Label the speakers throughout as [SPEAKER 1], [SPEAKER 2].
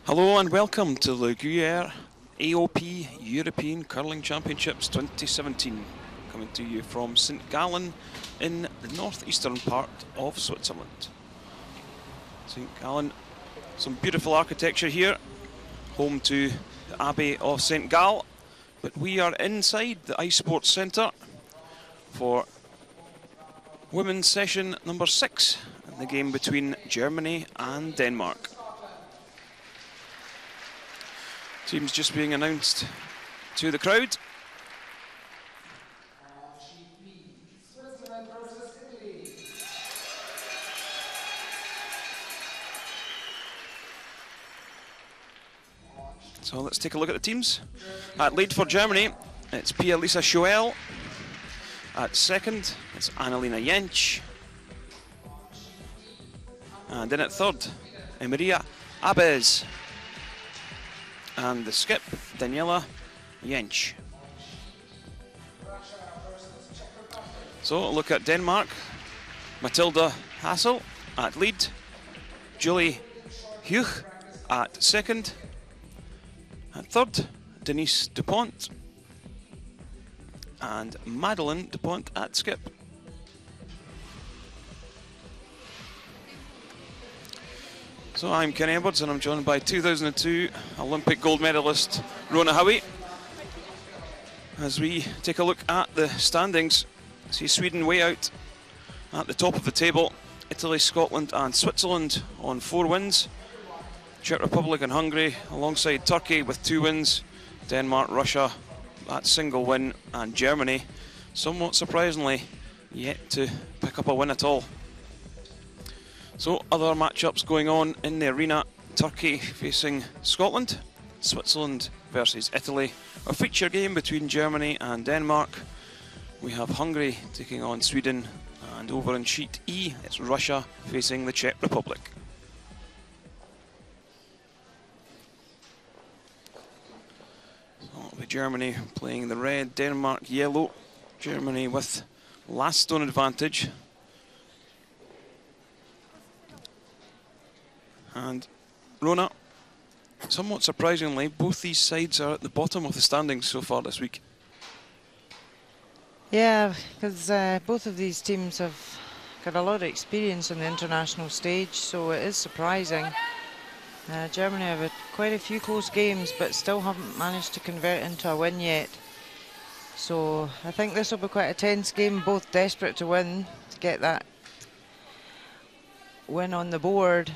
[SPEAKER 1] Hello and welcome to the Gruyère AOP European Curling Championships 2017, coming to you from St. Gallen in the northeastern part of Switzerland. St. Gallen, some beautiful architecture here, home to the Abbey of St. Gall, but we are inside the Ice Sports Centre for women's session number 6 in the game between Germany and Denmark. Teams just being announced to the crowd. So let's take a look at the teams. At lead for Germany, it's Pia-Lisa Schoel. At second, it's Annalena Jentsch. And in at third, Emilia Abes. And the skip, Daniela Jentsch. So a look at Denmark. Matilda Hassel at lead. Julie Huch at second. At third, Denise Dupont. And Madeleine Dupont at skip. So I'm Ken Edwards and I'm joined by 2002 Olympic gold medalist Rona Howie. As we take a look at the standings, see Sweden way out at the top of the table. Italy, Scotland and Switzerland on 4 wins. Czech Republic and Hungary alongside Turkey with 2 wins. Denmark, Russia, that single win, and Germany, somewhat surprisingly, yet to pick up a win at all. So other matchups going on in the arena. Turkey facing Scotland, Switzerland versus Italy. A feature game between Germany and Denmark. We have Hungary taking on Sweden, and over in sheet E it's Russia facing the Czech Republic. So it'll be Germany playing the red, Denmark yellow. Germany with last stone advantage. And Rona, somewhat surprisingly, both these sides are at the bottom of the standings so far this week.
[SPEAKER 2] Yeah, because both of these teams have got a lot of experience on the international stage, so it is surprising. Germany have had quite a few close games, but still haven't managed to convert into a win yet. So I think this will be quite a tense game, both desperate to win, to get that win on the board.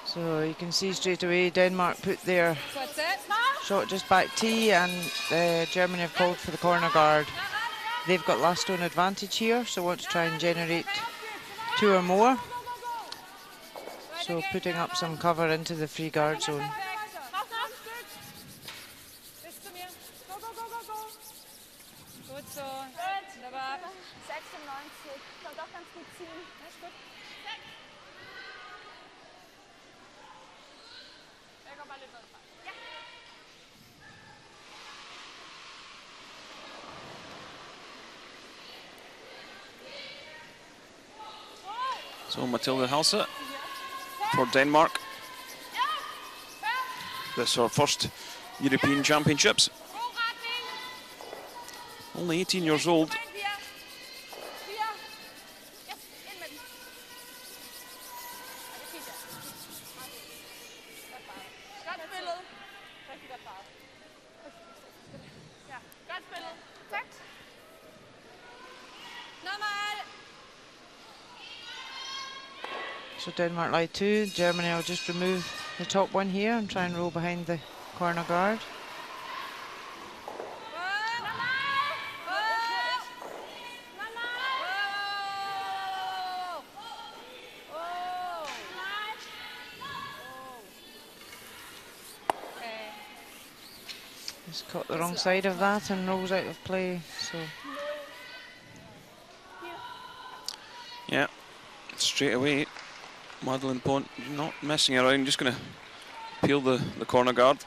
[SPEAKER 2] So you can see straight away Denmark put their shot just back tee, and Germany have called for the corner guard. They've got last stone advantage here, so want to try and generate 2 or more. So putting up some cover into the free guard zone.
[SPEAKER 1] So Matilda Halse for Denmark. This is her first European Championships. Only 18 years old.
[SPEAKER 2] So Denmark lie 2, Germany will just remove the top one here and try and roll behind the corner guard. Just caught the wrong side of that and rolls out of play. So
[SPEAKER 1] straight away. Madeleine Pont not messing around, just going to peel the corner guard.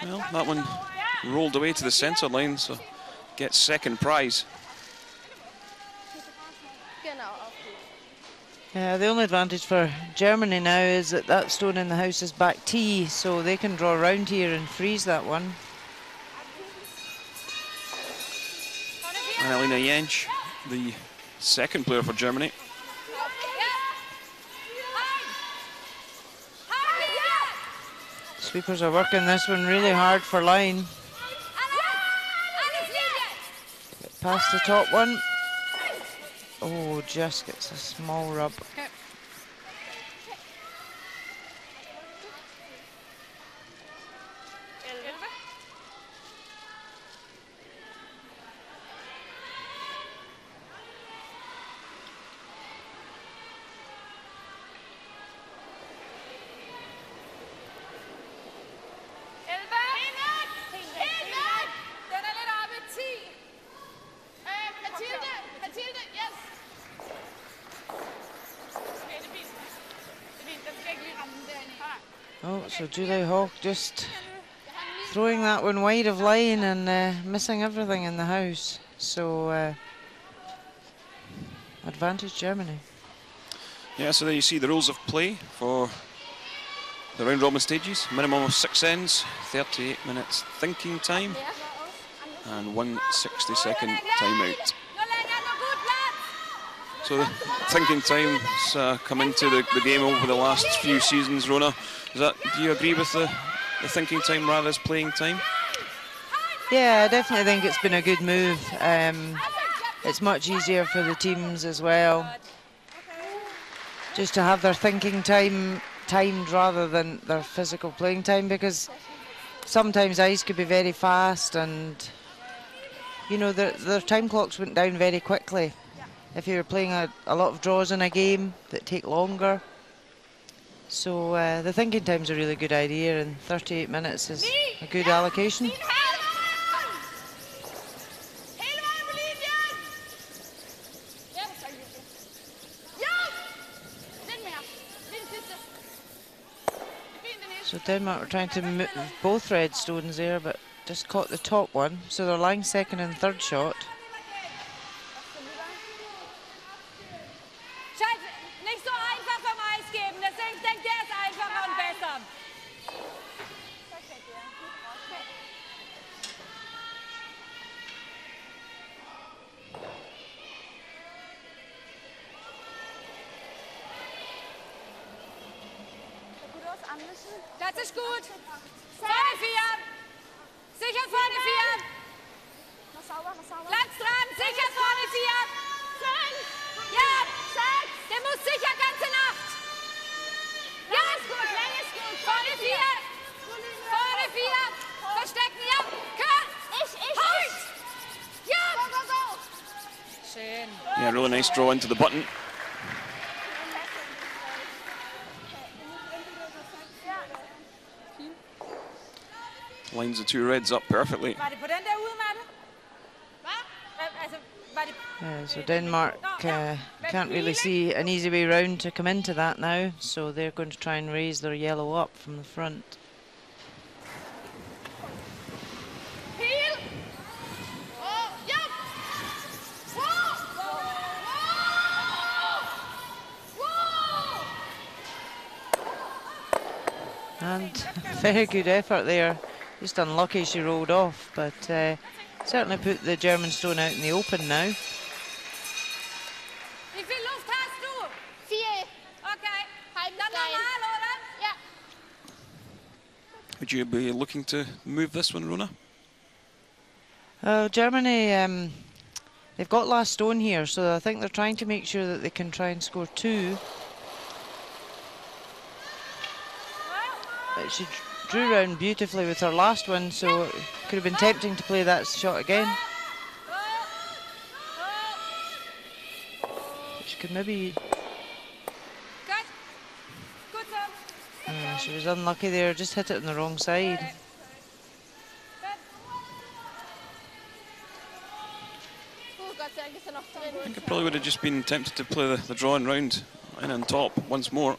[SPEAKER 1] Well, that one rolled away to the centre line, so gets second prize.
[SPEAKER 2] Yeah, the only advantage for Germany now is that that stone in the house is back tee, so they can draw around here and freeze that one.
[SPEAKER 1] Annalena Jentsch, the second player for Germany.
[SPEAKER 2] Sweepers are working this one really hard for line. Get past the top one. Oh, just gets a small rub. Oh, so Julie Hawk just throwing that one wide of line and missing everything in the house. So advantage Germany.
[SPEAKER 1] Yeah, so there you see the rules of play for the round robin stages. Minimum of 6 ends, 38 minutes thinking time, and 1 60-second timeout. So the thinking time's come into the game over the last few seasons, Rona. Do you agree with the thinking time rather as playing time?
[SPEAKER 2] Yeah, I definitely think it's been a good move. It's much easier for the teams as well, just to have their thinking time timed rather than their physical playing time, because sometimes ice could be very fast and, you know, their time clocks went down very quickly. If you're playing a lot of draws in a game that take longer. So the thinking time's a really good idea, and 38 minutes is a good allocation. So Denmark were trying to move both red stones there, but just caught the top one. So they're lying second and third shot.
[SPEAKER 3] Das ist gut. Vorne 4. Sicher vorne 4. Platz dran, sicher vorne 4. Ja, der muss sicher ganze Nacht. Ja, ist gut, Länge ist gut. Vorne 4. Vorne 4. Verstecken, ja. Halt. Ja. Schön.
[SPEAKER 1] Yeah, really nice draw into the button. Lines the two reds up perfectly.
[SPEAKER 2] Yeah, so Denmark can't really see an easy way round to come into that now, so they're going to try and raise their yellow up from the front. And very good effort there. Just unlucky she rolled off, but certainly put the German stone out in the open now.
[SPEAKER 3] Wie viel Luft hast du? 4. Okay. Dann normal, oder? Ja.
[SPEAKER 1] Would you be looking to move this one, Rona?
[SPEAKER 2] Germany, they've got last stone here, so I think they're trying to make sure that they can try and score 2. But she drew round beautifully with her last one, so it could have been tempting to play that shot again. She could maybe...
[SPEAKER 3] Godt. Good turn.
[SPEAKER 2] She was unlucky there, just hit it on the wrong side.
[SPEAKER 3] Good. Godt turn, kan nok tage
[SPEAKER 1] I think it probably would have just been tempted to play the drawing round in on top once more.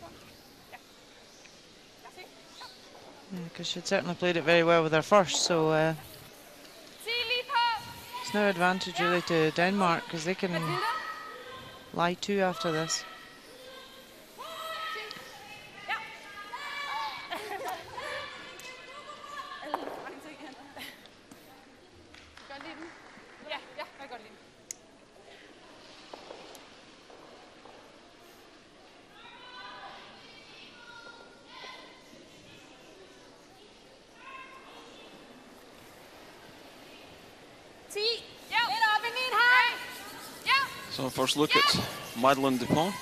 [SPEAKER 2] Because she'd certainly played it very well with her first, so it's no advantage really to Denmark, because they can lie two after this.
[SPEAKER 1] So first look at Madeleine Dupont.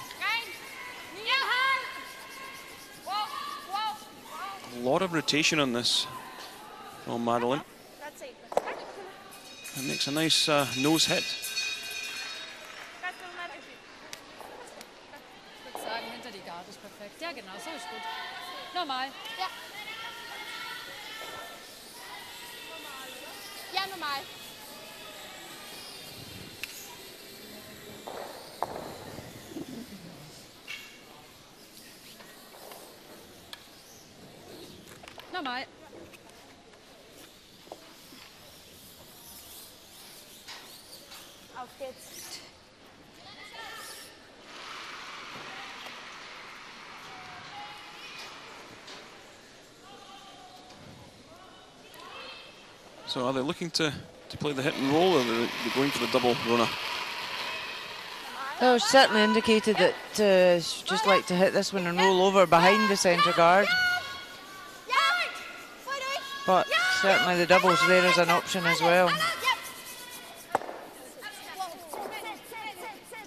[SPEAKER 1] A lot of rotation on this from Madeleine. It makes a nice nose hit.
[SPEAKER 3] Ja, genau, so ist gut. Normal. Ja. Ja, normal. Normal. Auf geht's.
[SPEAKER 1] So are they looking to play the hit and roll, or are they going for the double, Rona?
[SPEAKER 2] Oh, she certainly indicated that she'd just like to hit this one and roll over behind the centre guard. But certainly the double's there as an option as well.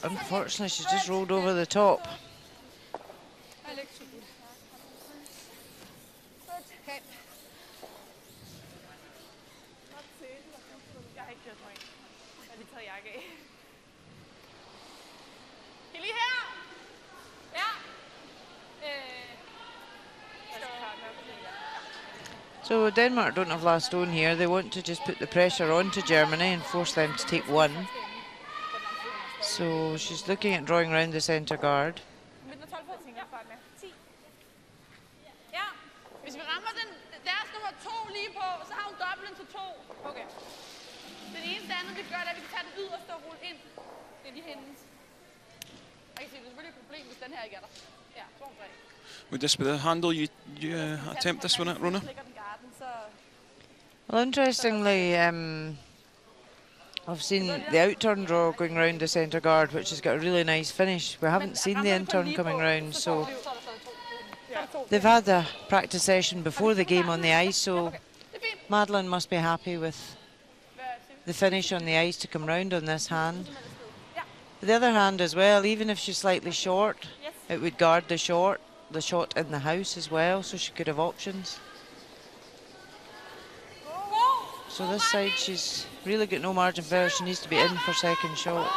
[SPEAKER 2] Unfortunately, she's just rolled over the top. So Denmark don't have last stone here. They want to just put the pressure onto Germany and force them to take one. So she's looking at drawing around the centre guard.
[SPEAKER 4] Hvis vi rammer deres nummer 2 lige på, så har hun dobbelen til 2. Okay. Den eneste andet, vi gør, det er, at vi kan tage den yderste og rulle ind. Det er de hendes. Og jeg kan se, det er selvfølgelig et problem, hvis den her ikke er der. Ja, 2 og 3.
[SPEAKER 1] Would this be the handle you attempt this one at, Rona?
[SPEAKER 2] Well, interestingly, I've seen the out-turn draw going round the centre guard, which has got a really nice finish. We haven't seen the in-turn coming round, so they've had a practice session before the game on the ice, so Madeleine must be happy with the finish on the ice to come round on this hand. But the other hand as well, even if she's slightly short, it would guard the shot in the house as well, so she could have options. So this side, she's really got no margin for error. She needs to be in for second shot.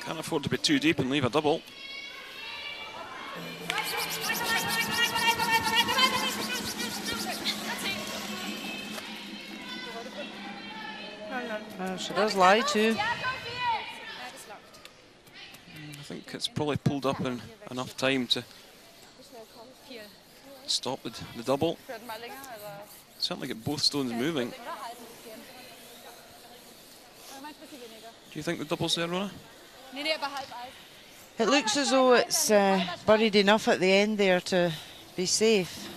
[SPEAKER 1] Can't afford to be too deep and leave a double.
[SPEAKER 2] She does lie too.
[SPEAKER 1] I think it's probably pulled up in enough time to stop the double. Certainly get both stones moving. Do you think the double's there, Rona?
[SPEAKER 2] It looks as though it's buried enough at the end there to be safe.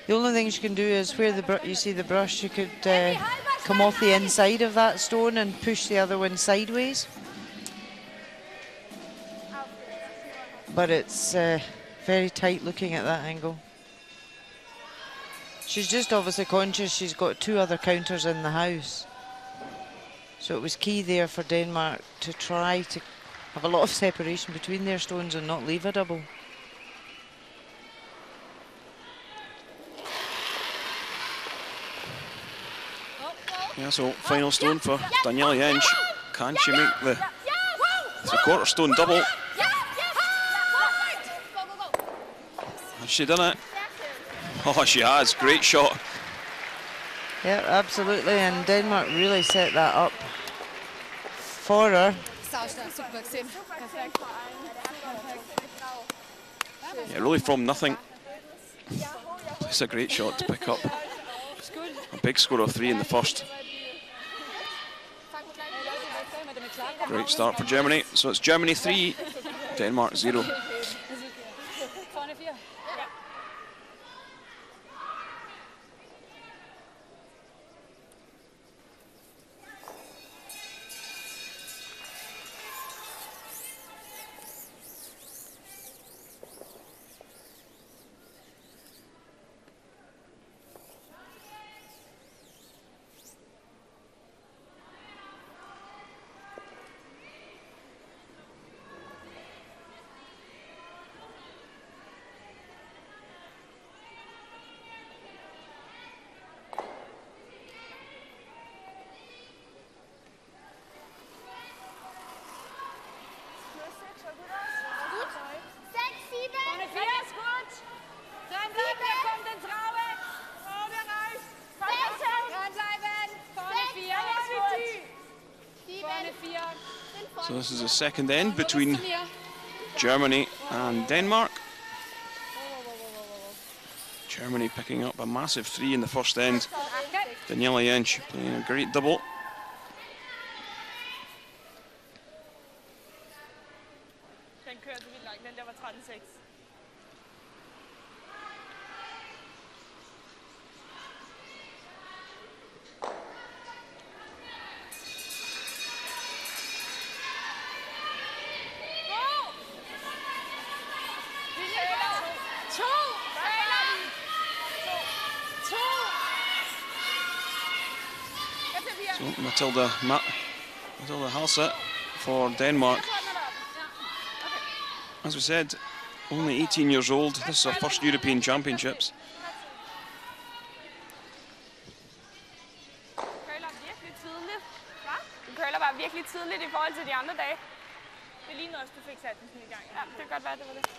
[SPEAKER 2] The only thing she can do is where you see the brush, she could come off the inside of that stone and push the other one sideways. But it's very tight looking at that angle. She's just obviously conscious she's got 2 other counters in the house. So it was key there for Denmark to try to have a lot of separation between their stones and not leave a double.
[SPEAKER 1] Yeah, so final stone for Daniela Jentsch. Can she make the 3/4 stone double? Has she done it? Oh, she has. Great shot.
[SPEAKER 2] Yeah, absolutely, and Denmark really set that up for her.
[SPEAKER 1] Yeah, really from nothing. It's a great shot to pick up. A big score of 3 in the first. Great start for Germany. So it's Germany 3, Denmark 0. So this is the second end between Germany and Denmark. Germany picking up a massive 3 in the first end. Daniela Jentsch playing a great double. So Matilda Halse for Denmark. As we said, only 18 years old. This is her first European Championships.
[SPEAKER 4] Du curler bare virkelig tidligt i forhold til de andre dage. Det ligner også, du fik sat den sådan i gang. Ja, det kan godt være, det var det.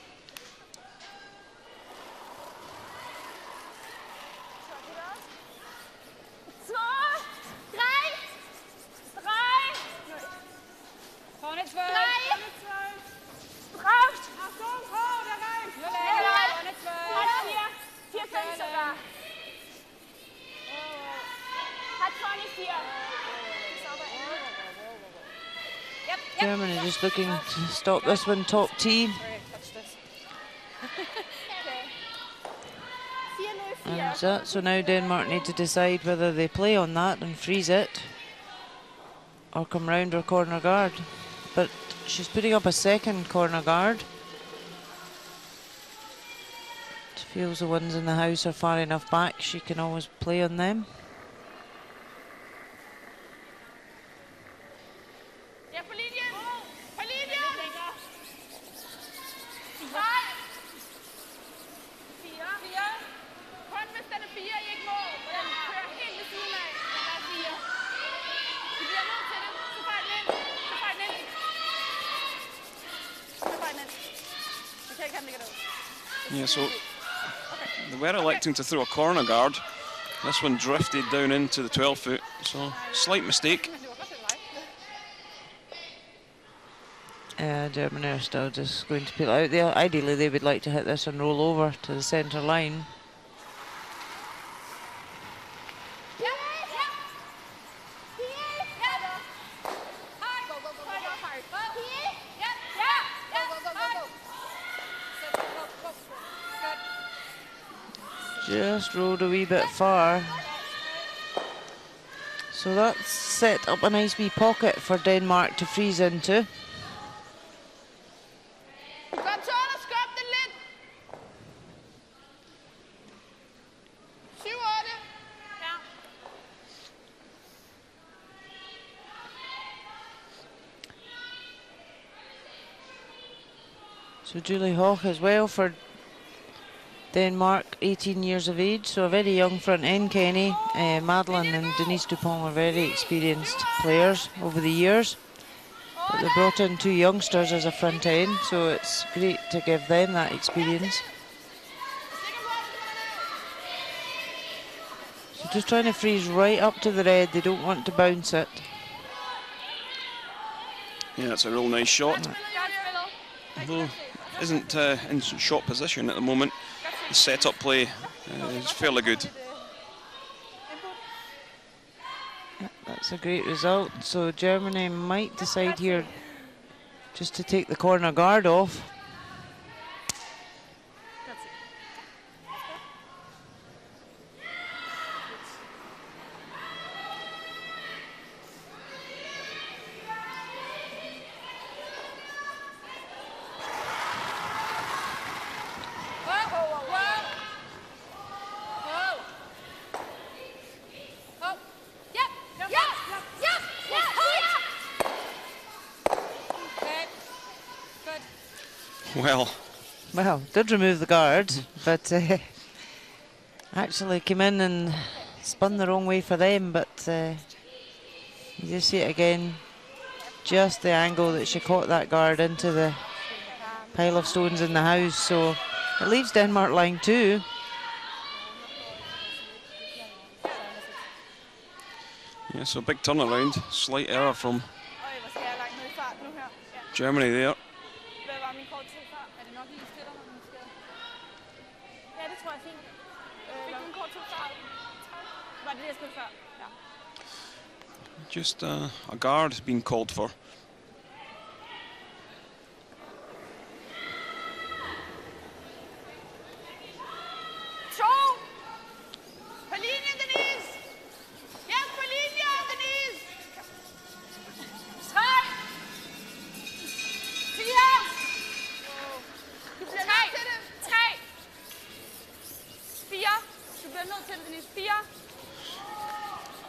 [SPEAKER 2] Germany just looking to stop this one top tee. And so now Denmark need to decide whether they play on that and freeze it or come round her corner guard. But she's putting up a second corner guard. She feels the ones in the house are far enough back, she can always play on them.
[SPEAKER 1] Yeah, so they were electing to throw a corner guard. This one drifted down into the 12 foot, so slight mistake.
[SPEAKER 2] Germany are still just going to put it out there. Ideally, they would like to hit this and roll over to the centre line. Just rolled a wee bit far. So that's set up a nice wee pocket for Denmark to freeze into. So Julie Hoch as well for Denmark, 18 years of age, so a very young front end, Kenny. Madeline and Denise Dupont are very experienced players over the years. But they brought in 2 youngsters as a front end, so it's great to give them that experience. So just trying to freeze right up to the red, they don't want to bounce it.
[SPEAKER 1] Yeah, it's a real nice shot. Although isn't in shot position at the moment. The set-up play is fairly good.
[SPEAKER 2] Yeah, that's a great result. So Germany might decide here just to take the corner guard off. Well, did remove the guard, but actually came in and spun the wrong way for them, but you just see it again, just the angle that she caught that guard into the pile of stones in the house, so it leaves Denmark line 2.
[SPEAKER 1] Yeah, so big turnaround, slight error from Germany there. Just a guard being called for.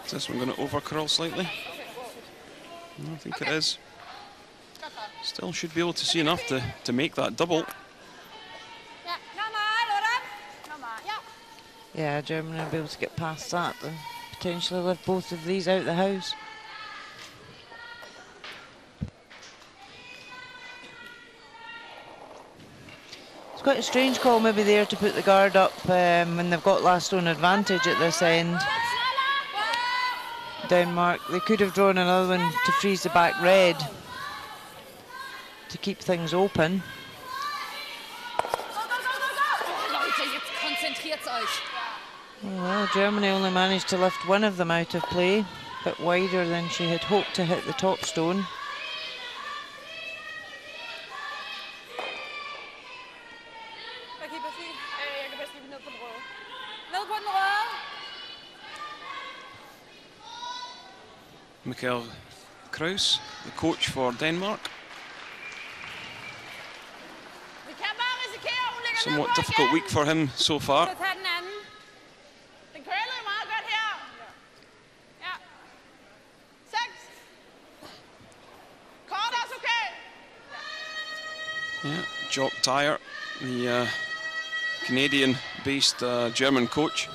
[SPEAKER 1] Is this one going to over curl slightly? No, I think it is. Still should be able to see enough to make that double.
[SPEAKER 2] Yeah, Germany will be able to get past that and potentially lift both of these out the house. It's quite a strange call maybe there to put the guard up when they've got last stone advantage at this end. Denmark, they could have drawn another one to freeze the back red to keep things open. Oh, well, Germany only managed to lift one of them out of play, a bit wider than she had hoped to hit the top stone.
[SPEAKER 1] Michael Kraus, the coach for Denmark. Somewhat difficult week for him so far. Yeah, Jock Tyre, the Canadian-based German coach.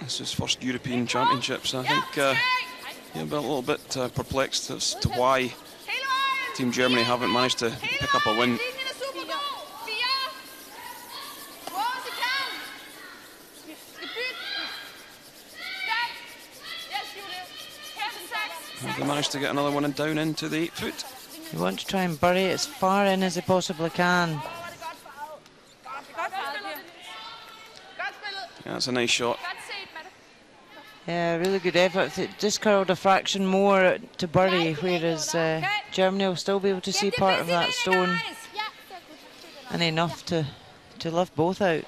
[SPEAKER 1] This is his first European Championships. I think he'll be a little bit perplexed as to why Team Germany haven't managed to pick up a win. Have they managed to get another one and down into the 8 foot?
[SPEAKER 2] You want to try and bury it as far in as they possibly can.
[SPEAKER 1] Yeah, that's a nice shot.
[SPEAKER 2] Yeah, really good effort. It just curled a fraction more to bury, whereas Germany will still be able to see part of that stone and enough to lift both out.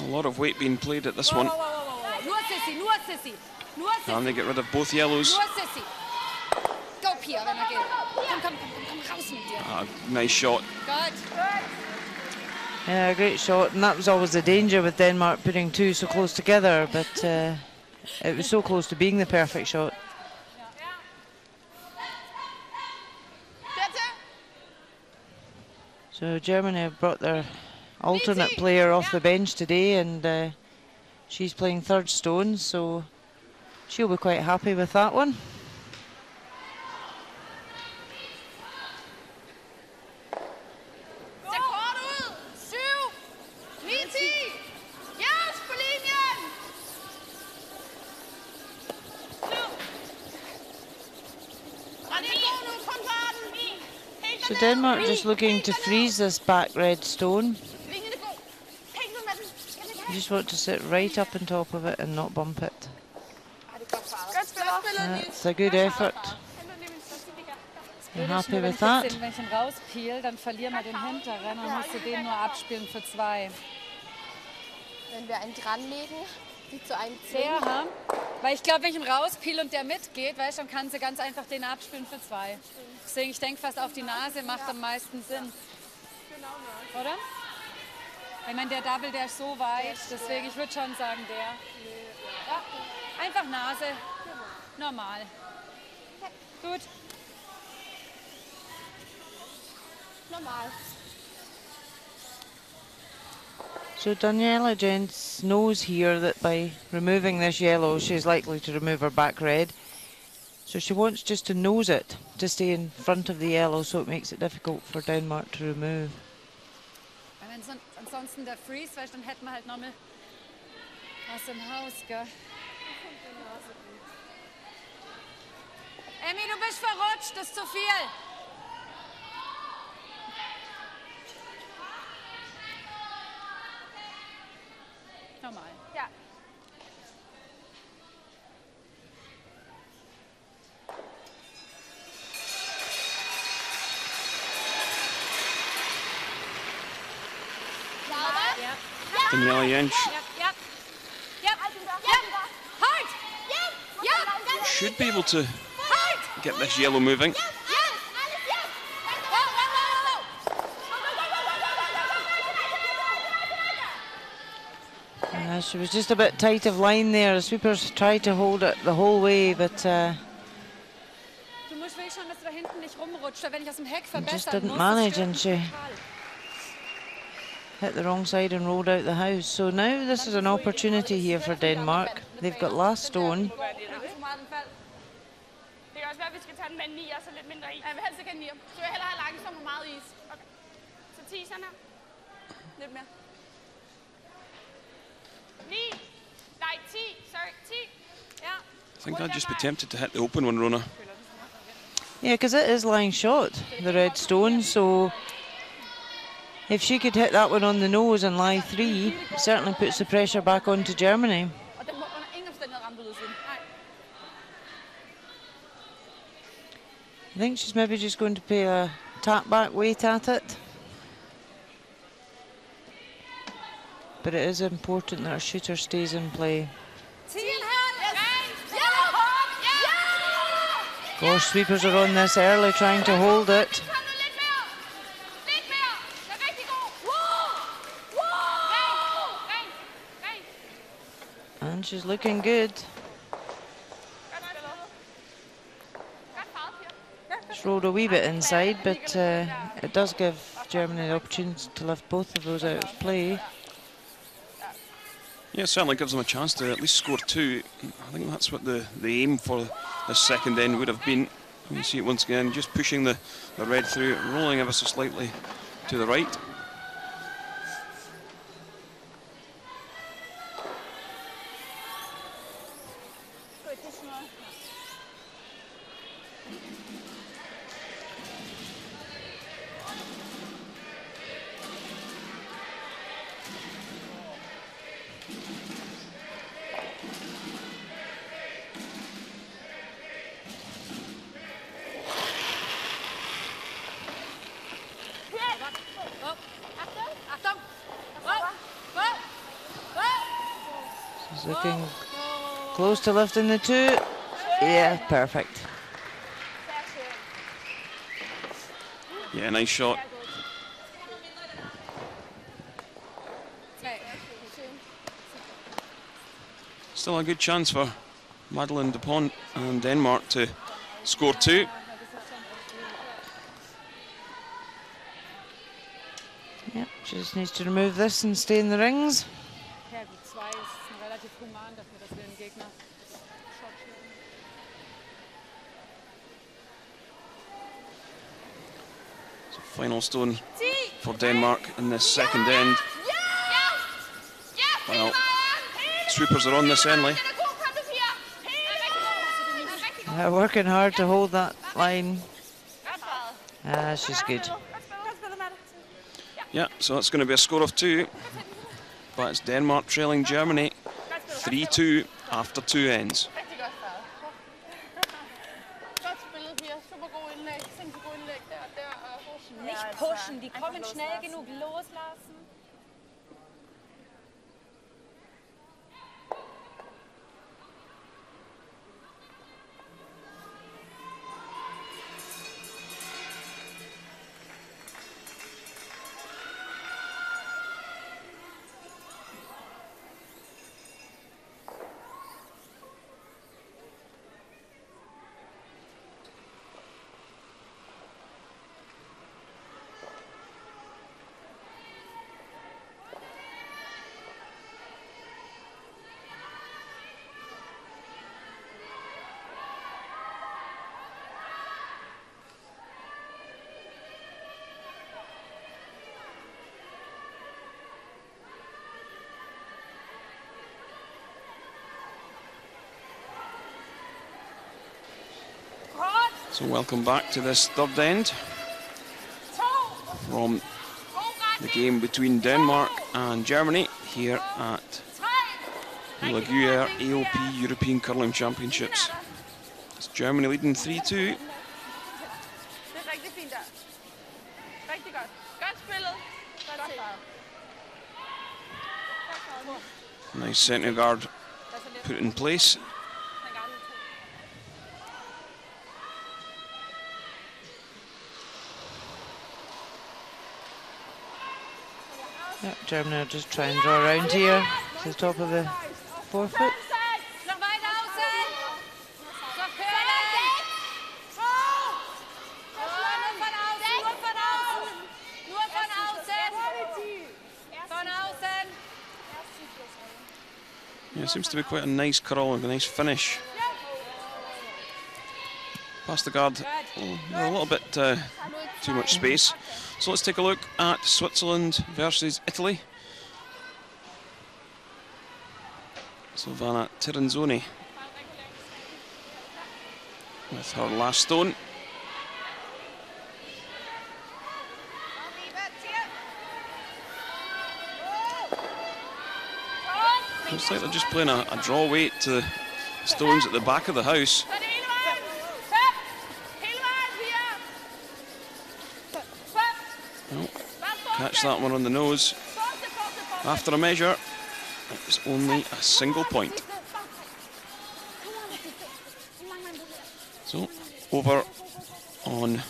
[SPEAKER 1] A lot of weight being played at this one. And they get rid of both yellows.
[SPEAKER 3] hier, wenn er geht. Komm raus mit dir.
[SPEAKER 1] Nice shot.
[SPEAKER 3] Gut.
[SPEAKER 2] Yeah, great shot, and that was always the danger with Denmark putting two so close together, but it was so close to being the perfect shot. So Germany have brought their alternate player off the bench today, and she's playing third stone, so she'll be quite happy with that one. So Denmark just looking to freeze this back red stone. You just want to sit right up on top of it and not bump it. That's a good effort. You're happy with that?
[SPEAKER 3] Wenn ich ihn rauspeel, dann verlieren wir den Hinterrennen und musst du den nur abspielen für 2.
[SPEAKER 4] Wenn wir einen dranlegen, die zu einem
[SPEAKER 3] Sehr, ha? Weil ich glaube, wenn ich ihn rauspeel und der mitgeht, weißt du, dann kann sie ganz einfach den abspielen für 2. Deswegen, ich denke, fast auf die Nase macht am meisten Sinn. Oder? Ich meine, der Double, der ist so weit, deswegen, ich würde schon sagen, der. Ja, einfach Nase. Normal. Gut.
[SPEAKER 4] normal.
[SPEAKER 2] So Daniela Gents knows here that by removing this yellow, she's likely to remove her back red. So she wants just to nose it, to stay in front of the yellow, so it makes it difficult for Denmark to remove.
[SPEAKER 3] Wenn ansonsten der Freeze, weil dann hätten wir halt nochmal aus dem Haus, gell? Emmy, du bist verrutscht, das ist zu viel. Normal.
[SPEAKER 4] Ja.
[SPEAKER 1] Daniela Jentsch should be able to get this yellow moving.
[SPEAKER 2] She was just a bit tight of line there. The sweepers tried to hold it the whole way, but
[SPEAKER 3] Du musst wirklich schauen, dass du da hinten nicht rumrutscht, wenn ich aus dem Heck verbessern
[SPEAKER 2] just didn't
[SPEAKER 3] muss,
[SPEAKER 2] manage,
[SPEAKER 3] das
[SPEAKER 2] and she hit the wrong side and rolled out the house. So now this is an opportunity here for Denmark. They've got last stone.
[SPEAKER 4] Det kan også være, at vi skal tage den med en 9 og så lidt mindre is. Jeg vil helst ikke have 9. Så vil jeg hellere have langsom og meget is. Okay. Så 10 sådan her. Lidt mere. 9. Nej, 10. Sorry, 10. Ja.
[SPEAKER 1] I think I'd just be tempted to hit the open one, Rona.
[SPEAKER 2] Yeah, because it is lying short, the red stone, so if she could hit that one on the nose and lie 3, it certainly puts the pressure back onto Germany.
[SPEAKER 4] Og den må under ingen omstændighed ramme på ydersiden. Nej.
[SPEAKER 2] I think she's maybe just going to pay a tap back weight at it. But it is important that her shooter stays in play. Gosh, sweepers are on this early, trying to hold it. And she's looking good. It's rolled a wee bit inside, but it does give Germany the opportunity to lift both of those out of play.
[SPEAKER 1] Yeah, it certainly gives them a chance to at least score 2. I think that's what the aim for this second end would have been. You see it once again, just pushing the red through, rolling ever so slightly to the right.
[SPEAKER 2] She's looking close to lifting the 2. Yeah, perfect.
[SPEAKER 1] Yeah, nice shot. Still a good chance for Madeleine Dupont and Denmark to score 2.
[SPEAKER 2] Yeah, she just needs to remove this and stay in the rings.
[SPEAKER 1] So final stone for Denmark in this second end. Well, swoopers are on this end, Lee.
[SPEAKER 2] Working hard to hold that line. She's good.
[SPEAKER 1] Yeah, so that's going to be a score of 2. But it's Denmark trailing Germany 3-2 after 2 ends.
[SPEAKER 3] Nicht pushen, die kommen schnell genug, loslassen.
[SPEAKER 1] So welcome back to this third end from the game between Denmark and Germany here at the Gruyère AOP European Curling Championships. It's Germany leading 3-2. Nice centre guard put in place.
[SPEAKER 2] Yep, Germany will just try and draw around here to the top of the forefoot.
[SPEAKER 1] Yeah, it seems to be quite a nice curl and a nice finish. Past the guard, a little bit too much space. So let's take a look at Switzerland versus Italy. Silvana Tirenzoni with her last stone. Looks like they're just playing a draw weight to the stones at the back of the house. Oh, catch that one on the nose. After a measure, it was only a single point. So, over on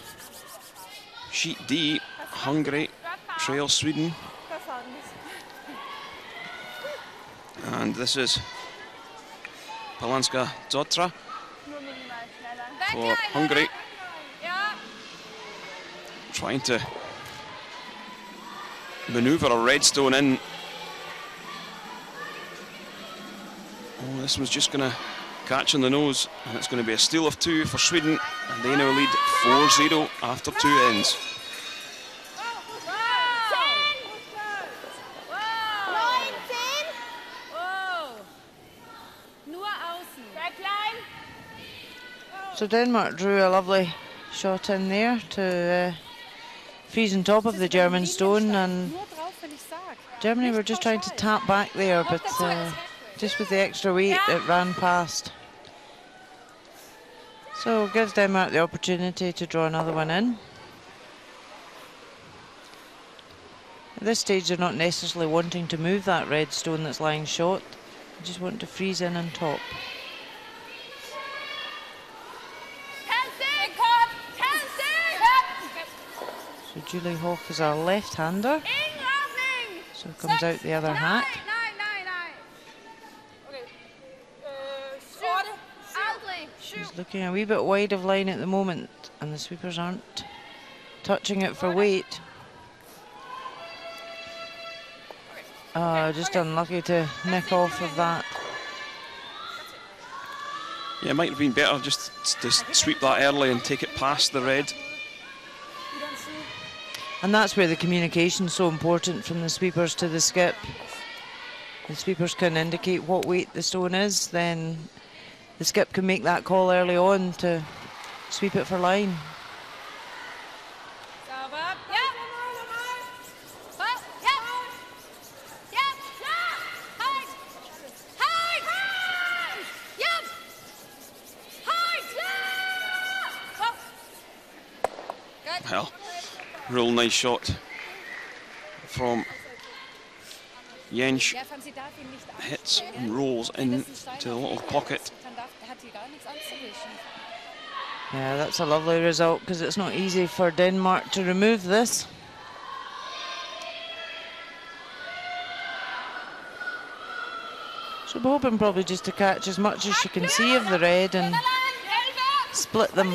[SPEAKER 1] sheet D, Hungary trail Sweden. And this is Palanska Zotra for Hungary, trying to manoeuvre a red stone in. Oh, this one's just going to catch on the nose, and it's going to be a steal of 2 for Sweden, and they now lead 4-0 after 2 ends.
[SPEAKER 2] So Denmark drew a lovely shot in there to freeze on top of the German stone, and Germany were just trying to tap back there, but just with the extra weight it ran past. So it gives Denmark the opportunity to draw another one in. At this stage they're not necessarily wanting to move that red stone that's lying short, they just want to freeze in on top. So Julie Hoch is a left-hander. So comes out the other hat. She's looking a wee bit wide of line at the moment, and the sweepers aren't touching it for weight. Just unlucky to nick off of that.
[SPEAKER 1] Yeah, it might have been better just to sweep that early and take it past the red.
[SPEAKER 2] And that's where the communication is so important from the sweepers to the skip. The sweepers can indicate what weight the stone is, then the skip can make that call early on to sweep it for line.
[SPEAKER 1] Well, real nice shot from Jensch. Hits and rolls into the little pocket.
[SPEAKER 2] Yeah, that's a lovely result because it's not easy for Denmark to remove this. So we're hoping probably just to catch as much as she can see of the red and split them.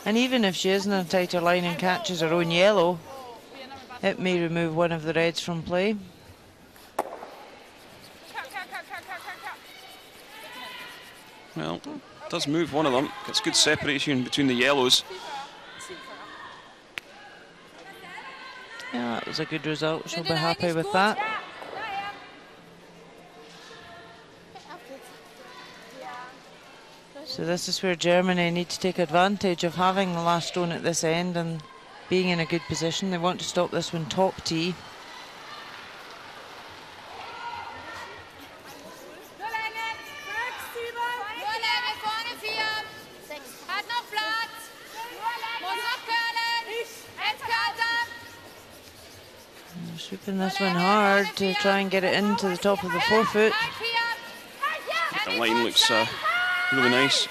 [SPEAKER 2] And even if she is in a tighter line and catches her own yellow, it may remove one of the reds from play.
[SPEAKER 1] Well, does move one of them. Gets good separation between the yellows.
[SPEAKER 2] Yeah, that was a good result. She'll be happy with that. So this is where Germany need to take advantage of having the last stone at this end and being in a good position. They want to stop this one top tee. They're sweeping this one hard to try and get it into the top of the forefoot.
[SPEAKER 1] The line looks really nice.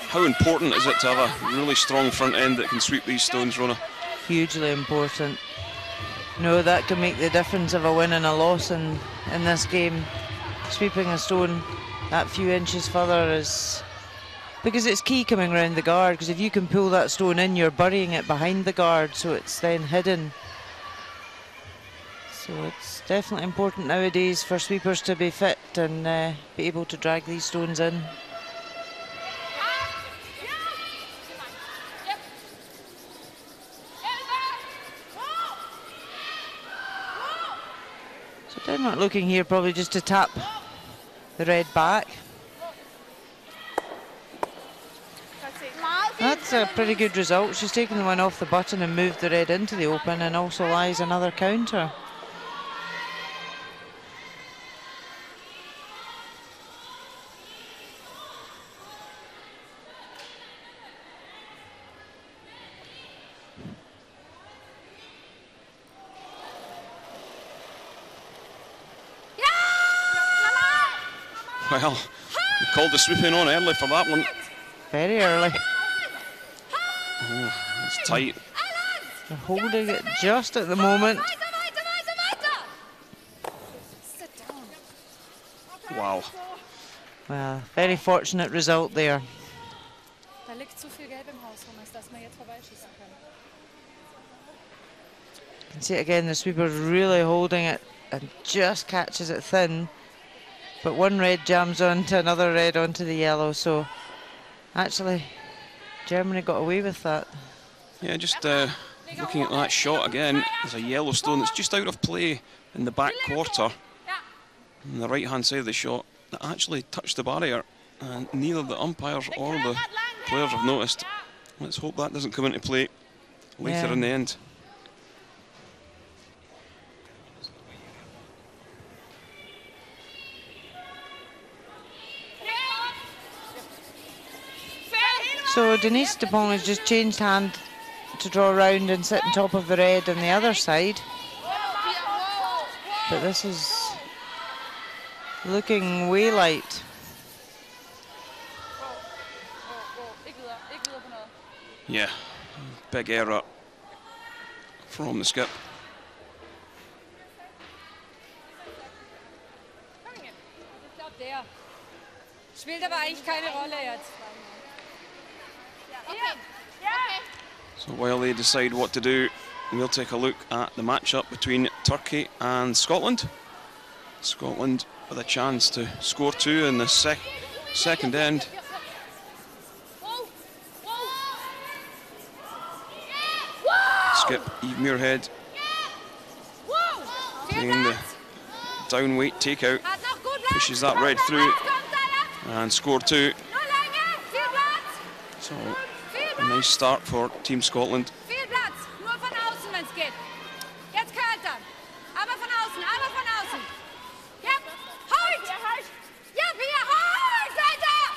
[SPEAKER 1] How important is it to have a really strong front end that can sweep these stones, Rona?
[SPEAKER 2] Hugely important. No, that can make the difference of a win and a loss in this game. Sweeping a stone that few inches further is... because it's key coming around the guard, because if you can pull that stone in, you're burying it behind the guard, so it's then hidden. So it's definitely important nowadays for sweepers to be fit and be able to drag these stones in. So Denmark looking here probably just to tap the red back. That's a pretty good result. She's taken the one off the button and moved the red into the open, and also lies another counter.
[SPEAKER 1] Well, we called the sweeping on early for that one.
[SPEAKER 2] Very early.
[SPEAKER 1] Oh, it's tight.
[SPEAKER 2] They're holding it just at the moment.
[SPEAKER 1] Wow.
[SPEAKER 2] Well, very fortunate result there. You can see it again, the sweeper's really holding it and just catches it thin. But one red jams onto another red onto the yellow, so actually Germany got away with that.
[SPEAKER 1] Yeah, just looking at that shot again, there's a yellow stone that's just out of play in the back quarter on the right hand side of the shot that actually touched the barrier, and neither the umpires or the players have noticed. Let's hope that doesn't come into play later in the end.
[SPEAKER 2] So Denise Dupont has just changed hand to draw around and sit on top of the red on the other side. But this is looking way light.
[SPEAKER 1] Yeah, big error from the skip.
[SPEAKER 3] Der spielt aber eigentlich keine Rolle jetzt.
[SPEAKER 1] So while they decide what to do, we'll take a look at the matchup between Turkey and Scotland. Scotland with a chance to score 2 in the second end. Skip Eve Muirhead doing the down weight takeout, pushes that red through and score 2. So a nice start for Team Scotland.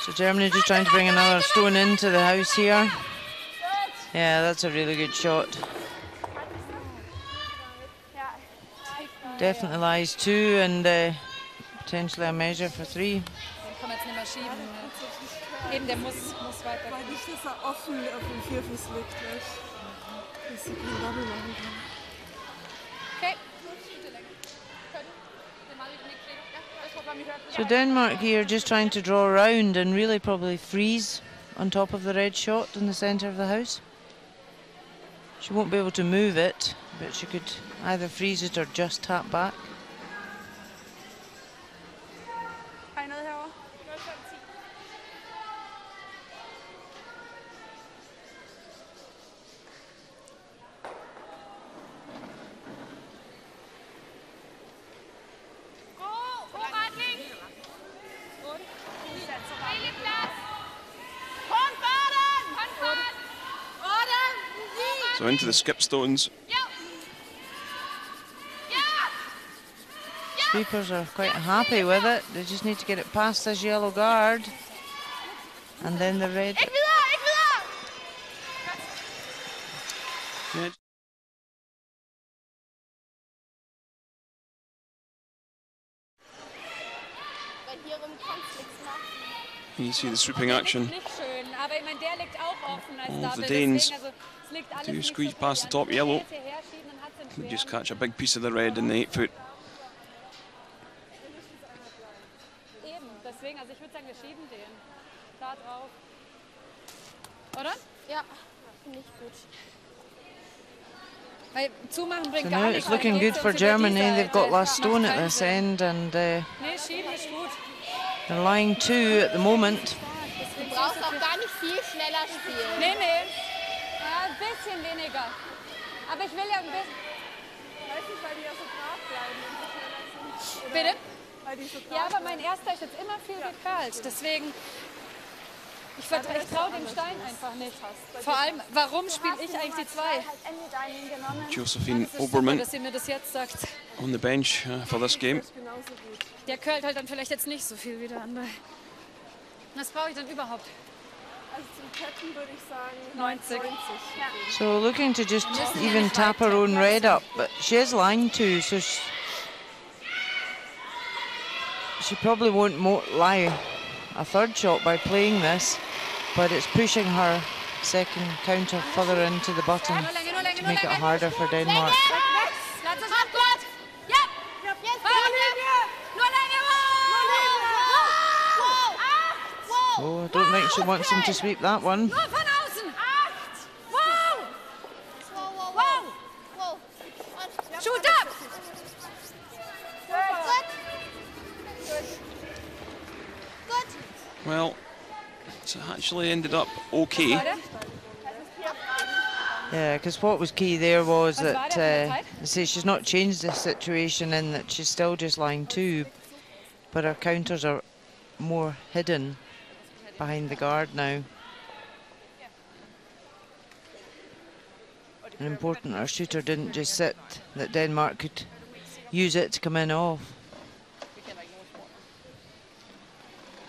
[SPEAKER 2] So Germany just trying to bring another stone into the house here. Yeah, that's a really good shot. Definitely lies 2 and potentially a measure for 3.
[SPEAKER 4] Eben, der muss weiter.
[SPEAKER 5] Weil nicht, dass offen auf dem Vierfuß liegt, dass sie kein Double machen kann.
[SPEAKER 4] Okay.
[SPEAKER 2] So Denmark here just trying to draw around and really probably freeze on top of the red shot in the centre of the house. She won't be able to move it, but she could either freeze it or just tap back.
[SPEAKER 4] Har I noget herovre?
[SPEAKER 1] So into the skip stones.
[SPEAKER 2] Sweepers are quite happy with it. They just need to get it past this yellow guard. And then the red.
[SPEAKER 1] Yeah. You see the sweeping action. All the Danes do squeeze past the top yellow. They just catch a big piece of the red in the 8 foot.
[SPEAKER 4] Oder?
[SPEAKER 5] Ja, finde ich gut.
[SPEAKER 4] Weil zumachen bringt
[SPEAKER 2] So
[SPEAKER 4] gar
[SPEAKER 2] now
[SPEAKER 4] nichts.
[SPEAKER 2] it's looking good for Germany. They've got last stone at this end and
[SPEAKER 4] Nee, schieben ist gut.
[SPEAKER 2] they're lying 2 at the moment.
[SPEAKER 5] Du brauchst auch gar nicht viel schneller spielen.
[SPEAKER 4] Nee, nee. Ja, ein bisschen weniger. Aber ich will ja ein bisschen.
[SPEAKER 5] Weiß nicht, weil die ja so brav bleiben, wenn sie schneller sind.
[SPEAKER 4] Bitte?
[SPEAKER 5] Weil die so brav
[SPEAKER 4] Ja, aber mein erster ist jetzt immer viel gekrallt. Deswegen. Ich traue dem Stein einfach nicht. Vor allem, warum spiele ich eigentlich die 2?
[SPEAKER 1] Josephine Obermann
[SPEAKER 4] Dass sie mir das jetzt sagt.
[SPEAKER 1] on the bench for this game.
[SPEAKER 4] Der curlt halt dann vielleicht jetzt nicht so viel wie der andere. Was brauche ich dann überhaupt?
[SPEAKER 5] Also zum Ketten würde ich sagen
[SPEAKER 4] 90.
[SPEAKER 2] So looking to just even tap her own red up, but she is lying 2, so she probably won't lie a third shot by playing this, but it's pushing her second counter further into the button to make it harder for Denmark. Oh, I don't think she wants him to sweep that one.
[SPEAKER 4] Shoot up!
[SPEAKER 1] Well, it's actually ended up okay.
[SPEAKER 2] Yeah, because what was key there was that I say she's not changed the situation in that she's still just lying 2, but her counters are more hidden behind the guard now. And important our shooter didn't just sit, that Denmark could use it to come in off.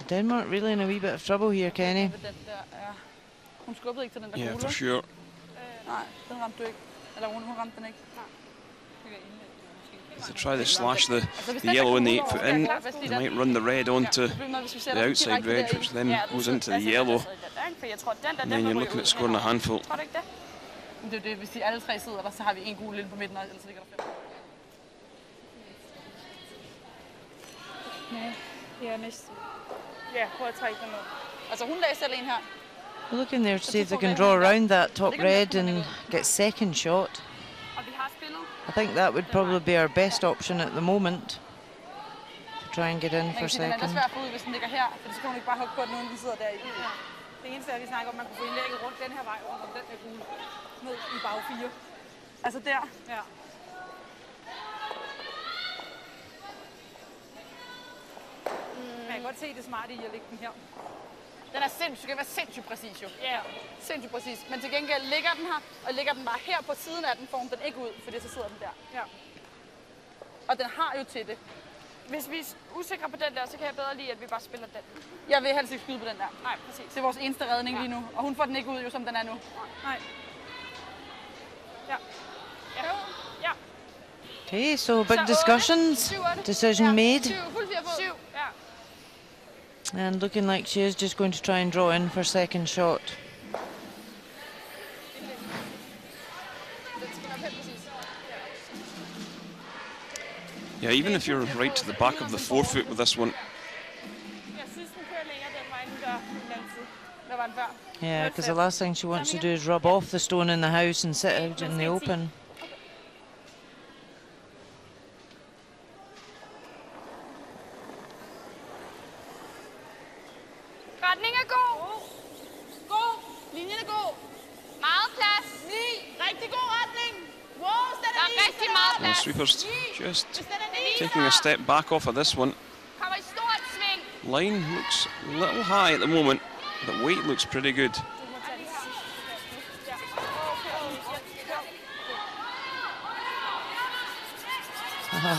[SPEAKER 2] Denmark really in a wee bit of trouble here, Kenny.
[SPEAKER 4] Hun skubbede ikke til den der
[SPEAKER 1] Yeah,
[SPEAKER 4] kugle.
[SPEAKER 1] for sure.
[SPEAKER 4] Nej, den ramte du ikke. Eller hun ramte den ikke.
[SPEAKER 1] to try to slash the yellow and the 8 foot in. They might run the red onto the outside red, which then goes into the yellow. And then you're looking at scoring a handful.
[SPEAKER 4] Det er det, hvis de alle tre sidder der, så har vi en gul inde på midten, og ellers ligger der 5.
[SPEAKER 5] Nej, ja, næste.
[SPEAKER 4] Ja, prøv at trække den ud. Altså hun lagde selv en her.
[SPEAKER 2] Looking there to see if they can draw around that top red and get second shot.
[SPEAKER 4] Og vi har spillet.
[SPEAKER 2] I think that would probably be our best option at the moment. To try and get in for
[SPEAKER 4] Den er
[SPEAKER 2] second.
[SPEAKER 4] svært at få ud, hvis den ligger her, for så kan hun ikke bare hugge på den, uden den sidder der i. Ja. Det eneste er, at vi snakker om, man kunne få indlægget rundt den her vej, rundt om den her gule, ned i bag 4. Altså der. Ja. Men jeg kan godt se det smarte i at lægge den her. Den er sindssygt, kan være sindssygt præcis jo. Ja, sindssygt præcis. Men til gengæld ligger den her, og ligger den bare her på siden af den, får den ikke ud, fordi så sidder den der. Ja. Og den har jo til det. Hvis vi er usikre på den der, så kan jeg bedre lide, at vi bare spiller den. Jeg vil helst ikke skyde på den der. Nej, præcis. Det er vores eneste redning lige nu. Og hun får den ikke ud, jo, som den er nu. Nej. Ja. Ja. Ja.
[SPEAKER 2] Okay, so big discussions. Decision made.
[SPEAKER 4] 7. Ja.
[SPEAKER 2] And looking like she is just going to try and draw in for second shot.
[SPEAKER 1] Yeah, even if you're right to the back of the 4 foot with this one.
[SPEAKER 2] Yeah, because the last thing she wants to do is rub off the stone in the house and sit out in the open.
[SPEAKER 4] Retning er god. God. Linjen er god. Meget plads. 9. Rigtig god retning. Wow, der er rigtig meget
[SPEAKER 1] The
[SPEAKER 4] plads.
[SPEAKER 1] sweeper's just taking a step back off of this one.
[SPEAKER 4] Kommer i stort sving.
[SPEAKER 1] Line looks a little high at the moment, but weight looks pretty good.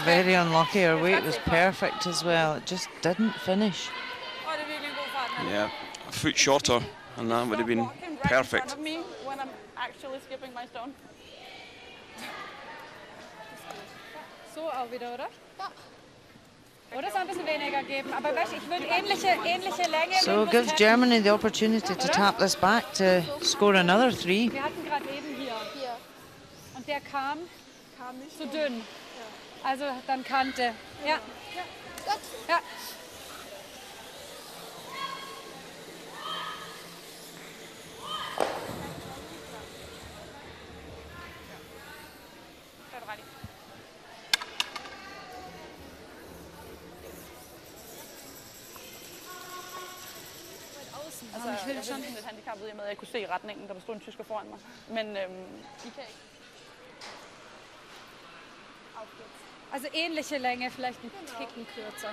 [SPEAKER 2] Very unlucky. Her weight was perfect as well. It just didn't finish.
[SPEAKER 1] Yeah, a foot shorter, and that would have been perfect.
[SPEAKER 4] When I'm actually skipping my stone.
[SPEAKER 5] So auch wieder, oder? Ja. Oder so ein bisschen weniger geben. Aber weißt, ich würde ähnliche Länge.
[SPEAKER 2] So it gives Germany the opportunity to tap this back to score another 3.
[SPEAKER 5] Wir hatten gerade eben hier. Und der kam nicht zu dünn. Also dann Kante. Ja. Ja.
[SPEAKER 4] Altså, jeg er sådan lidt handicappet i med, at jeg kunne se retningen, der stod en tysker foran mig. Men de kan ikke.
[SPEAKER 5] Also ähnliche Länge, vielleicht ein Ticken kürzer.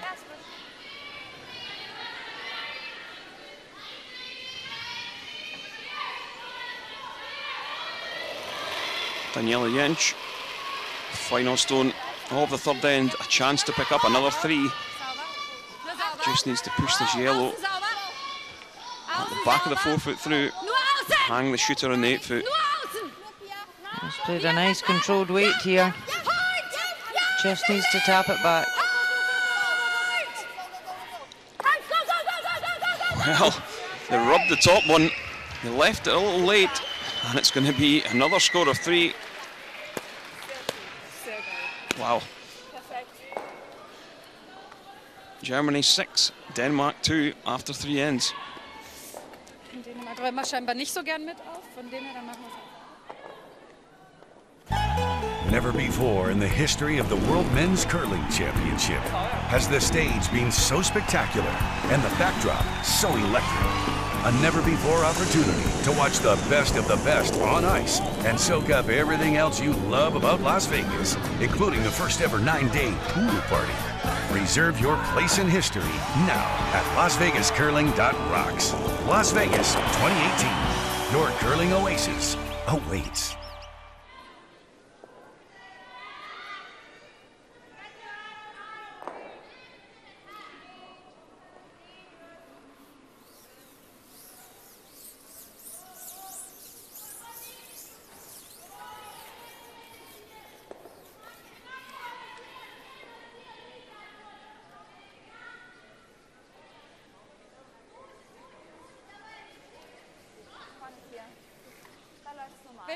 [SPEAKER 1] Daniela Jentsch, final stone of the third end, a chance to pick up another 3. Just needs to push this yellow at the back of the 4 foot through, hang the shooter on the 8 foot.
[SPEAKER 2] She's played a nice controlled weight here. Just needs to tap it back.
[SPEAKER 1] Well, they rubbed the top one, they left it a little late, and it's going to be another score of 3. Wow. Germany 6, Denmark 2 after 3 ends.
[SPEAKER 5] Dänemark räumt scheinbar nicht so gern mit auf, von dem her dann machen wir es.
[SPEAKER 6] Never before in the history of the World Men's Curling Championship has the stage been so spectacular and the backdrop so electric. A never-before opportunity to watch the best on ice and soak up everything else you love about Las Vegas, including the first ever 9-day pool party. Reserve your place in history now at LasVegasCurling.rocks. Las Vegas 2018, your curling oasis awaits.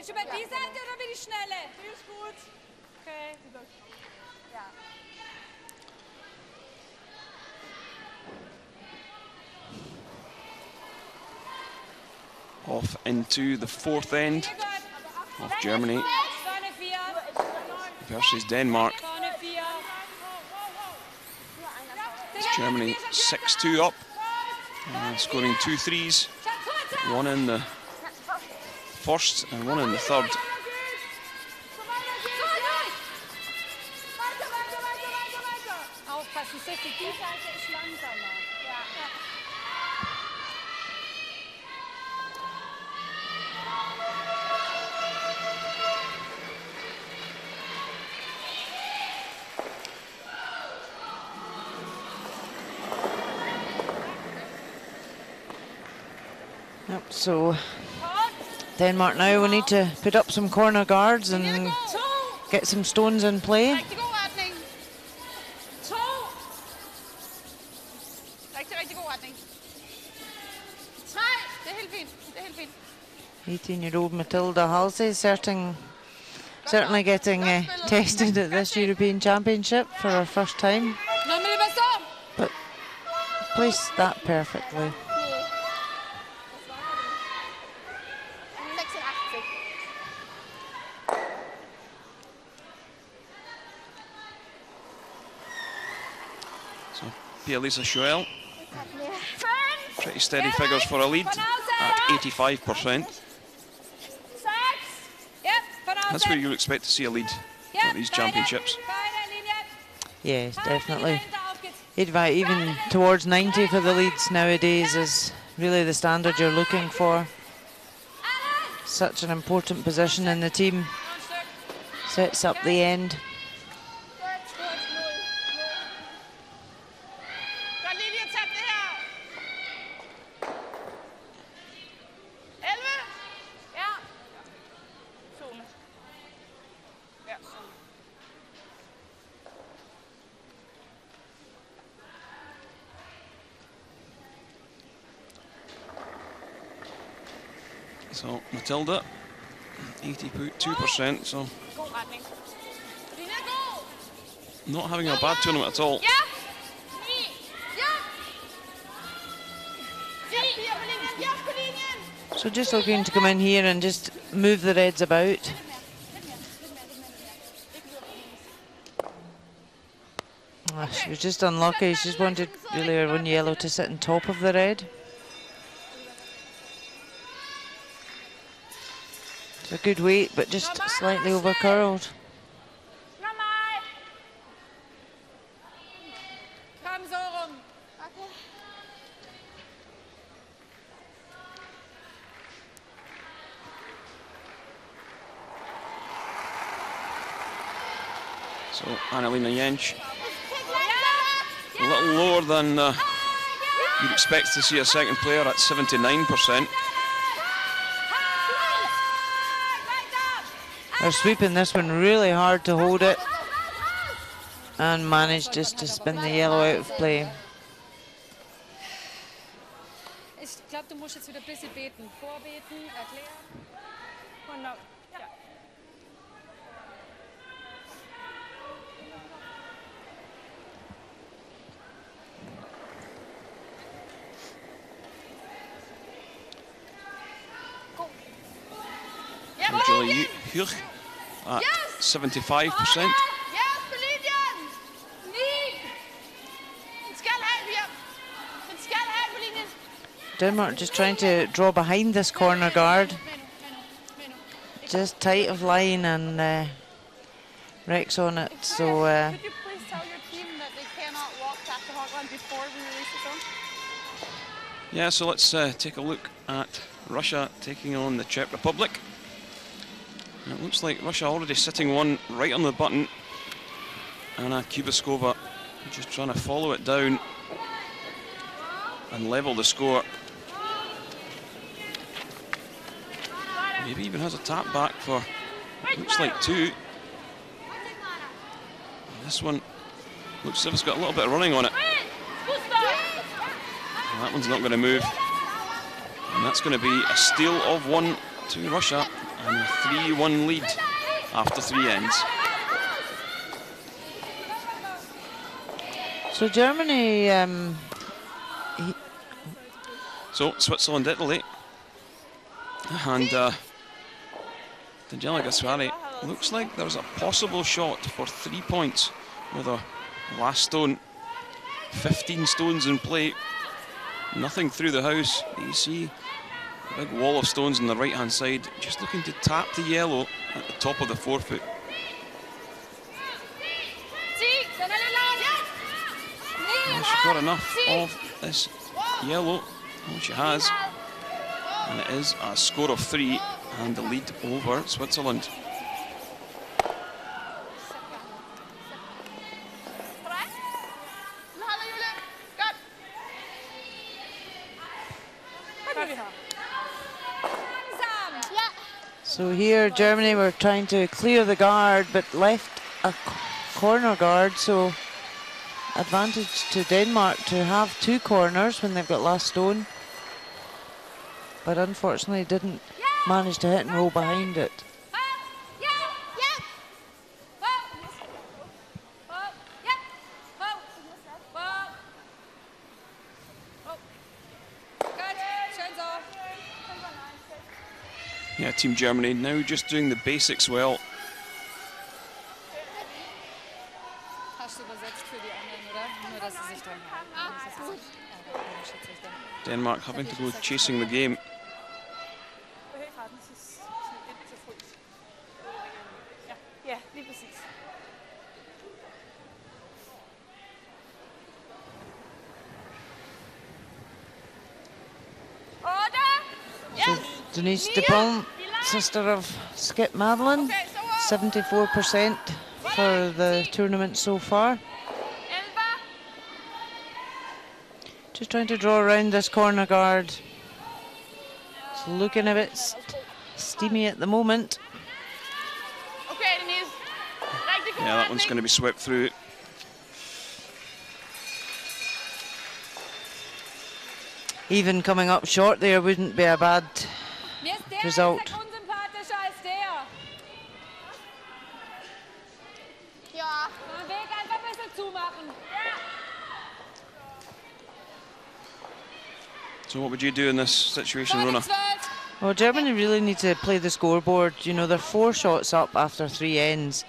[SPEAKER 5] Willst du über die Seite oder wie die Schnelle? Die ist gut. Okay. Ja.
[SPEAKER 1] Off into the fourth end of Germany versus Denmark. It's Germany 6-2 up, scoring 2 threes, one in the first and one in the third.
[SPEAKER 5] Aufpassen, Siffi, die Seite ist langsamer. Ja.
[SPEAKER 2] Yep, so Denmark now will need to put up some corner guards and get some stones in play.
[SPEAKER 4] Rigtig god retning. 2. Rigtig god retning. 3. Det er helt fint. Det er helt fint.
[SPEAKER 2] 18-year-old Matilda Halsey certainly getting tested at this European Championship for her first time. But placed that perfectly.
[SPEAKER 1] Pia-Lisa Schoel, pretty steady figures for a lead at 85%. That's where you expect to see a lead at these championships.
[SPEAKER 2] Yes, definitely. Even towards 90 for the leads nowadays is really the standard you're looking for. Such an important position in the team. Sets up the end.
[SPEAKER 1] So Matilda, 82%, so not having a bad tournament at all.
[SPEAKER 2] So just looking to come in here and just move the reds about. She was just unlucky. She just wanted really her one yellow to sit on top of the red. It's a good weight, but just slightly over curled.
[SPEAKER 1] So Annalena Jensch, a little lower than you'd expect to see a second player at 79%.
[SPEAKER 2] They're sweeping this one really hard to hold it and managed just to spin the yellow out of play.
[SPEAKER 5] Ich glaube, du musst jetzt wieder ein bisschen beten. Vorbeten, erklären. Und ja.
[SPEAKER 1] Julie Huch at 75%.
[SPEAKER 2] Denmark just trying to draw behind this corner guard. Just tight of line and Rex on it. So.
[SPEAKER 4] Could you please tell your team that they cannot walk past the hog line before we release the zone?
[SPEAKER 1] Yeah, so let's take a look at Russia taking on the Czech Republic. And it looks like Russia already sitting one right on the button. Anna Kubaskova just trying to follow it down and level the score. Maybe even has a tap back for, looks like 2. This one looks as if it's got a little bit of running on it. And that one's not going to move. And that's going to be a steal of 1 to Russia. And a 3-1 lead after 3 ends.
[SPEAKER 2] So Germany,
[SPEAKER 1] so Switzerland, Italy, and Daniela Gassuari. Looks like there's a possible shot for 3 points with a last stone. 15 stones in play. Nothing through the house. You see a big wall of stones on the right hand side, just looking to tap the yellow at the top of the forefoot. Well, she's got enough of this yellow. Well, she has. And it is a score of 3 and the lead over Switzerland.
[SPEAKER 2] so here Germany were trying to clear the guard but left a corner guard, so advantage to Denmark to have 2 corners when they've got last stone, but unfortunately didn't manage to hit and roll behind it.
[SPEAKER 1] Yeah, Team Germany now just doing the basics well. Denmark having to go chasing the game.
[SPEAKER 2] So Denise Dupont, sister of Skip Madeline, 74% for the tournament so far. Just trying to draw around this corner guard. It's looking a bit steamy at the moment.
[SPEAKER 1] Yeah, that one's going to be swept through.
[SPEAKER 2] Even coming up short there wouldn't be a bad result.
[SPEAKER 1] So what would you do in this situation, Rona?
[SPEAKER 2] Well, Germany really need to play the scoreboard. You know, they're 4 shots up after 3 ends.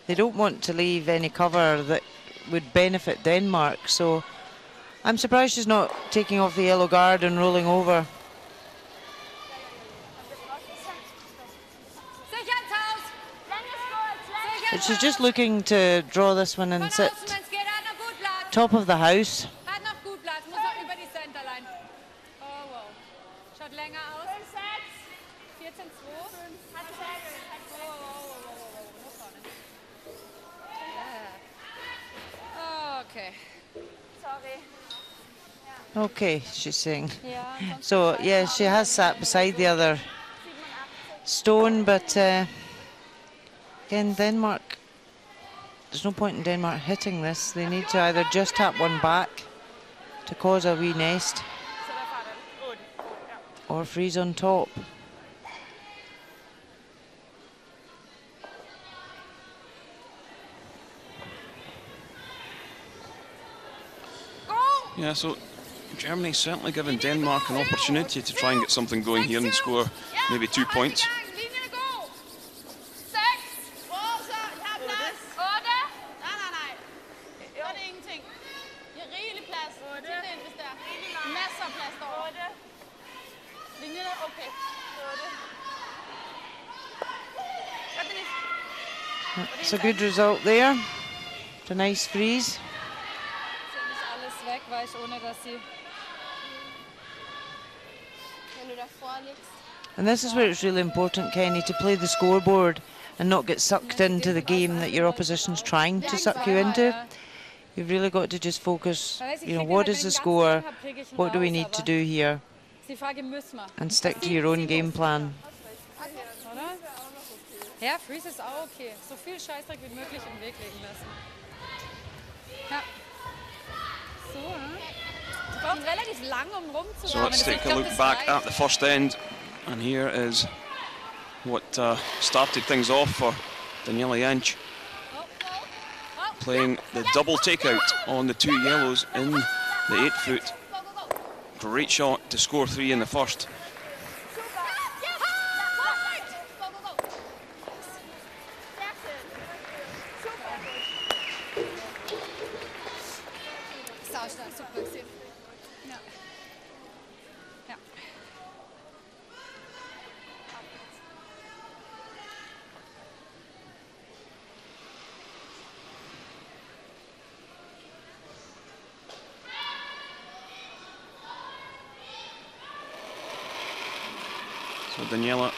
[SPEAKER 2] They don't want to leave any cover that would benefit Denmark, so I'm surprised she's not taking off the yellow guard and rolling over. But she's just looking to draw this one and sit top of the house. Okay, she's saying. So, yeah, she has sat beside the other stone, but again, Denmark, there's no point in Denmark hitting this. They need to either just tap one back to cause a wee nest or freeze on top.
[SPEAKER 1] Yeah, so Germany certainly giving Denmark an opportunity to try and get something going here and score maybe 2 points.
[SPEAKER 2] It's a good result there. It's a nice freeze. And this is where it's really important, Kenny, to play the scoreboard and not get sucked into the game that your opposition's trying to suck you into. You've really got to just focus, you know, what is the score, what do we need to do here, and stick to your own game plan.
[SPEAKER 5] Ja, Freeze ist auch okay. So viel Scheißdreck wie möglich im Weg legen lassen. Ja. So, Sie brauchen relativ lang, um rumzukommen.
[SPEAKER 1] So let's take a look back at the first end, and here is what started things off for Daniela Janč, playing the double takeout on the 2 yellows in the 8-foot. Great shot to score 3 in the first. So Daniela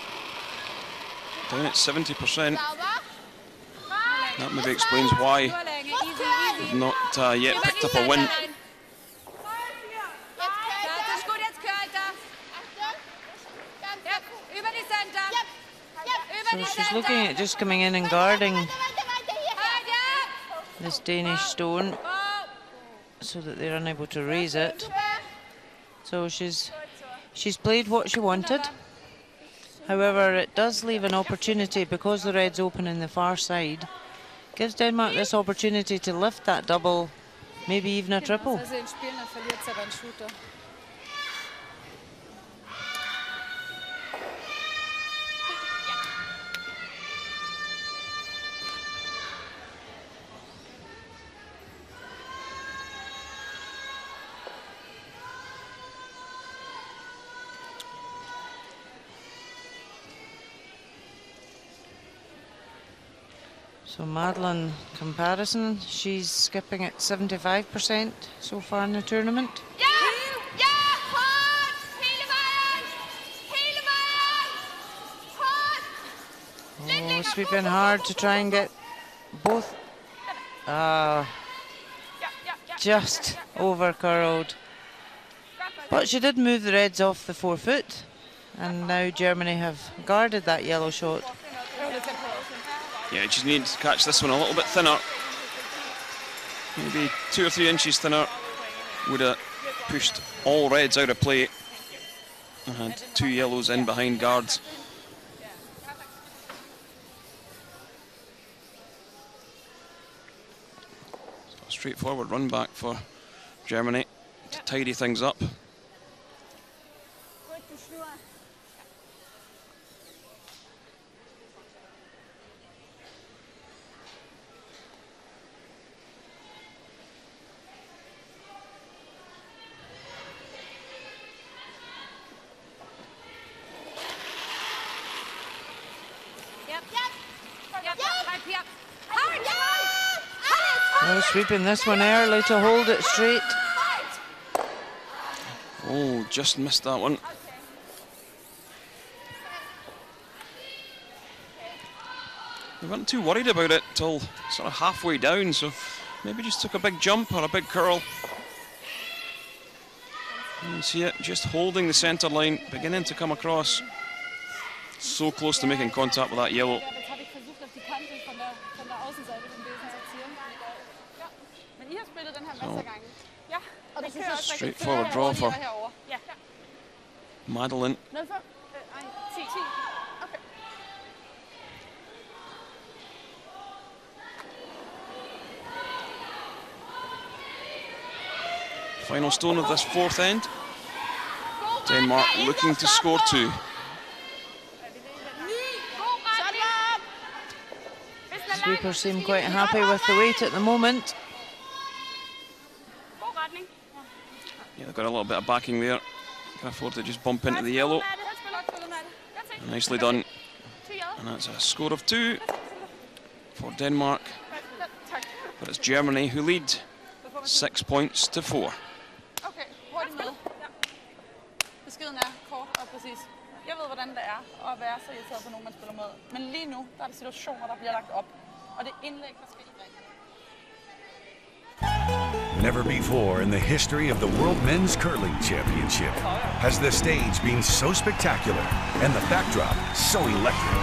[SPEAKER 1] down at 70%. That maybe explains why they've not yet picked up a win.
[SPEAKER 2] So she's looking at just coming in and guarding this Danish stone so that they're unable to raise it. So she's played what she wanted. However, it does leave an opportunity, because the red's open in the far side, gives Denmark this opportunity to lift that double, maybe even a triple. So Madeline comparison, she's skipping at 75% so far in the tournament. Oh, sweeping hard to try and get both. Just over curled. But she did move the reds off the 4-foot, and now Germany have guarded that yellow shot.
[SPEAKER 1] Yeah, just need to catch this one a little bit thinner. Maybe 2 or 3 inches thinner would have pushed all reds out of play and had 2 yellows in behind guards. So a straightforward run back for Germany to tidy things up.
[SPEAKER 2] Oh, sweeping this one early to hold it straight.
[SPEAKER 1] Oh, just missed that one. They weren't too worried about it till sort of halfway down, so maybe just took a big jump or a big curl. You can see it just holding the centre line, beginning to come across. So close to making contact with that yellow. So, straightforward draw for Madeline. Final stone of this 4th end. Denmark looking to score 2.
[SPEAKER 2] Sweepers seem quite happy with the weight at the moment.
[SPEAKER 1] Yeah, they've got a little bit of backing there. Can afford to just bump into the yellow. Nicely done. And that's a score of 2 for Denmark. But it's Germany who lead 6 points to 4.
[SPEAKER 4] Okay, hurtigt med. Beskeden er kort og præcis. Jeg ved, hvordan det er at være så irriteret på nogen, man spiller med. Men lige nu, der er det situationer, der bliver lagt op. Og det indlæg, der skal i ringen.
[SPEAKER 6] Never before in the history of the World Men's Curling Championship has the stage been so spectacular and the backdrop so electric.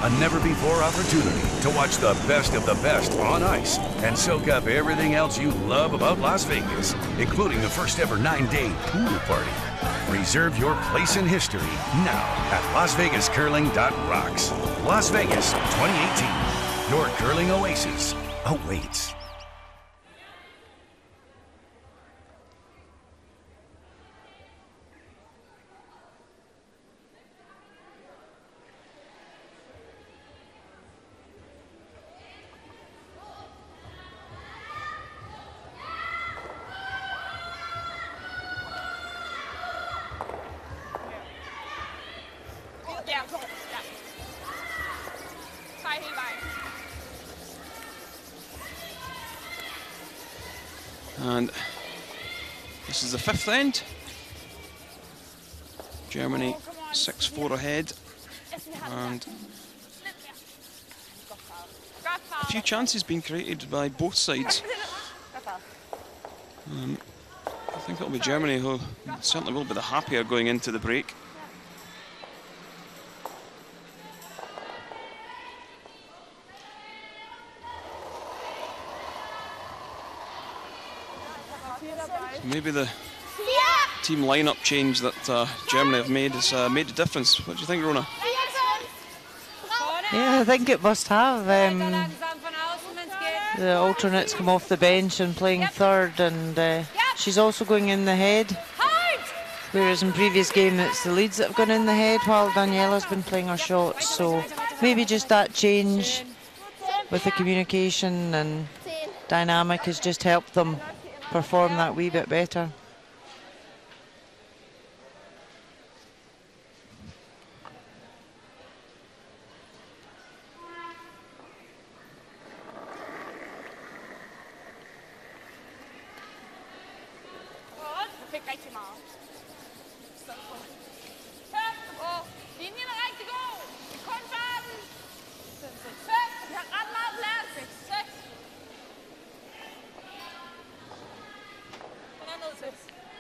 [SPEAKER 6] A never-before opportunity to watch the best of the best on ice and soak up everything else you love about Las Vegas, including the first ever 9-day pool party. Reserve your place in history now at LasVegasCurling.rocks. Las Vegas 2018. Your curling oasis awaits.
[SPEAKER 1] And this is the 5th end. Germany 6-4 ahead, and a few chances being created by both sides. I think it'll be Germany who certainly will be the happier going into the break. Maybe the team lineup change that Germany have made has made a difference. What do you think, Rona?
[SPEAKER 2] Yeah, I think it must have. The alternates come off the bench and playing third, and she's also going in the head. Whereas in previous game it's the leads that have gone in the head while Daniela's been playing her shots. So maybe just that change with the communication and dynamic has just helped them perform that wee bit better.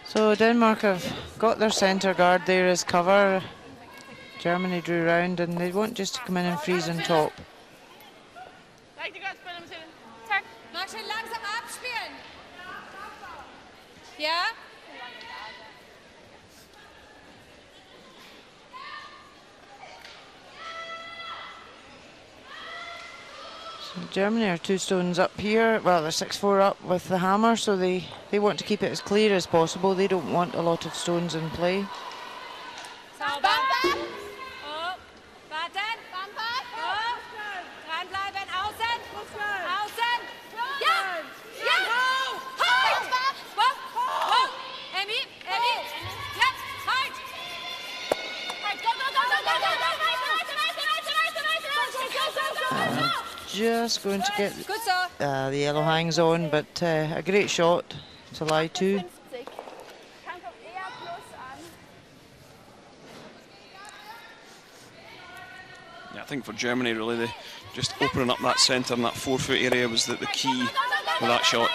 [SPEAKER 2] So Denmark have got their centre guard there as cover. Germany drew round and they want just to come in and freeze on top. So Germany are 2 stones up here. Well, they're 6-4 up with the hammer, so they want to keep it as clear as possible. They don't want a lot of stones in play. Just going to get the yellow hangs on, but a great shot to lie to.
[SPEAKER 1] Yeah, I think for Germany really, they just opening up that centre and that 4-foot area was the key for that shot.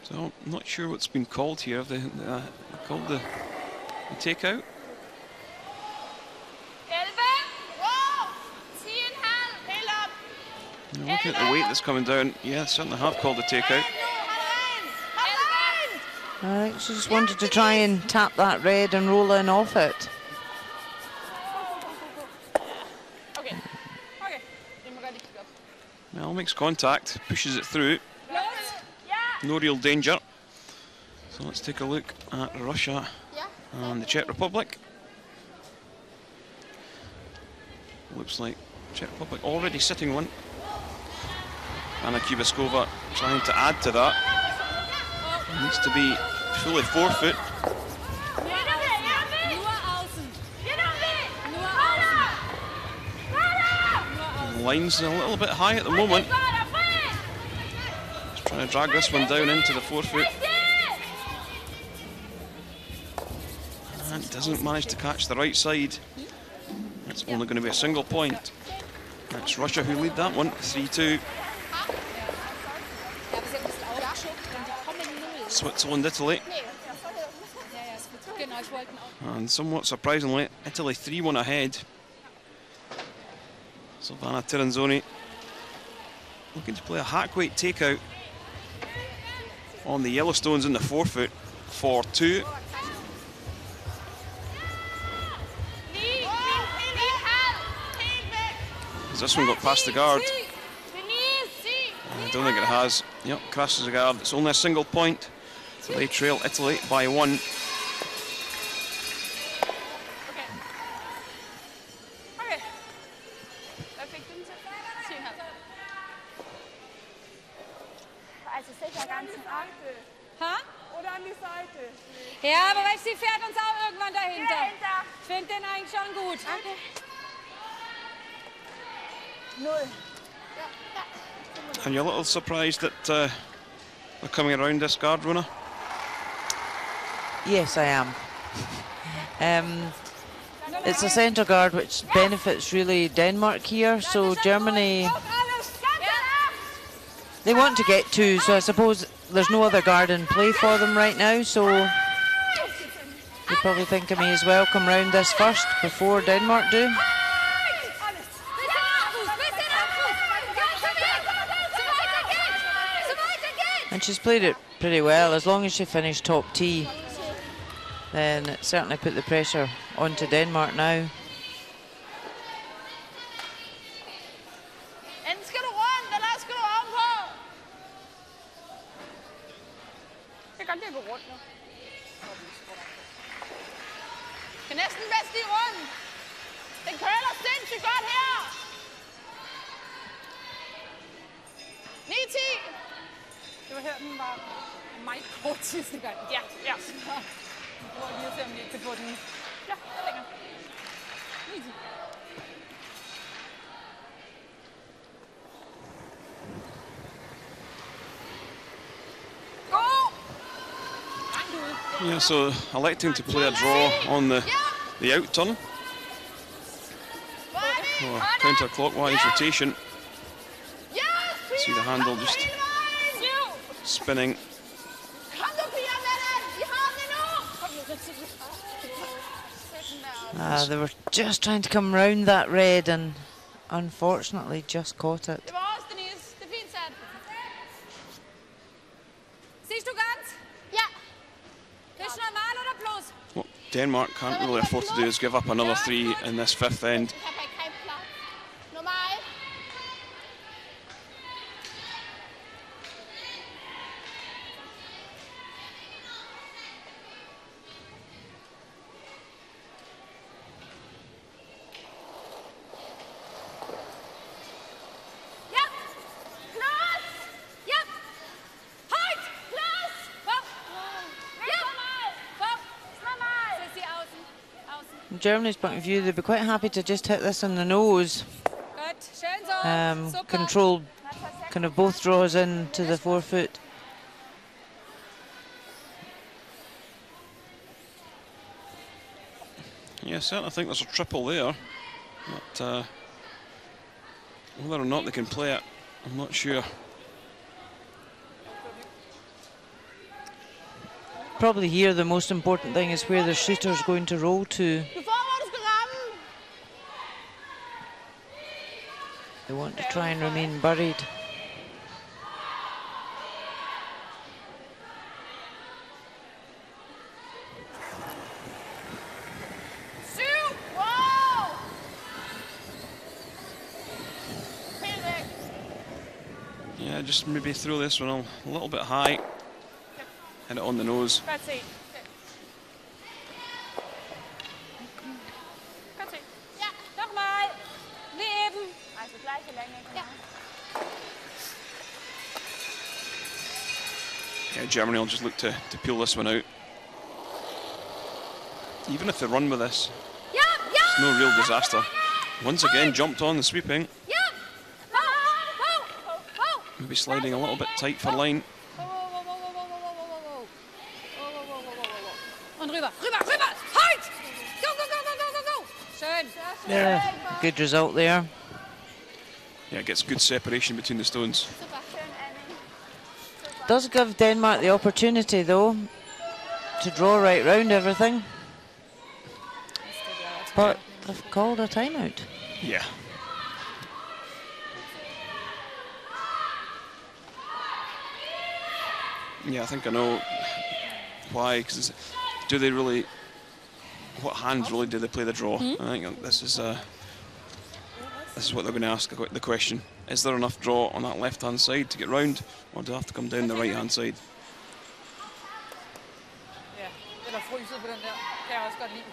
[SPEAKER 1] So I'm not sure what's been called here. Have they called the takeout? Look at the weight that's coming down. Yeah, they certainly have called the takeout.
[SPEAKER 2] I think she just wanted to try and tap that red and roll in off it.
[SPEAKER 1] Well, makes contact, pushes it through. No real danger. So let's take a look at Russia and the Czech Republic. Looks like Czech Republic already sitting one. Anna Kubaskova trying to add to that. Needs to be fully 4-foot. The line's a little bit high at the moment. Just trying to drag this one down into the 4-foot. And doesn't manage to catch the right side. It's only going to be a single point. It's Russia who lead that one, 3-2. Switzerland, Italy. And somewhat surprisingly, Italy 3-1 ahead. Silvana Tiranzoni looking to play a hack weight takeout on the Yellowstones in the forefoot for 2. Has this one got past the guard? I don't think it has. Yep, crashes the guard. It's only a single point. So they trail Italy by 1.
[SPEAKER 5] Ja, aber weißt du, sie fährt uns auch irgendwann dahinter. Ich finde den eigentlich schon gut. Okay.
[SPEAKER 3] 0.
[SPEAKER 1] And you're a little surprised that they're coming around this guard, Rona?
[SPEAKER 2] Yes, I am. It's a centre guard which benefits really Denmark here, so Germany, they want to get 2, so I suppose there's no other guard in play for them right now, so they probably think of me as well, come round this first before Denmark do. And she's played it pretty well. As long as she finished top tee, then it certainly put the pressure onto Denmark now.
[SPEAKER 4] Kan næsten bedst i rundt. Den køler sindssygt godt her. 9-10.
[SPEAKER 5] Det var her, den var meget kort sidste gang.
[SPEAKER 4] Ja, ja.
[SPEAKER 5] Jeg prøver lige at se, om jeg kan få den.
[SPEAKER 4] Ja, længere.
[SPEAKER 5] 9-10.
[SPEAKER 1] Yeah, so electing to play a draw on the out turn. Or counter-clockwise rotation. See the handle just spinning.
[SPEAKER 2] They were just trying to come round that red and unfortunately just caught it.
[SPEAKER 1] What Denmark can't really afford to do is give up another 3 in this 5th end.
[SPEAKER 2] From Germany's point of view, they'd be quite happy to just hit this on the nose. Control kind of both draws in to the forefoot.
[SPEAKER 1] Yeah, certainly think there's a triple there. But whether or not they can play it, I'm not sure.
[SPEAKER 2] Probably here the most important thing is where the shooter's going to roll to. They want to try and remain buried.
[SPEAKER 1] Yeah, just maybe throw this one a little bit high. Hit it on the nose. Yeah, Germany will just look to peel this one out. Even if they run with this, it's no real disaster. Once again, jumped on the sweeping. Maybe sliding a little bit tight for line.
[SPEAKER 5] Und rüber, rüber, rüber, halt!
[SPEAKER 2] Yeah, good result there.
[SPEAKER 1] Yeah, gets good separation between the stones.
[SPEAKER 2] Does give Denmark the opportunity, though, to draw right round everything. But they've called a timeout.
[SPEAKER 1] Yeah. Yeah, I think I know why. Because do they really? What hands really do they play the draw? I think this is what they're going to ask the question. Is there enough draw on that left-hand side to get round, or do they have to come down the right-hand side?
[SPEAKER 5] Ja, eller fryset på den der, kan jeg også godt lide.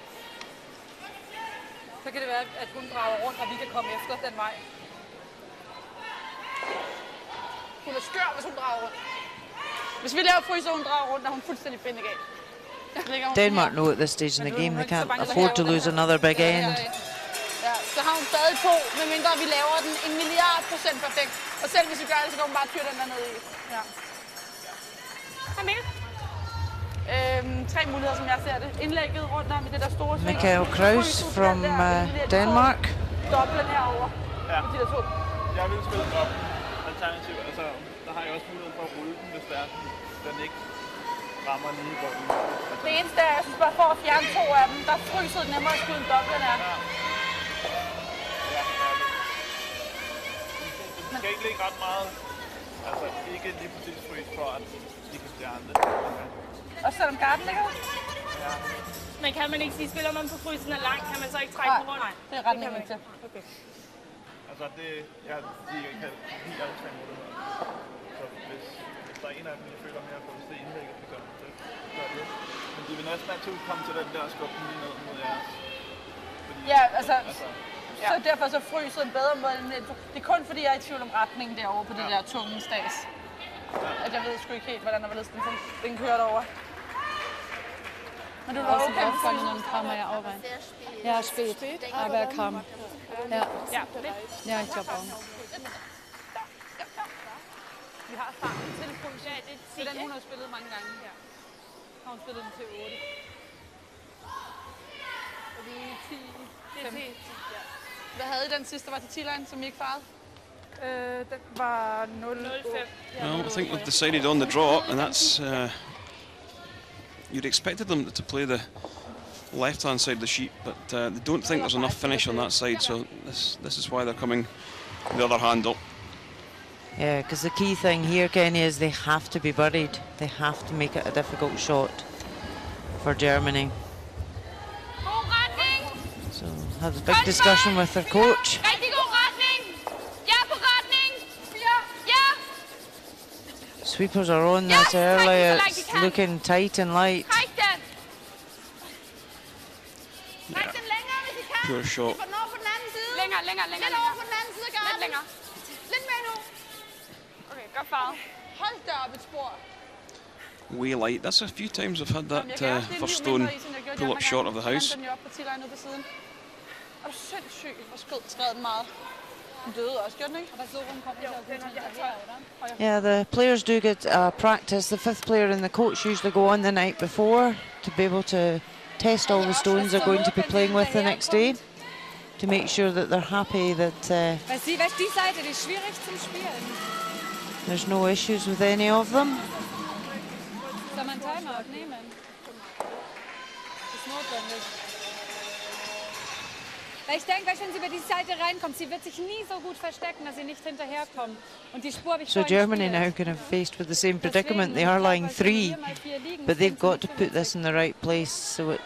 [SPEAKER 5] Så kan det være, at hun drager rundt, og vi kan komme efter den vej. Hun er skør, hvis hun drager rundt. Hvis vi laver fryser, og hun drager rundt, er hun fuldstændig bindegal.
[SPEAKER 2] Denmark know at this stage in the game they can't afford to lose another big end.
[SPEAKER 4] Ja, så har hun stadig 2, medmindre vi laver den 1.000.000.000% perfekt. Og selv hvis vi gør det, så kan hun bare tyre den der ned i. Ja. Hvad mener? 3 muligheder, som jeg ser det. Indlægget rundt om i det der store sving.
[SPEAKER 2] Michael Kraus from Denmark.
[SPEAKER 4] Dobblen herover.
[SPEAKER 7] Ja.
[SPEAKER 4] De der 2.
[SPEAKER 7] Jeg vil spille op alternativ. Altså, der har jeg også muligheden for at rulle den, hvis den ikke rammer lige i bolden.
[SPEAKER 4] Det eneste er, jeg synes bare for at fjerne 2 af dem, der fryser det nemmere at skyde en dobblen her.
[SPEAKER 7] Ja. Det skal ikke ligge ret meget. Altså, ikke lige præcis frys for, at de kan fjerne det.
[SPEAKER 4] Og selvom garden ligger ud?
[SPEAKER 7] Ja.
[SPEAKER 8] Men kan man ikke sige, spiller man på frysen er langt, kan man så ikke trække den rundt?
[SPEAKER 4] Nej, det er retningen til.
[SPEAKER 8] Okay.
[SPEAKER 7] Altså, de kan lide alle 3 muligheder. Så hvis der er en af dem, jeg føler mere på, hvis det er indlægget, så gør det. Men de vil næsten altid komme til den der og skubbe den lige ned mod jeres. Fordi,
[SPEAKER 4] ja, altså så derfor så fryser en bedre måde end det er kun fordi, jeg er i tvivl om retningen derovre på det der tunge stads. At jeg ved sgu ikke helt, hvordan den kører derover. Men du var okay med frysen?
[SPEAKER 5] Kommer jeg over. Ja, spät. Aber er kam. Ja. Ja, ich glaube auch.
[SPEAKER 4] Vi har erfaring til frysen.
[SPEAKER 8] Ja, det er 10,
[SPEAKER 4] så den hun har spillet mange gange her. Har hun spillet den til 8. Og det er 10.
[SPEAKER 8] Det er 10, ja.
[SPEAKER 4] Hvad havde I den sidste, var til 10-line, som I ikke farede?
[SPEAKER 5] Den var 0-5.
[SPEAKER 1] Well, I think we've decided on the draw, and that's you'd expected them to play the left-hand side of the sheet, but they don't think there's enough finish on that side, so this is why they're coming the other hand up.
[SPEAKER 2] Yeah, because the key thing here, Kenny, is they have to be buried. They have to make it a difficult shot for Germany. So have a big discussion with their coach. Sweepers are on this early. It's looking tight and light.
[SPEAKER 1] Yeah. Pure shot.
[SPEAKER 8] Længere. Lidt længere.
[SPEAKER 4] Lidt mere nu.
[SPEAKER 8] Okay, godt farvet.
[SPEAKER 4] Hold da op et spor.
[SPEAKER 1] Way light. That's a few times I've had that first stone pull up short of the house.
[SPEAKER 4] Den jo op på 10-line ude på siden. Er du sindssyg, hvor skred den meget. Den døde også, gjorde den ikke?
[SPEAKER 2] Yeah, the players do get practice. The 5th player and the coach usually go on the night before to be able to test all the stones they're going to be playing with the next day, to make sure that they're happy that
[SPEAKER 5] Die Seite, die ist schwierig zum Spielen.
[SPEAKER 2] there's no issues with any of them.
[SPEAKER 5] Soll man Timeout nehmen? Ist notwendig. Weil ich denke, wenn sie über die Seite reinkommt, sie wird sich nie so gut verstecken, dass sie nicht hinterherkommt. Und die Spur habe ich
[SPEAKER 2] So Germany now kind of faced with the same predicament. They are lying 3, but they've got to put this in the right place so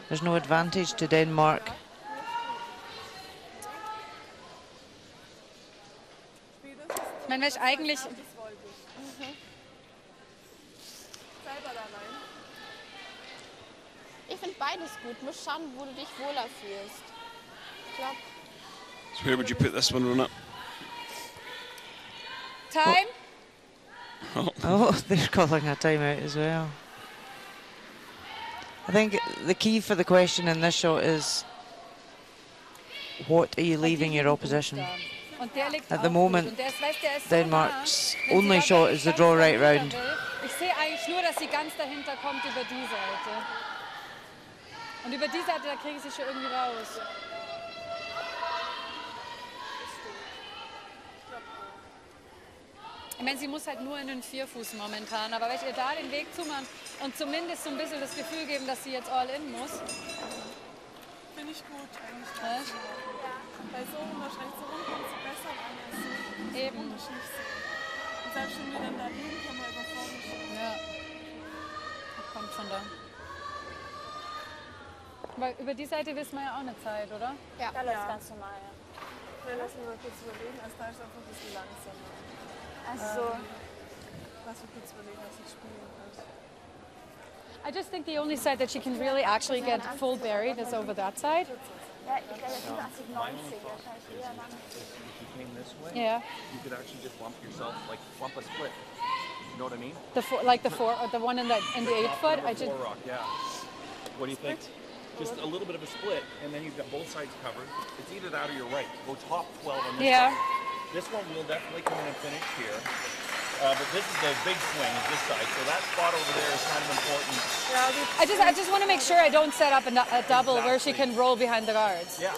[SPEAKER 2] there's no advantage to Denmark.
[SPEAKER 5] Man will eigentlich...
[SPEAKER 3] Ich finde beides gut. Muss schauen, wo du dich wohler fühlst. Ich glaube.
[SPEAKER 1] So where would you put this one, Rona?
[SPEAKER 5] Time?
[SPEAKER 2] Oh, they're calling a timeout as well. I think the key for the question in this shot is, what are you leaving your opposition? At the moment, Denmark's only shot is the draw right round.
[SPEAKER 5] Ich sehe eigentlich nur, dass sie ganz dahinter kommt über die Seite. Und über die Seite, da kriege ich sie schon irgendwie raus. Ich meine, sie muss halt nur in den Vierfuß momentan, aber wenn ich ihr da den Weg zumachen und zumindest so ein bisschen das Gefühl geben, dass sie jetzt all in muss.
[SPEAKER 9] Finde ich gut eigentlich. Ja. Weil so wahrscheinlich so rum kommt sie besser an als so.
[SPEAKER 5] Eben.
[SPEAKER 9] Nicht so. Und selbst wenn wir dann da liegen, kann man über vorne schauen.
[SPEAKER 5] Ja. Das kommt von da. Aber über die Seite wissen wir ja auch eine Zeit, oder?
[SPEAKER 3] Ja, da läuft ganz normal, ja.
[SPEAKER 9] Wir lassen mal kurz überlegen, also da ist einfach ein bisschen langsamer.
[SPEAKER 3] Also,
[SPEAKER 9] Lass mich kurz überlegen, was ich spielen kann.
[SPEAKER 5] I just think the only side that she can really actually get full buried is over that side.
[SPEAKER 3] ja, ich glaube 85, 90, wahrscheinlich eher lang.
[SPEAKER 10] If you came this way,
[SPEAKER 5] Yeah.
[SPEAKER 10] you could actually just bump yourself, like bump a split. You know what I mean?
[SPEAKER 5] The one in the 8 foot. I just
[SPEAKER 10] Four rock, yeah. What do you think? Just a little bit of a split, and then you've got both sides covered. It's either that or you're right. Go top 12 on this
[SPEAKER 5] yeah.
[SPEAKER 10] side. This one will definitely come in and finish here. But this is the big swing, is this side. So that spot over there is kind of important.
[SPEAKER 5] I just want to make sure I don't set up a double where she can roll behind the guards.
[SPEAKER 10] Yeah,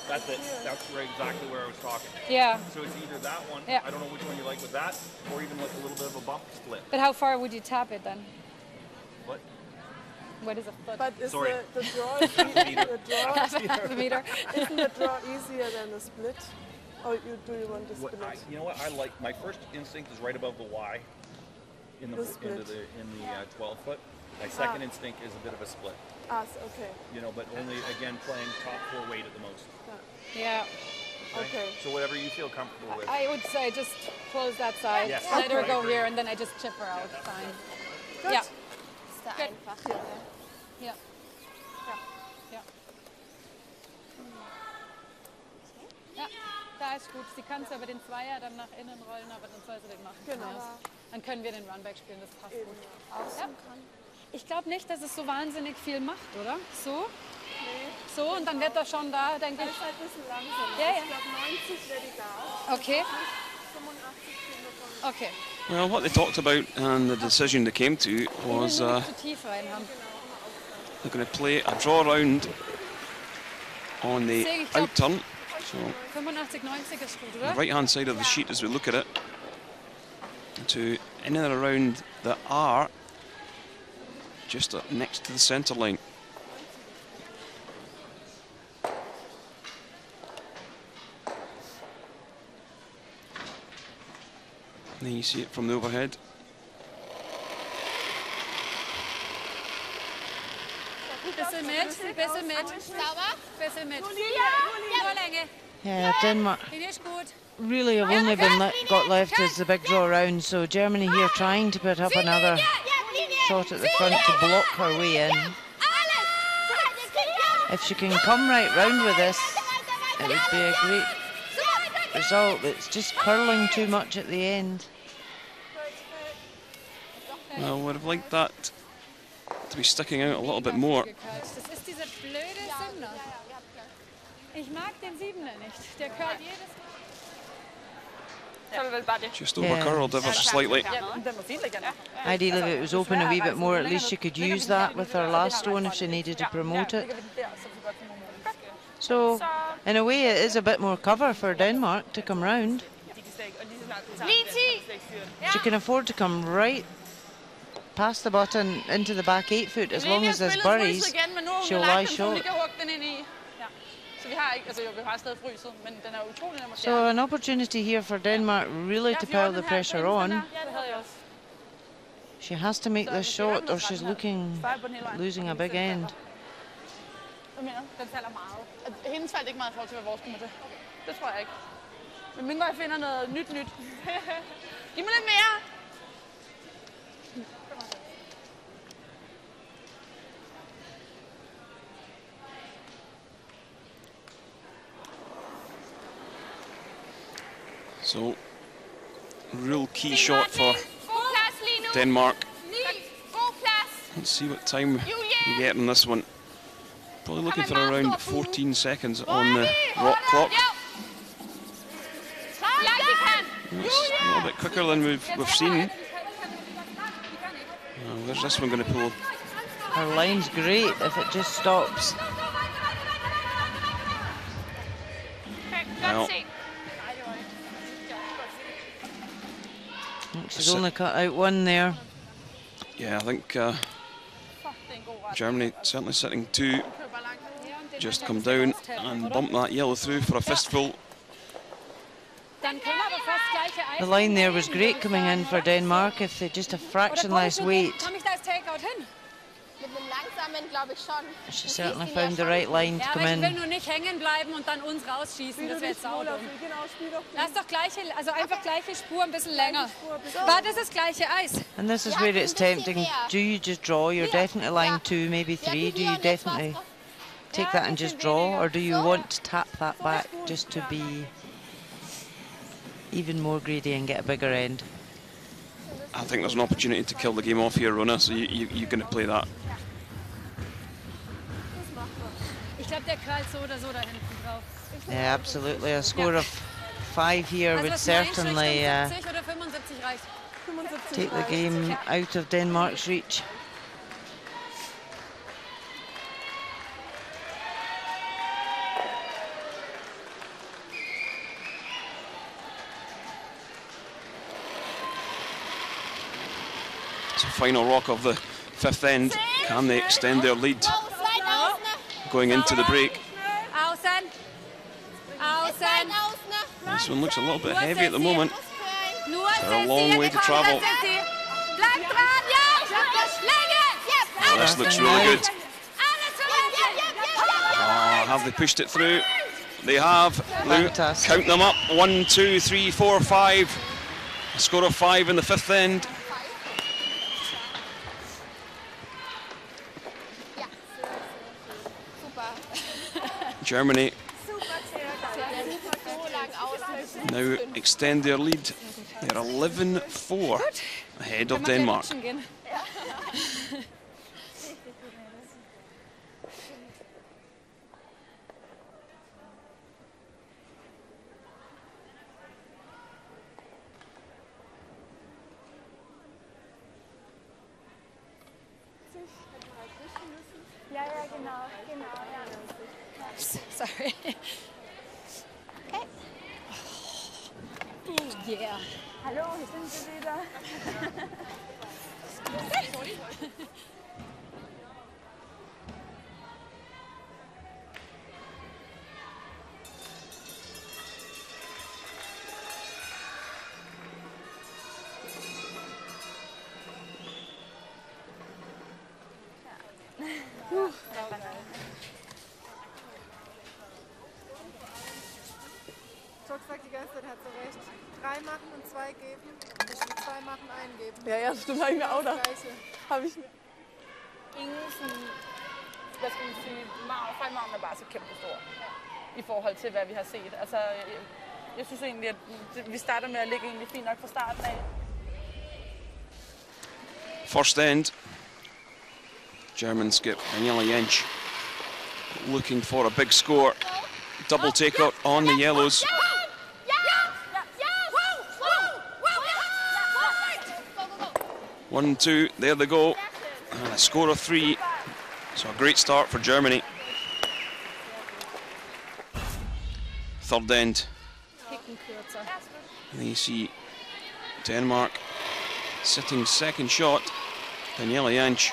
[SPEAKER 10] that's it. That's exactly where I was talking.
[SPEAKER 5] Yeah.
[SPEAKER 10] So it's either that one,
[SPEAKER 5] Yeah.
[SPEAKER 10] I don't know which one you like with that, or even like a little bit of a bump split.
[SPEAKER 5] But how far would you tap it then?
[SPEAKER 10] What?
[SPEAKER 5] What is a foot?
[SPEAKER 9] But is
[SPEAKER 10] Sorry.
[SPEAKER 9] the draw, the draw
[SPEAKER 5] Half a meter.
[SPEAKER 9] isn't the draw easier than the split? Or do you want the
[SPEAKER 10] What
[SPEAKER 9] split?
[SPEAKER 10] you know what I like? My first instinct is right above the Y in the
[SPEAKER 9] The split.
[SPEAKER 10] 12 foot. My second instinct is a bit of a split.
[SPEAKER 9] Okay.
[SPEAKER 10] You know, but only again playing top 4 weight at the most.
[SPEAKER 5] Yeah.
[SPEAKER 9] Okay.
[SPEAKER 10] So whatever you feel comfortable with.
[SPEAKER 5] I would say just close that side,
[SPEAKER 10] Yes.
[SPEAKER 5] let her
[SPEAKER 10] Okay.
[SPEAKER 5] go here, and then I just chip her out. Fine.
[SPEAKER 9] Good.
[SPEAKER 5] Yeah.
[SPEAKER 3] Ist da einfach.
[SPEAKER 5] Ja. Ja. Ja, da ist gut. Sie kann zwar über den Zweier dann nach innen rollen, aber dann soll sie den machen.
[SPEAKER 9] Genau.
[SPEAKER 5] Ja. Dann können wir den Runback spielen, das passt
[SPEAKER 9] Eben.
[SPEAKER 5] gut. Ja. Ich glaube nicht, dass es so wahnsinnig viel macht, oder? So? So, und dann wird er schon da, denke
[SPEAKER 9] Das
[SPEAKER 5] ich.
[SPEAKER 9] ist halt ein bisschen langsamer.
[SPEAKER 5] Ja, ja.
[SPEAKER 9] Ich glaube 90 wäre die Gas.
[SPEAKER 5] Okay,
[SPEAKER 9] 85 kriegen wir von.
[SPEAKER 5] okay.
[SPEAKER 1] Well, what they talked about and the decision they came to was
[SPEAKER 5] Nur nicht zu tief rein haben.
[SPEAKER 1] they're going to play a draw round on the
[SPEAKER 5] Sehe ich, glaub-
[SPEAKER 1] out turn. So
[SPEAKER 5] 85, 90 ist gut,
[SPEAKER 1] the
[SPEAKER 5] oder?
[SPEAKER 1] right hand side of the sheet as we look at it, to in and around the R, just up next to the centre line. And then you see it from the overhead.
[SPEAKER 5] Bisschen mit, bisschen mit.
[SPEAKER 3] Sauber?
[SPEAKER 5] Bisschen mit.
[SPEAKER 3] Ja,
[SPEAKER 5] Nur Länge.
[SPEAKER 2] Yeah, Denmark
[SPEAKER 5] Finish gut.
[SPEAKER 2] really have only been got left as the big draw round, so Germany here trying to put up another shot at the front to block her way in. If she can come right round with this, it would be a great result. It's just curling too much at the end.
[SPEAKER 1] Well, would have liked that to be sticking out a little bit more.
[SPEAKER 5] Das ist dieser blöde Siebener. Ich mag den Siebener nicht. Der curlt jedes
[SPEAKER 8] Så er vi vel bare det.
[SPEAKER 1] Just over curled ever so slightly.
[SPEAKER 8] Den må fint ligge der.
[SPEAKER 2] Ideally, if it was open a wee bit more, at least she could use that with her last stone if she needed to promote it.
[SPEAKER 8] Ligger vi den der, så vi godt få nogle muligheder.
[SPEAKER 2] So, in a way, it is a bit more cover for Denmark to come round.
[SPEAKER 8] De kan slet ikke, og lige så snart du tager den, så kan du slet ikke fyre den.
[SPEAKER 2] She can afford to come right past the button into the back 8 foot. As long as there's buries, she'll lie short.
[SPEAKER 4] Vi kan hugge den ind i. Ja. Så vi har ikke, altså jo, vi har stadig fryset, men den er utrolig nem at
[SPEAKER 2] So
[SPEAKER 4] fjerne.
[SPEAKER 2] an opportunity here for Denmark really to pile the pressure on.
[SPEAKER 4] Ja, det havde jeg også.
[SPEAKER 2] She has to make this shot or she's looking losing a big end.
[SPEAKER 4] Hvad mener du? Den falder meget. Hendes faldt ikke meget i forhold til, hvad vores kommer til. Det tror jeg ikke. Men mindre jeg finder noget nyt. Giv mig lidt mere.
[SPEAKER 1] So, real key shot for
[SPEAKER 3] God plads lige nu.
[SPEAKER 1] Denmark.
[SPEAKER 3] God plads.
[SPEAKER 1] Let's see what time we get in this one. Probably looking for around 14 seconds on the rock clock. It's a little bit quicker than we've seen. Where's this one going to pull?
[SPEAKER 2] Her line's great if it just stops.
[SPEAKER 1] Well,
[SPEAKER 2] she's only cut out one there.
[SPEAKER 1] Yeah, I think Germany certainly sitting 2. Just come down and bump that yellow through for a fistful.
[SPEAKER 2] The line there was great coming in for Denmark if they just a fraction less weight. She certainly found the right line to come in.
[SPEAKER 5] Lass doch gleiche, also einfach gleiche Spur, ein bisschen länger. War das gleiche Eis?
[SPEAKER 2] And this is where it's tempting. Do you just draw? You're definitely line 2, maybe 3. Do you definitely take that and just draw, or do you want to tap that back just to be even more greedy and get a bigger end?
[SPEAKER 1] I think there's an opportunity to kill the game off here, Rona, so you're going to play that.
[SPEAKER 2] Yeah, absolutely. A score of 5 here would certainly take the game out of Denmark's reach.
[SPEAKER 1] It's a final rock of the 5th end. Can they extend their lead going into the break? This one looks a little bit heavy at the moment. They're a long way to travel. Oh, this looks really good. Oh, have they pushed it through? They have. Count them up. 1, 2, 3, 4, 5. A score of 5 in the 5th end. Germany now extend their lead. They're 11-4 ahead of Denmark.
[SPEAKER 5] Sorry. Yeah.
[SPEAKER 9] Hallo, hier sind Sie wieder.
[SPEAKER 11] Sagt die ganze Zeit, hat so recht. 3 machen und 2 geben. Ich will 2 machen, 1 geben.
[SPEAKER 9] Ja, ja, stimmt, habe ich mir auch gedacht. Habe ich mir.
[SPEAKER 4] Ingen sådan, hvad skal man sige, fejlmargen er bare så kæmpe stor i forhold til, hvad vi har set. Altså, jeg synes egentlig, at vi starter med at ligge egentlig fint nok fra starten af.
[SPEAKER 1] First end, German skip Daniela Jentsch looking for a big score. Double takeout on the yellows. 1, 2, there they go. And a score of 3. So a great start for Germany. 3rd end. And you see Denmark sitting 2nd shot. Daniela Jentsch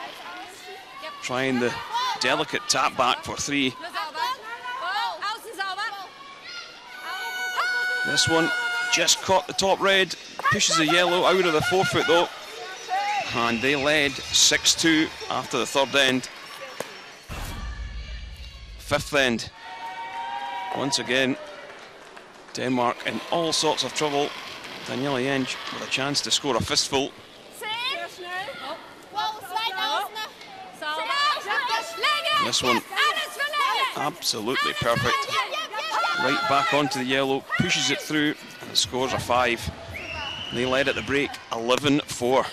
[SPEAKER 1] trying the delicate tap back for 3. This one just caught the top red, pushes the yellow out of the forefoot though. And they led 6-2 after the 3rd end. 5th end. Once again, Denmark in all sorts of trouble. Daniela Jentsch with a chance to score a fistful. And this one, absolutely perfect. Right back onto the yellow, pushes it through, and the scores are 5. They led at the break 11-4.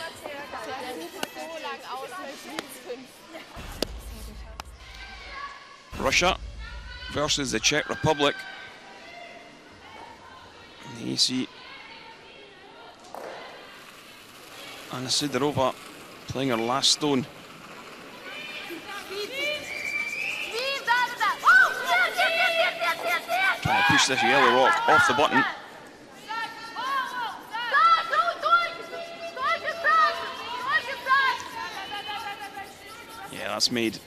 [SPEAKER 1] Russia versus the Czech Republic. And you see Anna Sidorova playing her last stone. Trying to push this yellow rock off the button. Yeah, that's made.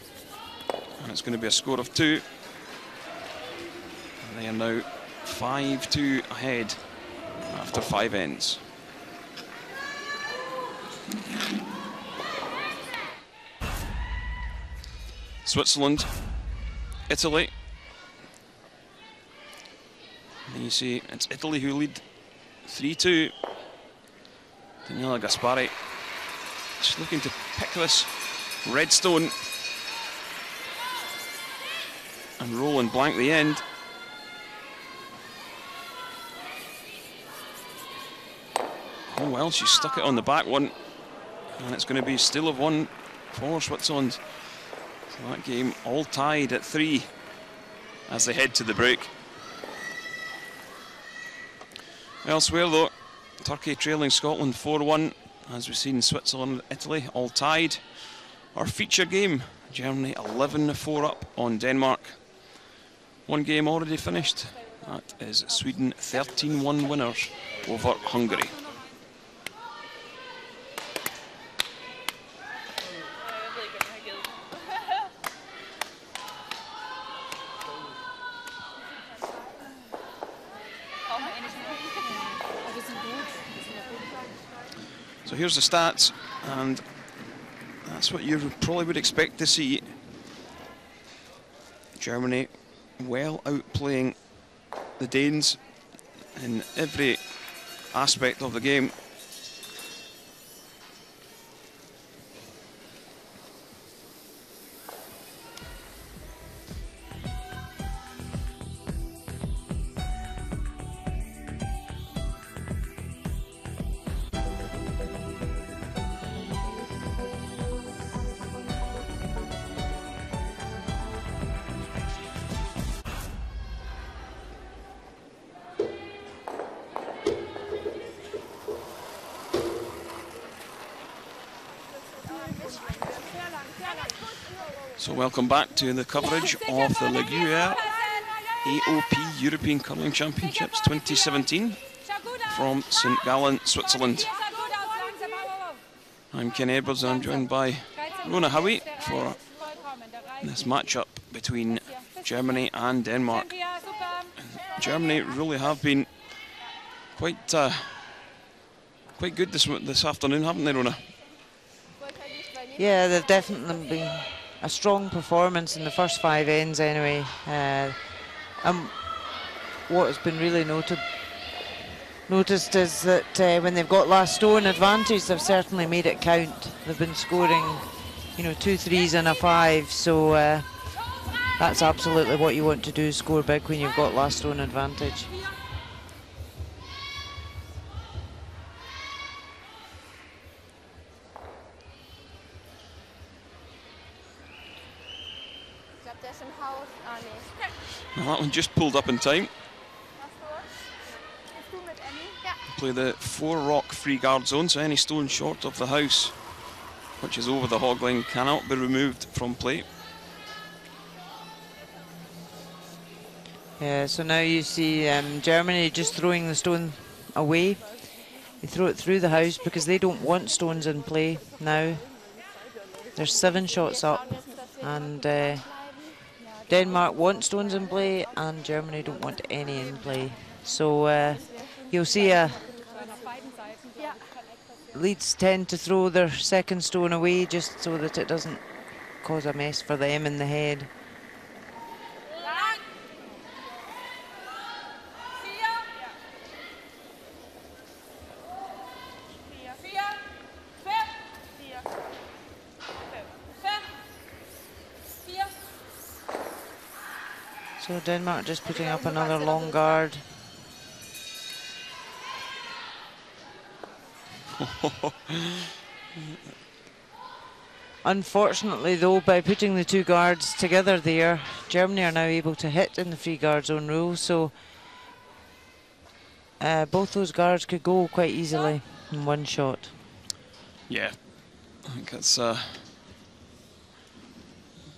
[SPEAKER 1] And it's going to be a score of 2. And they are now 5-2 ahead after 5 ends. Switzerland, Italy. And you see it's Italy who lead 3-2. Daniela Gaspari just looking to pick this red stone and roll and blank the end. Oh well, she stuck it on the back one, and it's going to be steal of 1 for Switzerland. So that game all tied at 3 as they head to the break. Elsewhere though, Turkey trailing Scotland 4-1, as we've seen Switzerland, Italy all tied. Our feature game, Germany 11-4 up on Denmark. 1 game already finished. That is Sweden 13-1 winners over Hungary. So here's the stats, and that's what you probably would expect to see. Germany well outplaying the Danes in every aspect of the game. So welcome back to the coverage of the Gruyère AOP European Curling Championships 2017 from St. Gallen, Switzerland. I'm Ken Edwards and I'm joined by Rona Howie for this matchup between Germany and Denmark. And Germany really have been quite good this afternoon, haven't they, Rona?
[SPEAKER 2] Yeah, they've definitely been a strong performance in the first 5 ends anyway. What has been really noticed is that when they've got last stone advantage, they've certainly made it count. They've been scoring, you know, 2 3s and a 5, so that's absolutely what you want to do, score big when you've got last stone advantage.
[SPEAKER 1] Well, that one just pulled up in time. Play the 4 rock free guard zone, so any stone short of the house, which is over the hog line, cannot be removed from play.
[SPEAKER 2] Yeah, so now you see Germany just throwing the stone away. They throw it through the house because they don't want stones in play now. There's 7 shots up, and Denmark want stones in play and Germany don't want any in play. So you'll see leads tend to throw their second stone away just so that it doesn't cause a mess for them in the head. So Denmark just putting up another long guard. Unfortunately though, by putting the 2 guards together there, Germany are now able to hit in the free guard zone rule, so both those guards could go quite easily in 1 shot.
[SPEAKER 1] Yeah, I think that's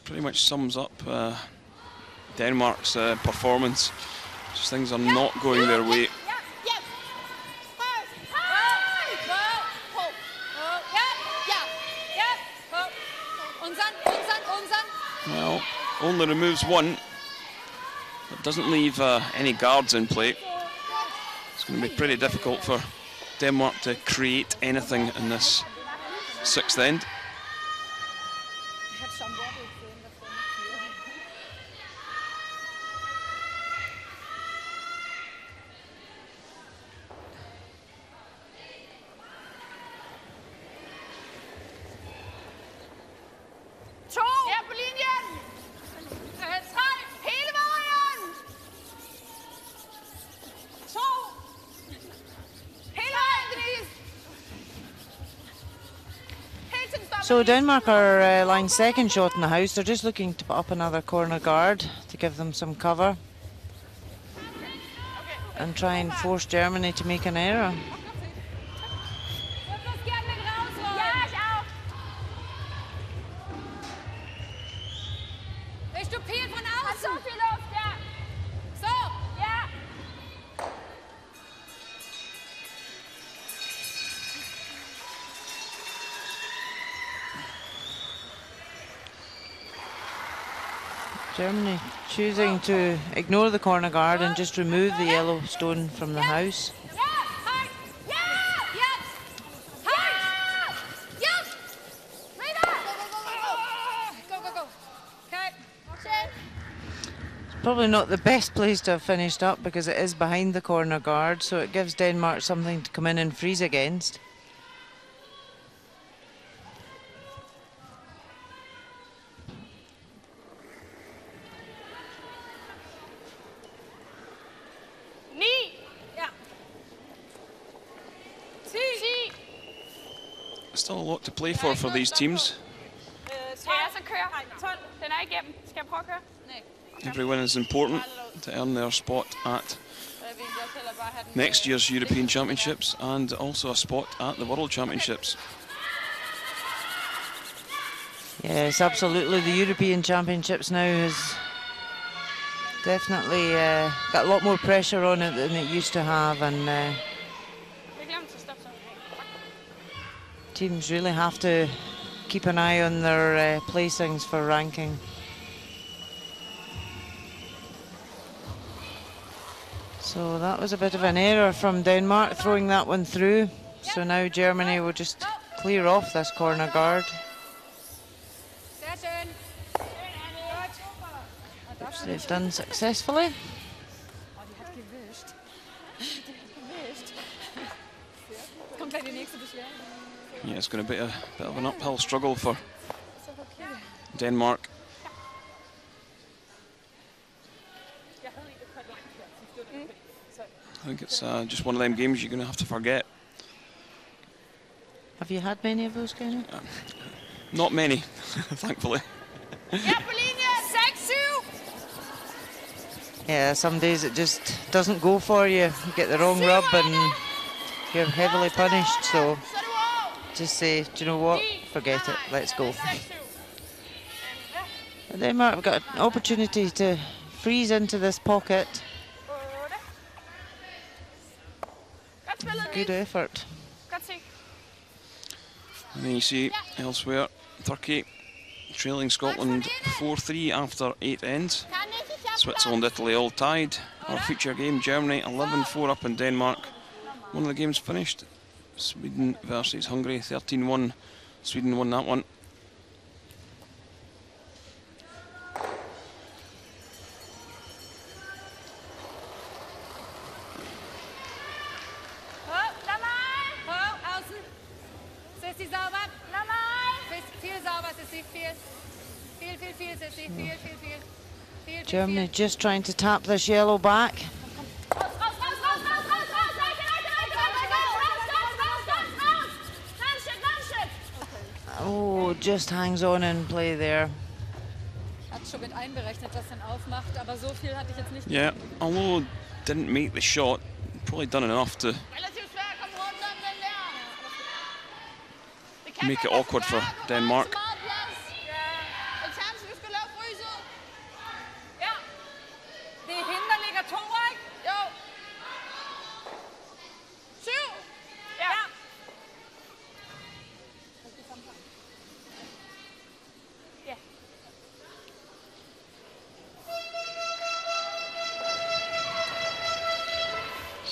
[SPEAKER 1] pretty much sums up Denmark's performance. Just things are not going their way. Well, only removes one. It doesn't leave any guards in play. It's going to be pretty difficult for Denmark to create anything in this sixth end.
[SPEAKER 2] So Denmark are line second shot in the house. They're just looking to put up another corner guard to give them some cover and try and force Germany to make an error. Germany choosing to ignore the corner guard and just remove the yellow stone from the house. It's probably not the best place to have finished up because it is behind the corner guard, so it gives Denmark something to come in and freeze against.
[SPEAKER 1] Still a lot to play for these teams. Every win is important to earn their spot at next year's European Championships and also a spot at the World Championships.
[SPEAKER 2] Yes, absolutely. The European Championships now has definitely got a lot more pressure on it than it used to have, and teams really have to keep an eye on their placings for ranking. So that was a bit of an error from Denmark, throwing that one through. So now Germany will just clear off this corner guard, which they've done successfully.
[SPEAKER 1] Yeah, it's going to be a bit of an uphill struggle for Denmark. I think it's just one of them games you're going to have to forget.
[SPEAKER 2] Have you had many of those, Kenny?
[SPEAKER 1] Not many, thankfully.
[SPEAKER 2] Yeah, some days it just doesn't go for you. You get the wrong rub and you're heavily punished, so just say, do you know what, forget it, let's go. But Denmark have got an opportunity to freeze into this pocket. Good effort.
[SPEAKER 1] And then you see elsewhere, Turkey trailing Scotland 4-3 after 8 ends. Switzerland, Italy all tied. Our feature game, Germany 11-4 up in Denmark. One of the games finished. Sweden versus Hungary, 13-1. Sweden won that one.
[SPEAKER 2] Germany just trying to tap this yellow back. Oh, just hangs on in play there.
[SPEAKER 1] Yeah, although didn't make the shot, probably done enough to make it awkward for Denmark.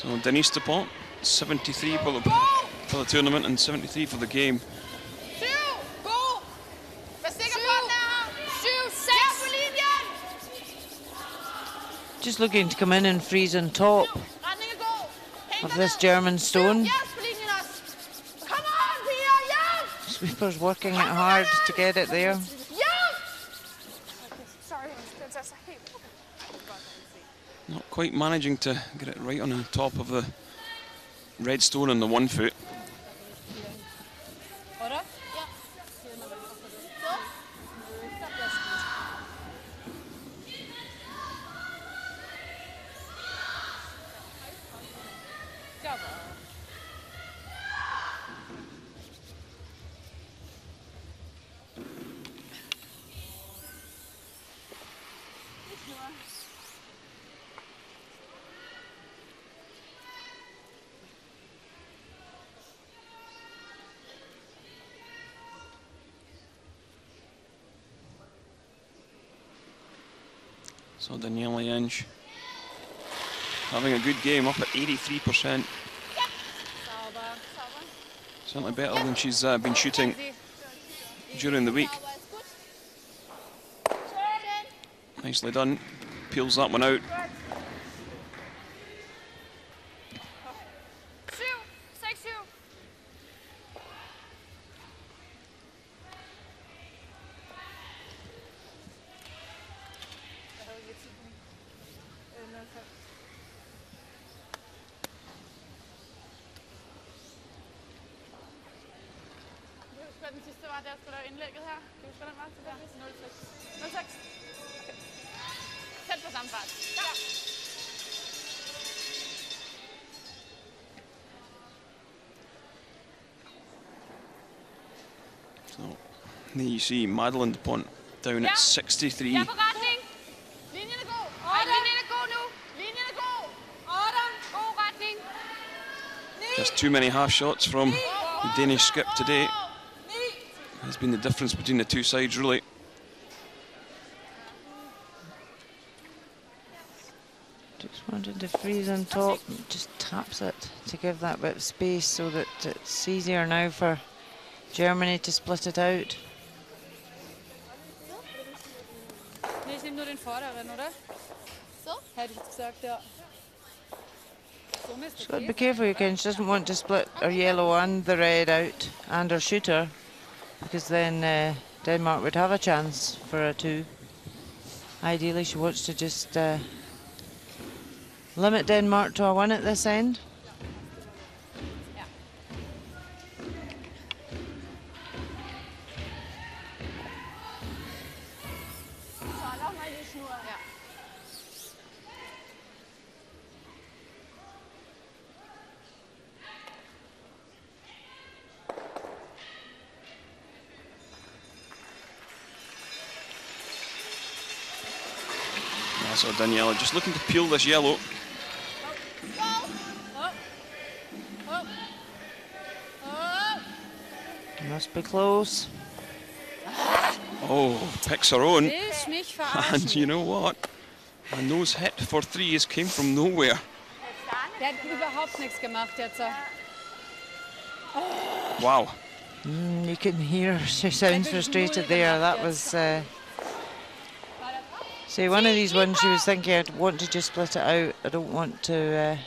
[SPEAKER 1] So Denise Dupont, 73 for the tournament and 73 for the game.
[SPEAKER 2] Just looking to come in and freeze on top of this German stone. Sweeper's working it hard to get it there.
[SPEAKER 1] Not quite managing to get it right on the top of the red stone on the 1 foot. So Danielle Inge having a good game, up at 83%. Certainly better than she's been shooting during the week. Nicely done. Peels that one out.
[SPEAKER 4] Den sidste var, der skulle lave indlægget her. Kan du huske, den var til der? 06. 06. Okay. Tæt på samme fart. Ja.
[SPEAKER 1] So, there you see Madeline Dupont down at 63.
[SPEAKER 4] Ja, på retning. Linjen er god. Linjen er god nu. Linjen er god. God retning.
[SPEAKER 1] Just too many half shots from the Danish skip today. Has been the difference between the two sides, really.
[SPEAKER 2] Just wanted to freeze on top, just taps it to give that bit of space so that it's easier now for Germany to split it out.
[SPEAKER 5] Nee, ich nehme nur den vorderen, oder? So? Hätte ich gesagt, ja.
[SPEAKER 2] She's got to be careful again. She doesn't want to split her yellow and the red out and her shooter, because then Denmark would have a chance for a 2. Ideally, she wants to just limit Denmark to a 1 at this end.
[SPEAKER 1] So Daniela just looking to peel this yellow.
[SPEAKER 2] Must be close.
[SPEAKER 1] Oh, picks her own.
[SPEAKER 5] Willst mich verarschen?
[SPEAKER 1] And you know what? A nose hit for 3s came from nowhere.
[SPEAKER 5] Der hat überhaupt nichts gemacht jetzt.
[SPEAKER 1] Wow.
[SPEAKER 2] You can hear she sounds frustrated there. That was... See, one of these ones she was thinking, I'd want to just split it out. I don't want to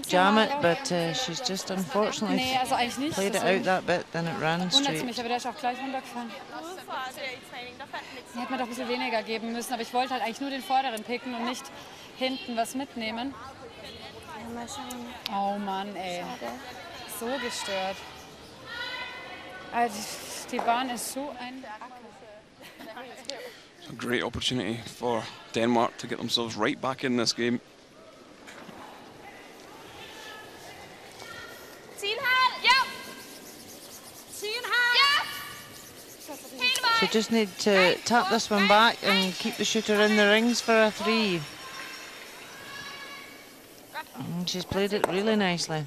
[SPEAKER 2] jam it, but she's just unfortunately played it out that bit, then it ran straight.
[SPEAKER 5] Mich, aber der ist auch gleich runtergefallen. Die hätte mir doch ein bisschen weniger geben müssen, aber ich wollte halt eigentlich nur den vorderen picken und nicht hinten was mitnehmen. Oh Mann, ey. So gestört. Also die Bahn ist so ein Acker.
[SPEAKER 1] It's a great opportunity for Denmark to get themselves right back in this game.
[SPEAKER 2] She just need to tap this one back and keep the shooter in the rings for a 3. And she's played it really nicely.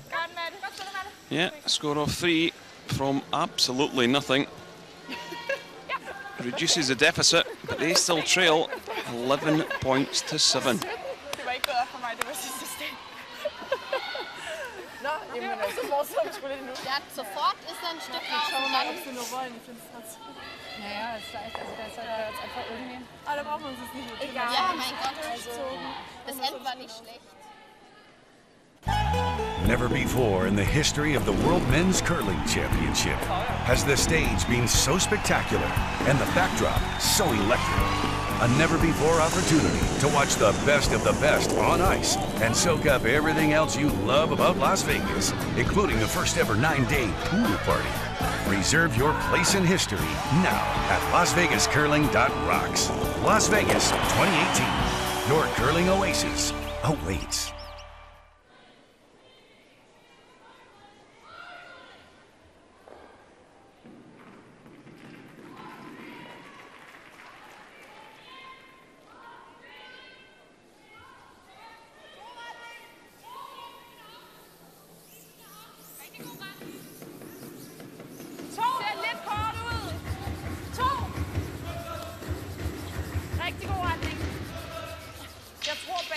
[SPEAKER 1] Yeah, score of 3 from absolutely nothing. Reduces the deficit, but they still trail 11 points to 7.
[SPEAKER 4] Ja, sofort ist er ein Stück raus.
[SPEAKER 9] Schauen wir mal, ob sie nur wollen. Ich finde es trotzdem.
[SPEAKER 5] Naja, das heißt, also das soll ja jetzt einfach irgendwie.
[SPEAKER 9] Aber da brauchen wir uns jetzt nicht mit.
[SPEAKER 4] Egal. Ja, mein Gott. Das End war nicht schlecht.
[SPEAKER 6] Never before in the history of the World Men's Curling Championship has the stage been so spectacular and the backdrop so electric. A never-before opportunity to watch the best of the best on ice and soak up everything else you love about Las Vegas, including the first ever 9-day pool party. Reserve your place in history now at LasVegasCurling.rocks. Las Vegas 2018. Your curling oasis awaits.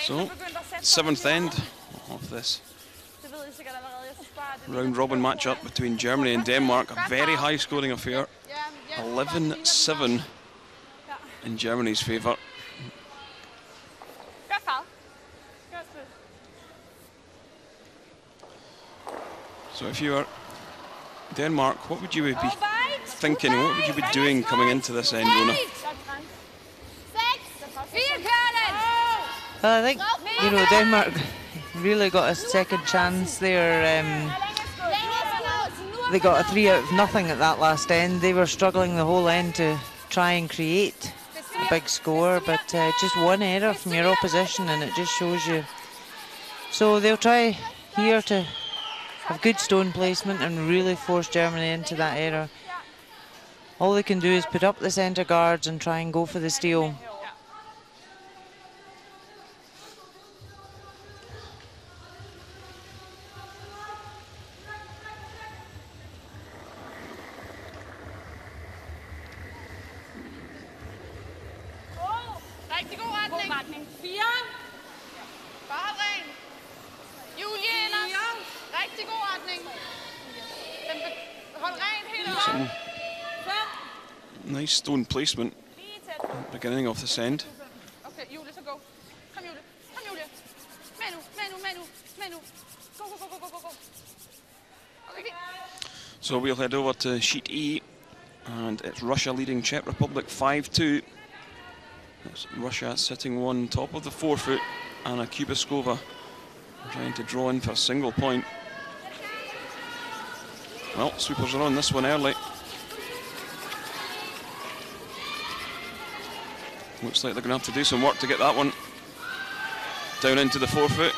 [SPEAKER 1] So, 7th end of this round-robin matchup between Germany and Denmark. A very high-scoring affair. 11-7 in Germany's favour. So if you were Denmark, what would you be thinking? What would you be doing coming into this end, Rona?
[SPEAKER 2] Well, I think, you know, Denmark really got a second chance there. They got a 3 out of 0 at that last end. They were struggling the whole end to try and create a big score, but just one error from your opposition and it just shows you. So they'll try here to have good stone placement and really force Germany into that error. All they can do is put up the centre guards and try and go for the steal.
[SPEAKER 1] Some nice stone placement at the beginning of this end.
[SPEAKER 4] Okay, Julie, so go. Come, Julie. Come, Julie. Manu. Go. Okay.
[SPEAKER 1] So we'll head over to sheet E, and it's Russia leading Czech Republic 5-2. That's Russia sitting one top of the forefoot, Anna Kubaskova trying to draw in for a single point. Well, sweepers are on this one early. Looks like they're going to have to do some work to get that one down into the forefoot.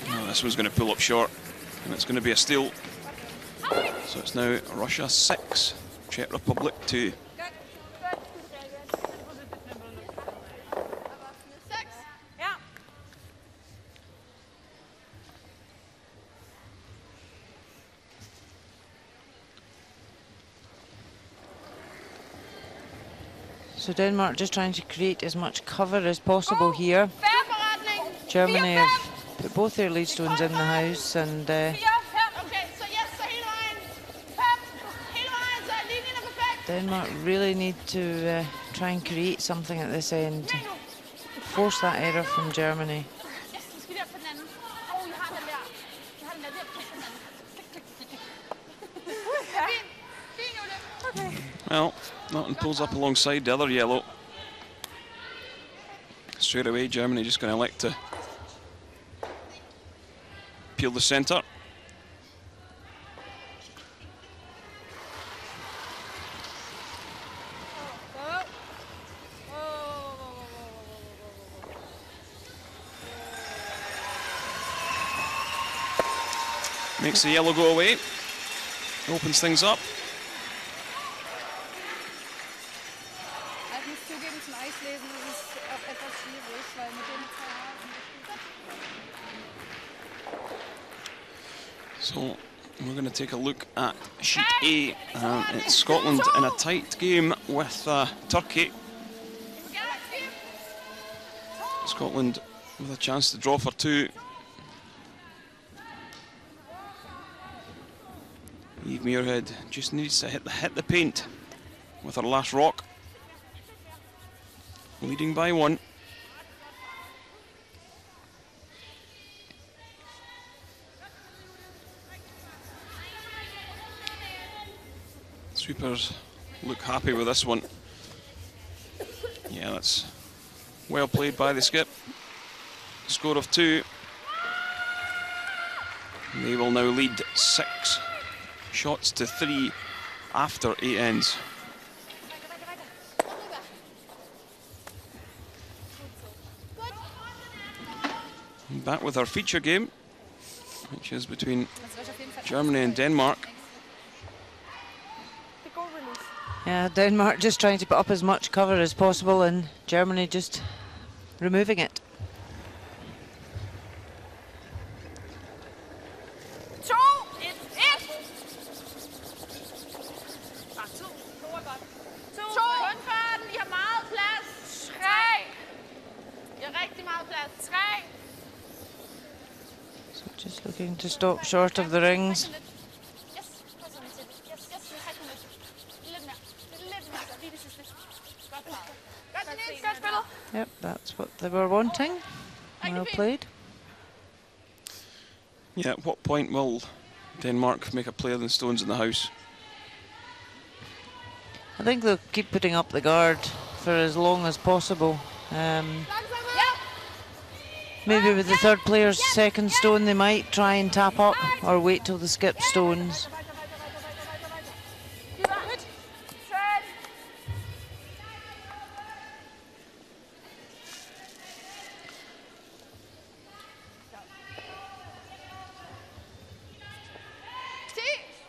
[SPEAKER 1] Oh, this one's going to pull up short, and it's going to be a steal. So it's now Russia 6, Czech Republic 2.
[SPEAKER 2] So Denmark just trying to create as much cover as possible here. Germany have put both their lead stones in the house, and Denmark really need to try and create something at this end to force that error from Germany.
[SPEAKER 1] Well, Norton pulls up alongside the other yellow. Straight away, Germany just going to elect to peel the centre. Makes the yellow go away, opens things up. So we're going to take a look at sheet A. It's Scotland in a tight game with Turkey. Scotland with a chance to draw for two. Eve Muirhead just needs to hit the paint with her last rock. Leading by one. Sweepers look happy with this one. Yeah, that's well played by the skip. Score of 2. They will now lead 6 shots to 3 after 8 ends. Back with our feature game, which is between Germany and Denmark.
[SPEAKER 2] Yeah, Denmark just trying to put up as much cover as possible and Germany just removing it. So just looking to stop short of the rings. Yep, that's what they were wanting. Well played.
[SPEAKER 1] Yeah, at what point will Denmark make a player than stones in the house?
[SPEAKER 2] I think they'll keep putting up the guard for as long as possible. Maybe with the third player's second stone they might try and tap up or wait till the skip stones.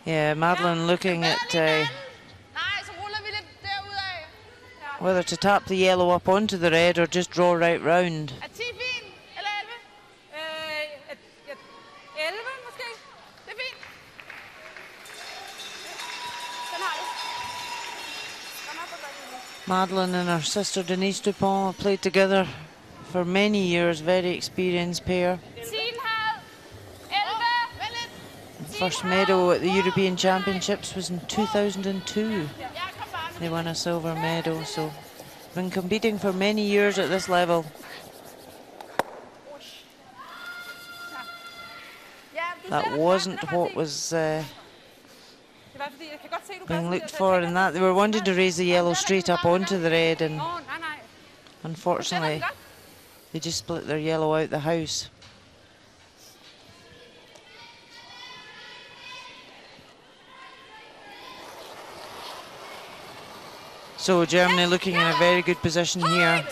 [SPEAKER 2] Yeah, Madeline looking at whether to tap the yellow up onto the red or just draw right round. Madeline and her sister Denise Dupont have played together for many years, very experienced pair. First medal at the European Championships was in 2002. They won a silver medal, so been competing for many years at this level. That wasn't what was being looked for in that. They were wanting to raise the yellow straight up onto the red, and unfortunately they just split their yellow out the house. So Germany looking in a very good position here.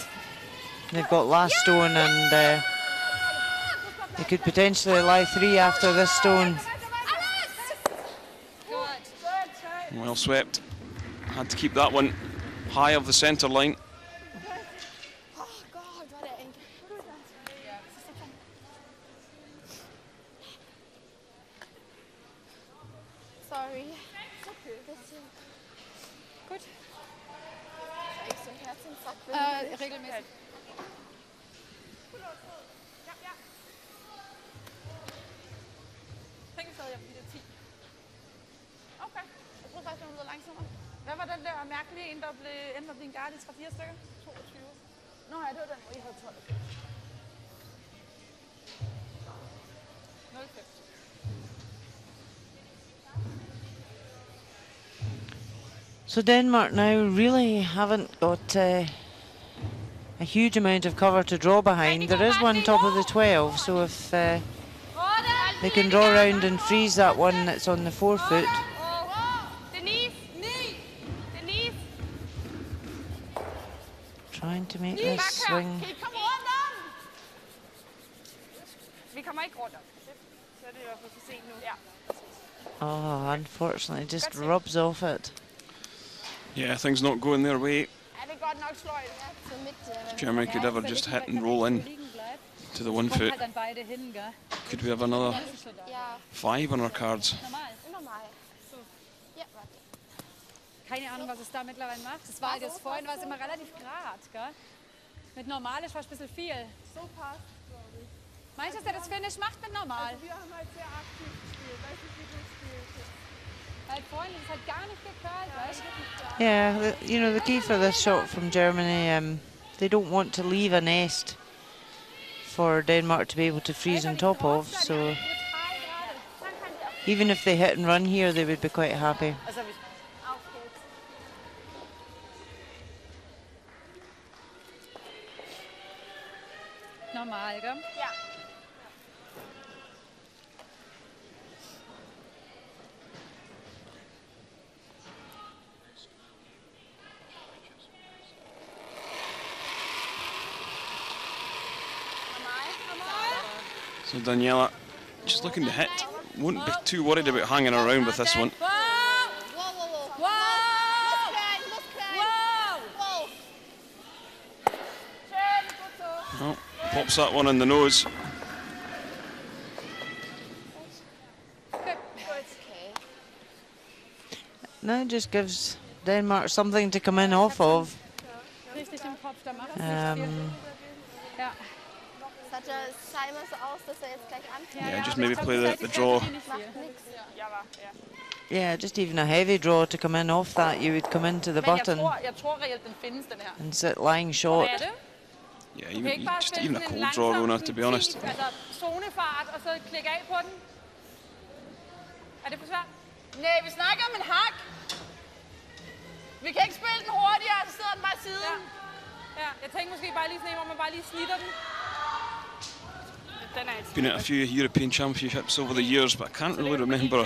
[SPEAKER 2] They've got last stone and they could potentially lie 3 after this stone.
[SPEAKER 1] Well swept. Had to keep that one high of the centre line.
[SPEAKER 11] Sorry.
[SPEAKER 4] Gut. Regelmäßig.
[SPEAKER 9] Tænk, hvis jeg bliver 10. Okay. Jeg troede faktisk, det var langsommere. Hvad var den der mærkelige en, der blev endte med at blive en garde i 3-4 stykker? 22. Nå ja, det var den, hvor I havde 12. 05.
[SPEAKER 2] So Denmark now really haven't got a huge amount of cover to draw behind. There is one top of the 12, so if they can draw around and freeze that one that's on the 4-foot. Trying to make this swing. Oh, unfortunately, just rubs off it.
[SPEAKER 1] Yeah, things not going their way. Germany could ever just hit and roll in to the 1 foot. Could we have another 5 on our cards?
[SPEAKER 5] Keine Ahnung, was es da mittlerweile macht. Das war das vorhin, war es immer relativ grad, gell? Mit normal ist fast ein bisschen viel.
[SPEAKER 11] So passt, glaube ich.
[SPEAKER 5] Meinst du, dass er das Finish macht mit normal?
[SPEAKER 11] Also wir haben halt sehr aktiv gespielt. Weiß nicht, wie du spielst.
[SPEAKER 5] Weil vorhin ist es halt gar nicht gekrallt, weißt du?
[SPEAKER 2] Yeah, you know, the key for this shot from Germany, they don't want to leave a nest for Denmark to be able to freeze on top of, so even if they hit and run here, they would be quite happy.
[SPEAKER 5] Normal, gell?
[SPEAKER 9] Ja.
[SPEAKER 1] So Daniela, just looking to hit. Wouldn't be too worried about hanging around with this one. Oh, pops that one in the nose.
[SPEAKER 2] No, it just gives Denmark something to come in off of.
[SPEAKER 1] Yeah, just maybe play the draw.
[SPEAKER 2] Yeah, just even a heavy draw to come in off that, you would come into the button and sit lying short.
[SPEAKER 1] Yeah, just even a cold draw, Rona, to be honest.
[SPEAKER 4] Zonefart, og så klikke af på den. Er det for svært? Nej, vi snakker om en hak. Vi kan ikke spille den hurtigere, så sidder den bare i siden. Ja, jeg tænker måske bare lige sådan en, hvor man bare lige snitter den.
[SPEAKER 1] Been at a few European Championships over the years, but I can't really remember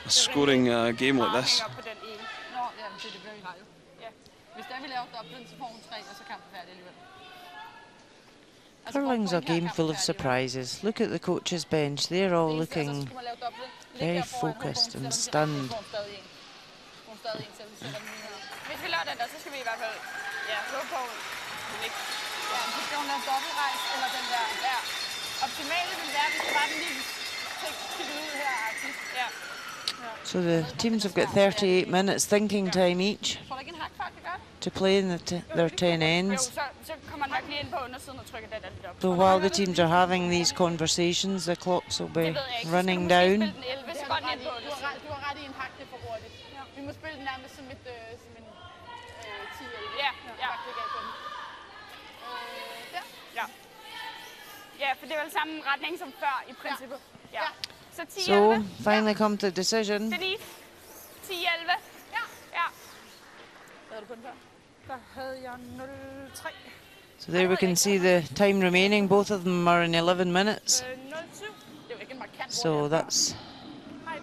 [SPEAKER 1] a scoring game like this.
[SPEAKER 4] Nå, ja, det bliver vi rejdet. Ja. Hvis der vi laver dobbelt, så får hun 3, og så kan vi færdig alligevel.
[SPEAKER 2] Curling's a game full of surprises. Look at the coaches' bench. They're all looking very focused and stunned.
[SPEAKER 4] Hvis vi laver den der, så skal vi i hvert fald håbe på, ja, så skal hun lave dobbeltrejs, eller den der. Ja. Optimale vil være, hvis det var den lige kigget ud her. Ja.
[SPEAKER 2] So the teams have got 38 minutes thinking time each to play in their 10 ends. So while the teams are having these conversations, the clocks will be running down.
[SPEAKER 4] Ja, for det er vel samme retning som før i princippet. Ja. Så 10-11.
[SPEAKER 2] So finally come to decision.
[SPEAKER 4] Denise, 10-11. Ja. Hvad havde du på den før?
[SPEAKER 5] Der havde jeg 0-3.
[SPEAKER 2] So there we can see the time remaining. Both of them are in 11 minutes. So that's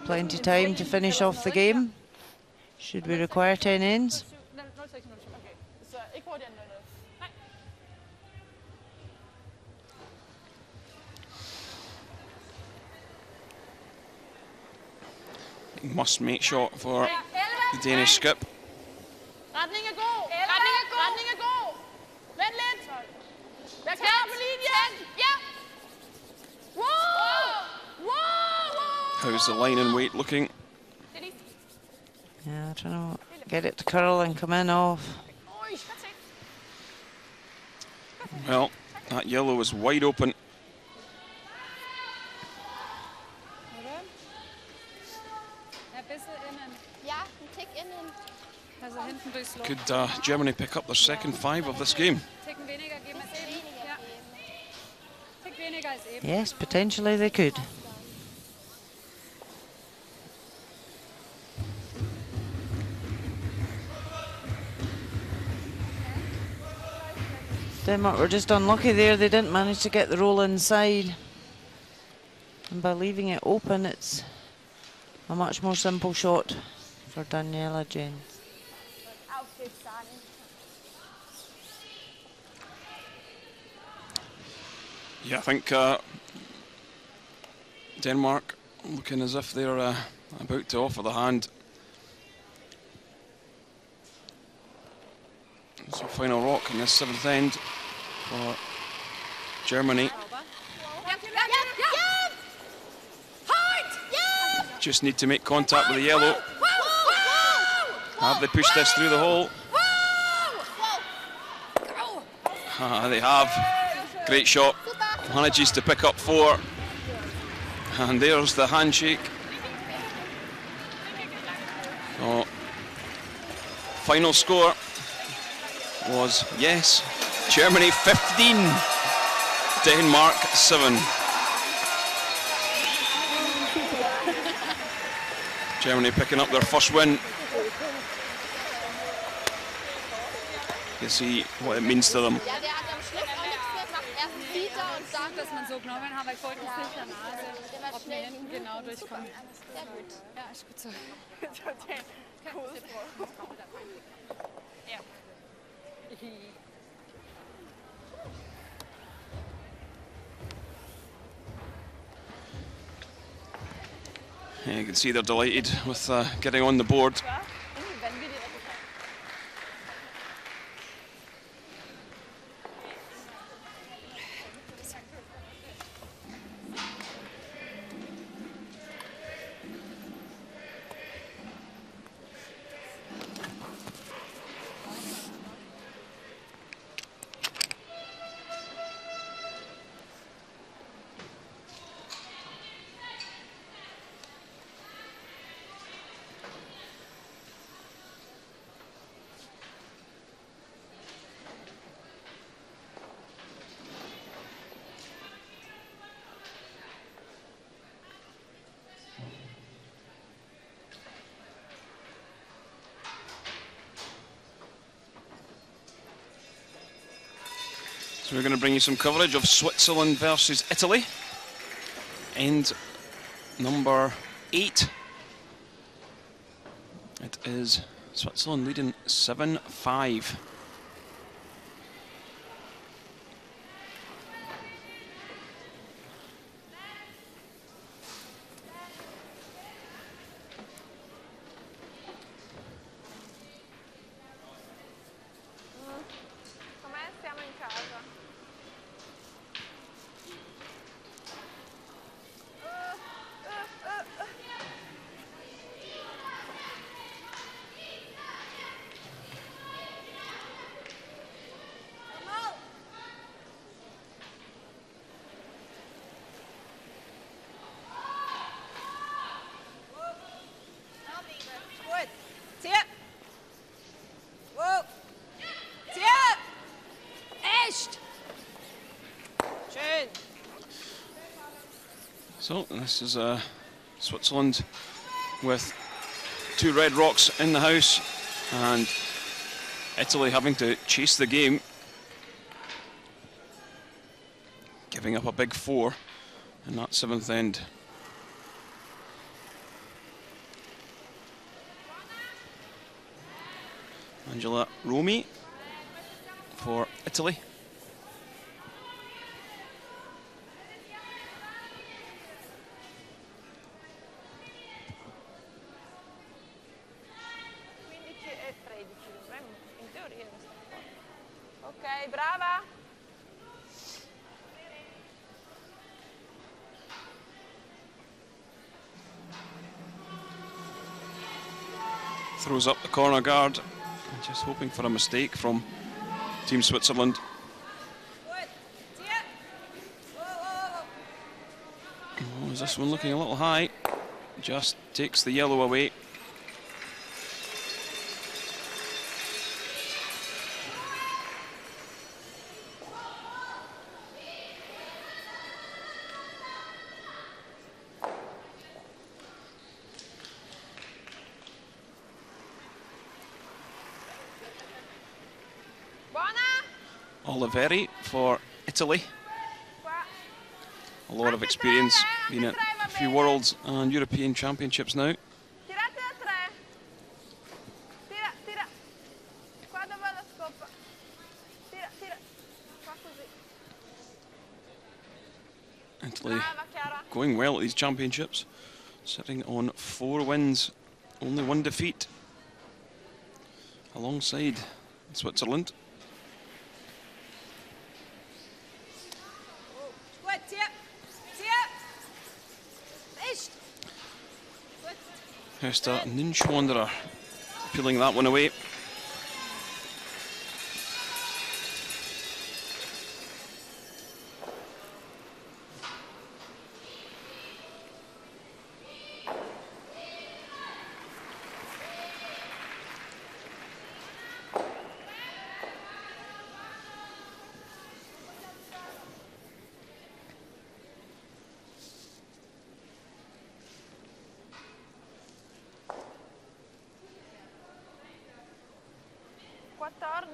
[SPEAKER 2] plenty time to finish off the game. Should we require 10 ends?
[SPEAKER 1] Must-make shot for the Danish skip.
[SPEAKER 4] Retning er god. Retning er god. Vent lidt. Vær klar på linjen. Ja.
[SPEAKER 1] How's the line and weight looking?
[SPEAKER 2] Yeah, trying to get it to curl and come in off.
[SPEAKER 1] Well, that yellow was wide open. Could Germany pick up their second 5 of this game?
[SPEAKER 2] Yes, potentially they could. Denmark were just unlucky there. They didn't manage to get the roll inside. And by leaving it open, it's a much more simple shot for Daniela Jens.
[SPEAKER 1] Yeah, I think Denmark looking as if they're about to offer the hand. So final rock in this 7th end for Germany. Just need to make contact with the yellow. Have they pushed this through the hole? They have. Great shot. Manages to pick up 4. And there's the handshake. So, final score was, yes, Germany 15, Denmark 7. Germany picking up their first win. You see what it means to them.
[SPEAKER 5] Dass man so genommen hat, weil ich wollte nicht mit der Nase, ob wir hinten genau durchkommen. Sehr gut. Ja, ist gut so. Ja.
[SPEAKER 1] Yeah, you can see they're delighted with getting on the board. So we're going to bring you some coverage of Switzerland versus Italy. End number 8. It is Switzerland leading 7-5. So this is Switzerland with 2 red rocks in the house, and Italy having to chase the game, giving up a big 4 in that 7th end. Angela Romy for Italy.
[SPEAKER 9] Ok, brava.
[SPEAKER 1] Throws up the corner guard, just hoping for a mistake from Team Switzerland. Oh, is this one looking a little high? Just takes the yellow away. Oliveri for Italy. A lot of experience, been at a few Worlds and European Championships now. Italy going well at these championships, sitting on 4 wins, only 1 defeat, alongside Switzerland. Hester Ninschwanderer peeling that one away.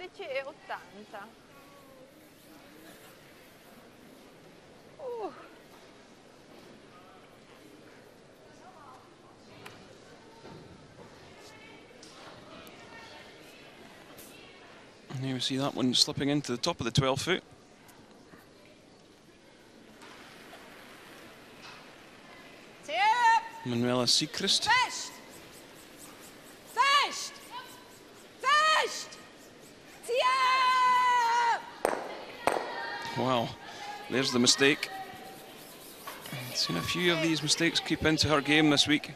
[SPEAKER 9] 14,80.
[SPEAKER 1] And here we see that one slipping into the top of the 12 foot. Manuela Siegrist.
[SPEAKER 9] Fest! Fest! Fest!
[SPEAKER 1] Wow, there's the mistake. I've seen a few of these mistakes creep into her game this week.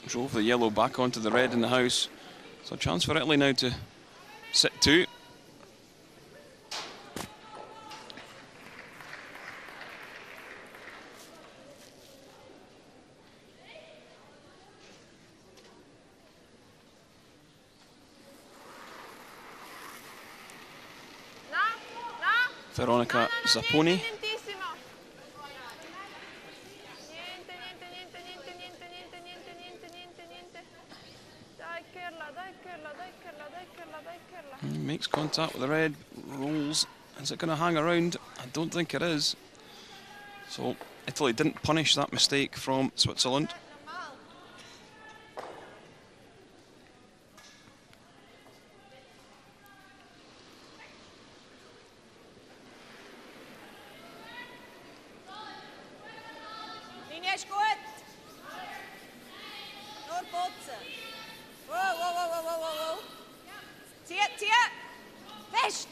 [SPEAKER 1] Drove the yellow back onto the red in the house. So a chance for Italy now to sit 2. Veronica Zapponi. Makes contact with the red, rolls. Is it going to hang around? I don't think it is. So Italy didn't punish that mistake from Switzerland.
[SPEAKER 9] Linie ist gut. Nur putzen. Wow. Zieh. Fest.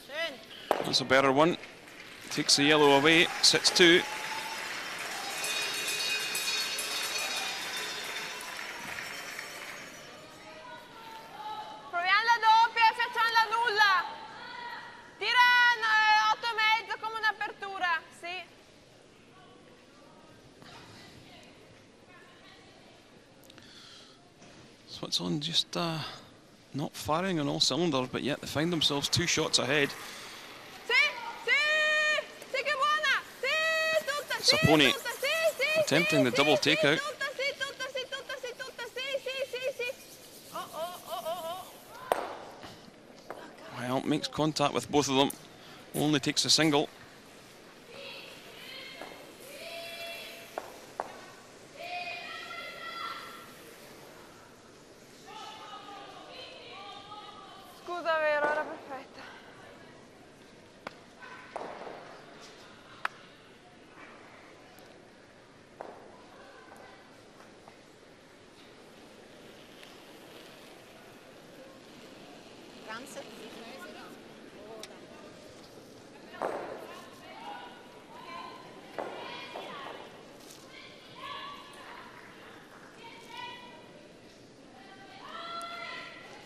[SPEAKER 9] Schön.
[SPEAKER 1] That's a better one. Takes the yellow away, sits 2.
[SPEAKER 9] Proviamo la doppia e facciamo la nulla. Tira 8,5 come un'apertura, sì.
[SPEAKER 1] Switzerland just not firing on all cylinders, but yet they find themselves 2 shots ahead. Zapponi attempting the double takeout. Well, makes contact with both of them, only takes a single.
[SPEAKER 9] Scusa, vero, era perfetta.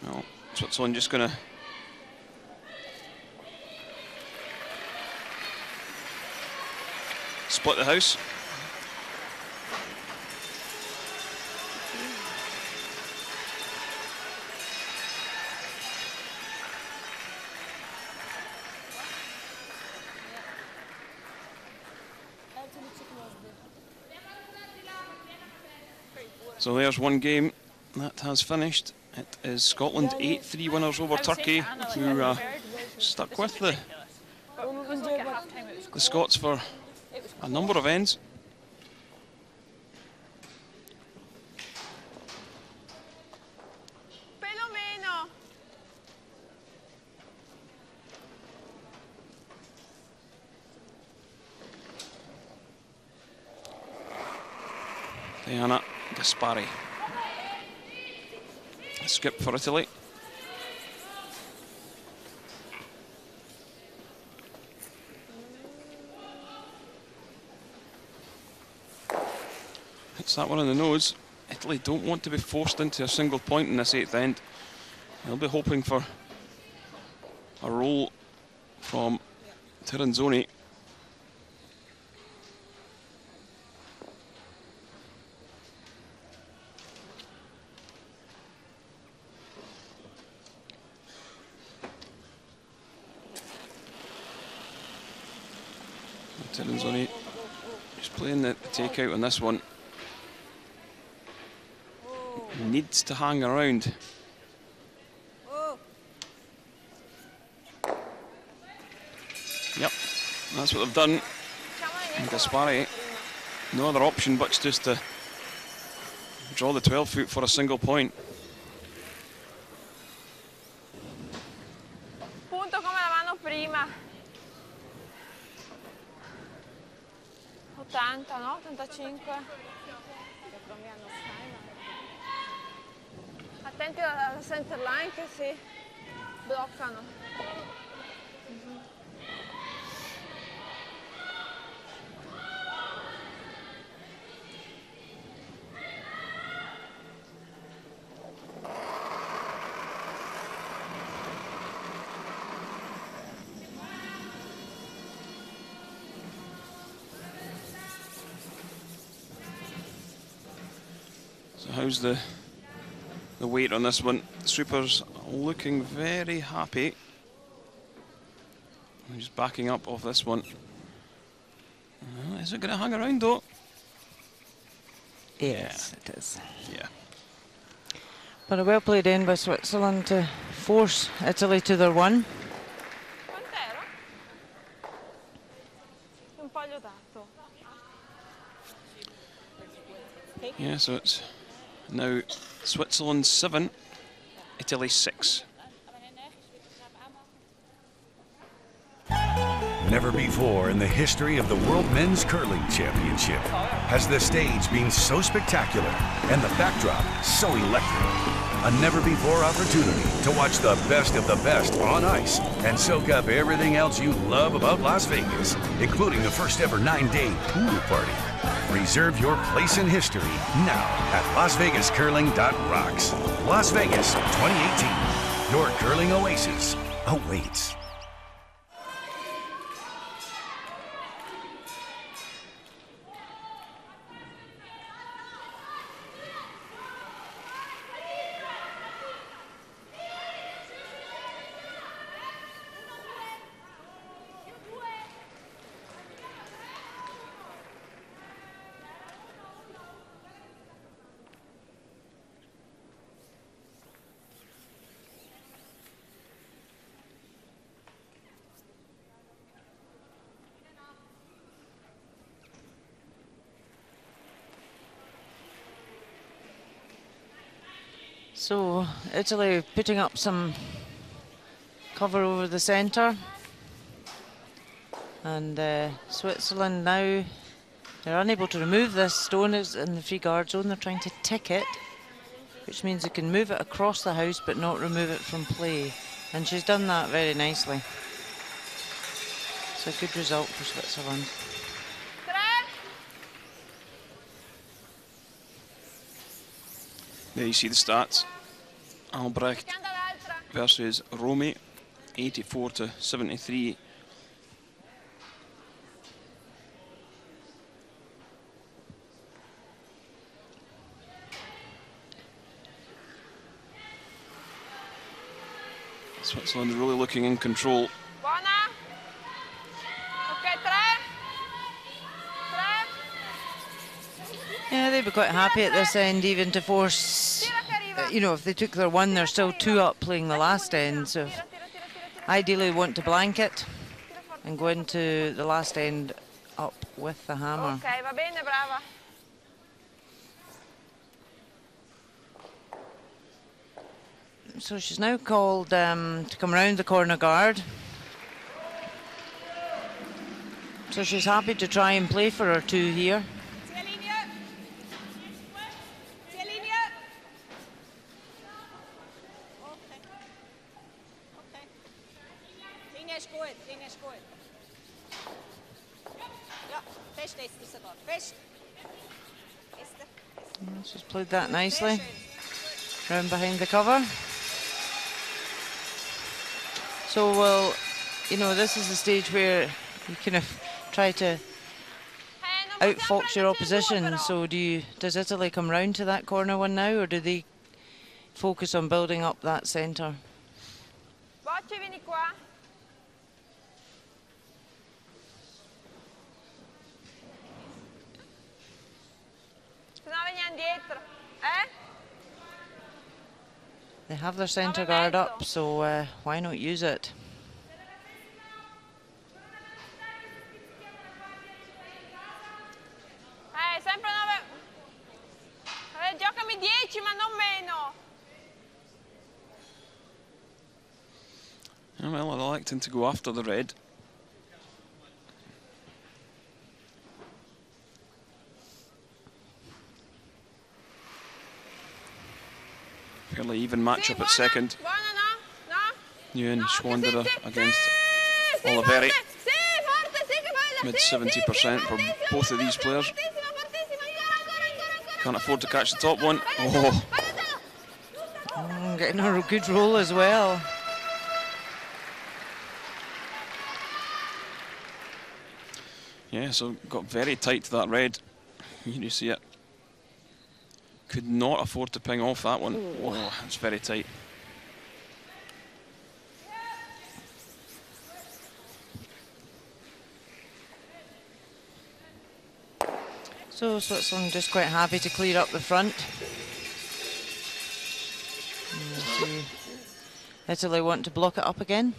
[SPEAKER 1] Well, Switzerland just going to split the house. So there's one game that has finished. It is Scotland 8-3 winners over Turkey, who stuck with the Scots for a number of ends. Diana Gaspari. Skip for Italy. Hits that one on the nose. Italy don't want to be forced into a single point in this 8th end. They'll be hoping for a roll from Tiranzoni. Tiranzoni just playing the takeout on this one. needs to hang around. Yep, that's what they've done. And Gaspari, no other option but just to draw the 12-foot for a single point.
[SPEAKER 9] Punto come eravamo prima. 80, no? 85. Attenti alla center line che si bloccano.
[SPEAKER 1] So how's the weight on this one? Sweepers looking very happy. I'm just backing up off this one. Is it going to hang around though?
[SPEAKER 2] Yes, it is.
[SPEAKER 1] Yeah.
[SPEAKER 2] But a well played end by Switzerland to force Italy to their one.
[SPEAKER 1] Yeah, so it's now Switzerland 7, Italy 6.
[SPEAKER 6] Never before in the history of the World Men's Curling Championship has the stage been so spectacular and the backdrop so electric. A never-before opportunity to watch the best of the best on ice and soak up everything else you love about Las Vegas, including the first ever 9-day pool party. Reserve your place in history now at LasVegasCurling.rocks. Las Vegas 2018, your curling oasis awaits.
[SPEAKER 2] So Italy putting up some cover over the centre, and Switzerland now, they're unable to remove this stone. Is in the free guard zone. They're trying to tick it, which means they can move it across the house but not remove it from play, and she's done that very nicely. It's a good result for Switzerland.
[SPEAKER 1] There you see the stats. Albrecht versus Romy, 84-73. Switzerland really looking in control.
[SPEAKER 2] Yeah, they'd be quite happy at this end even to force, you know, if they took their one, they're still 2 up playing the last end. So ideally want to blanket and go into the last end up with the hammer.
[SPEAKER 9] Okay, va bene, brava.
[SPEAKER 2] So she's now called to come round the corner guard. So she's happy to try and play for her 2 here. She's played that nicely. Round behind the cover. So, well, you know, this is the stage where you kind of try to outfox your opposition. So does Italy come round to that corner one now, or do they focus on building up that centre?
[SPEAKER 9] Bocce, vieni qua. Se no veniamo dietro, eh?
[SPEAKER 2] They have their centre guard up, so why not use it?
[SPEAKER 9] Sempre 9. Giocami 10, ma non meno.
[SPEAKER 1] Oh, well, they're electing to go after the red. Fairly even matchup at second. Nguyen Schwanderer against Oliveri. Mid 70% for both of these players. Can't afford to catch the top one. Oh.
[SPEAKER 2] Getting a good roll as well.
[SPEAKER 1] Yeah, so got very tight to that red. You see it. Could not afford to ping off that one. Oh, it's very tight.
[SPEAKER 2] So Switzerland just quite happy to clear up the front. Italy want to block it up again.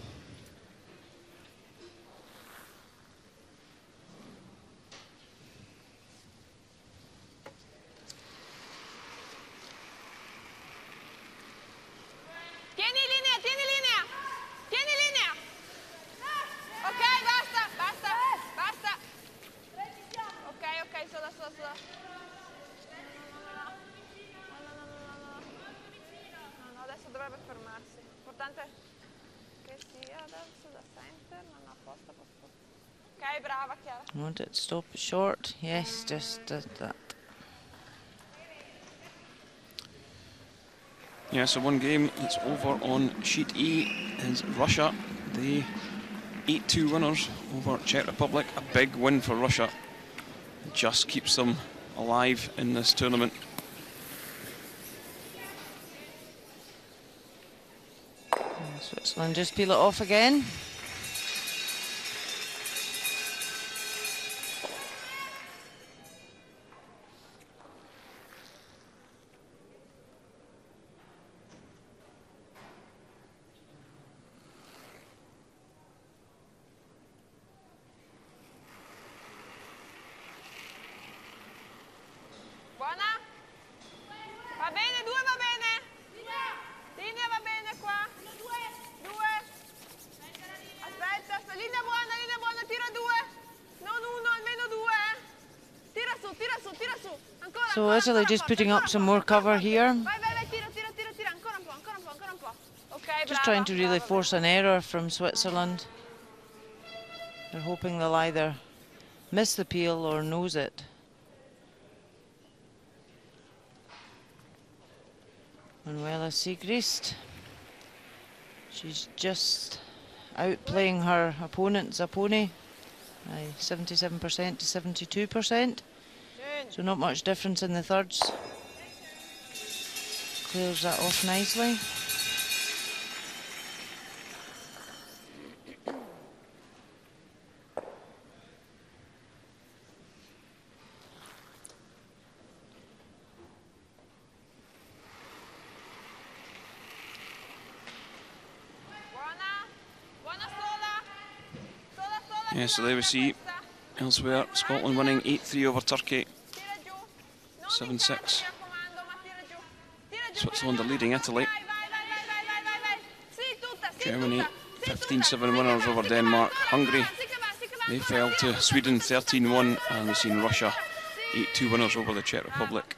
[SPEAKER 2] Want it to stop it short? Yes, just did that.
[SPEAKER 1] Yeah, so one game that's over on sheet E is Russia. The 8-2 winners over Czech Republic. A big win for Russia. Just keeps them alive in this tournament.
[SPEAKER 2] And Switzerland just peel it off again. So Italy just putting up some more cover here. Just trying to really force an error from Switzerland. They're hoping they'll either miss the peel or nose it. Manuela Siegrist. She's just outplaying her opponent Zapponi by 77% to 72%. So not much difference in the thirds. Clears that off nicely.
[SPEAKER 1] Yeah, so there we see elsewhere Scotland winning 8-3 over Turkey. 7-6. Switzerland are leading Italy. Germany 15-7 winners over Denmark. Hungary, they fell to Sweden 13-1, and we've seen Russia 8-2 winners over the Czech Republic.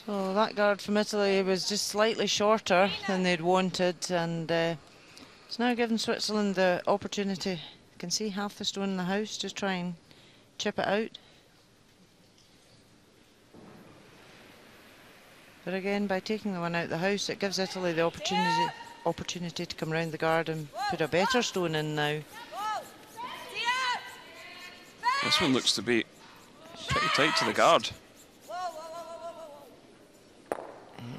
[SPEAKER 2] So that guard from Italy was just slightly shorter than they'd wanted, and it's now given Switzerland the opportunity. You can see half the stone in the house, just try and chip it out. But again, by taking the one out the house, it gives Italy the opportunity to come round the guard and put a better stone in now.
[SPEAKER 1] This one looks to be pretty tight to the guard.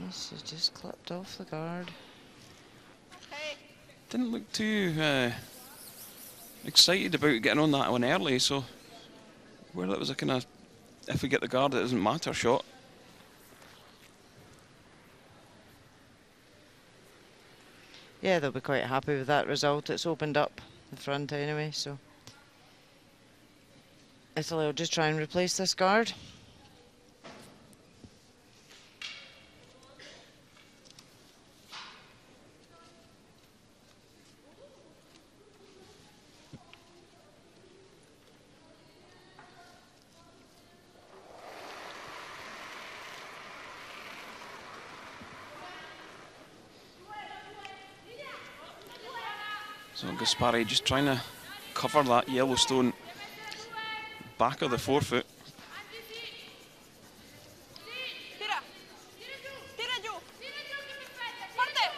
[SPEAKER 2] Yes, it just clipped off the guard.
[SPEAKER 1] Didn't look too excited about getting on that one early, so where that was a kind of, if we get the guard, it doesn't matter shot.
[SPEAKER 2] Yeah, they'll be quite happy with that result. It's opened up the front anyway, so Italy will just try and replace this guard.
[SPEAKER 1] So Gaspari just trying to cover that Yellowstone back of the forefoot.
[SPEAKER 9] Tira. Tira giù. Forte.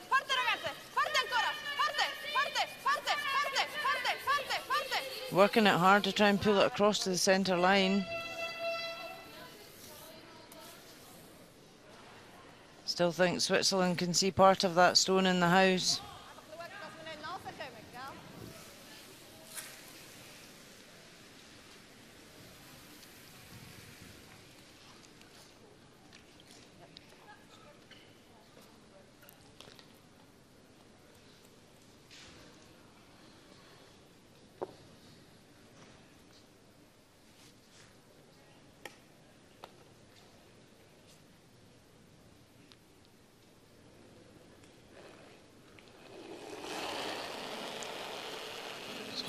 [SPEAKER 9] Forte ragazze. Forte ancora. Forte. Forte. Forte. Forte. Forte. Forte. Forte.
[SPEAKER 2] Working it hard to try and pull it across to the centre line. Still think Switzerland can see part of that stone in the house.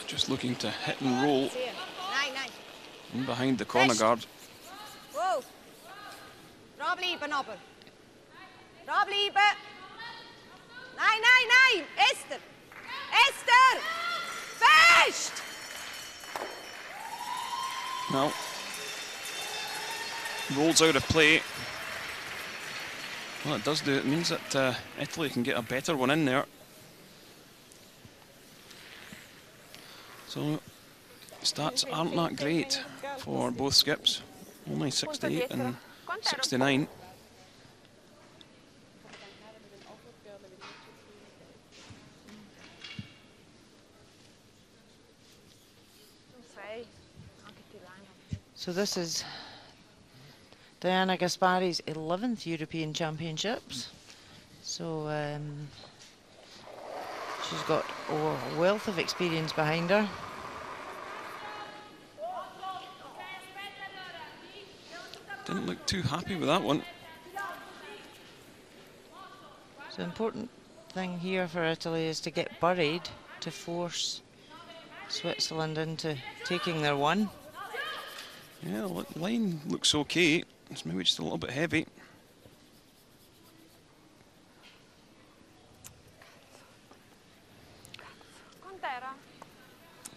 [SPEAKER 1] Just looking to hit and roll
[SPEAKER 3] Nein.
[SPEAKER 1] in behind the corner guard.
[SPEAKER 3] Wow. Dra bleiben aber. Dra bleiben. Nein. Esther. Esther. Fest.
[SPEAKER 1] Well, rolls out of play. Well, it does do. It means that Italy can get a better one in there. So, stats aren't that great for both skips. Only 68 and 69.
[SPEAKER 2] So this is Diana Gaspari's 11th European Championships. So she's got a wealth of experience behind her.
[SPEAKER 1] Didn't look too happy with that one.
[SPEAKER 2] So the important thing here for Italy is to get buried to force Switzerland into taking their one.
[SPEAKER 1] Yeah, line looks okay. It's maybe just a little bit heavy.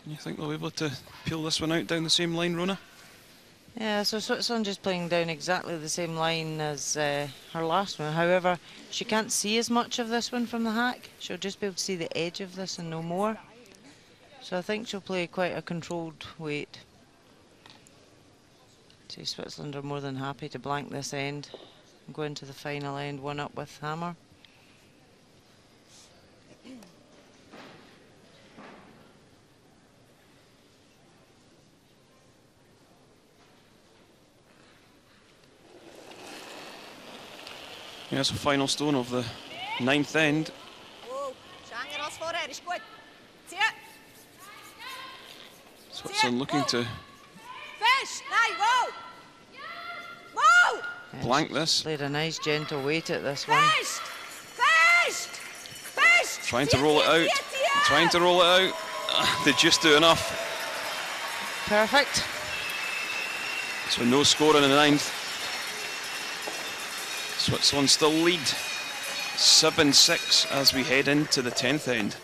[SPEAKER 1] You think they'll be able to peel this one out down the same line, Rona?
[SPEAKER 2] Yeah, so Switzerland just playing down exactly the same line as her last one. However, she can't see as much of this one from the hack. She'll just be able to see the edge of this and no more. So I think she'll play quite a controlled weight. See, Switzerland are more than happy to blank this end and go into the final end one up with hammer.
[SPEAKER 1] Yeah, it's a final stone of the 9th end. Switzerland looking to blank this.
[SPEAKER 2] Played a nice gentle weight at this one.
[SPEAKER 1] Trying to roll it out. Trying to roll it out. They just do enough.
[SPEAKER 2] Perfect.
[SPEAKER 1] So no score in the 9th. Switzerland still lead 7-6 as we head into the 10th end.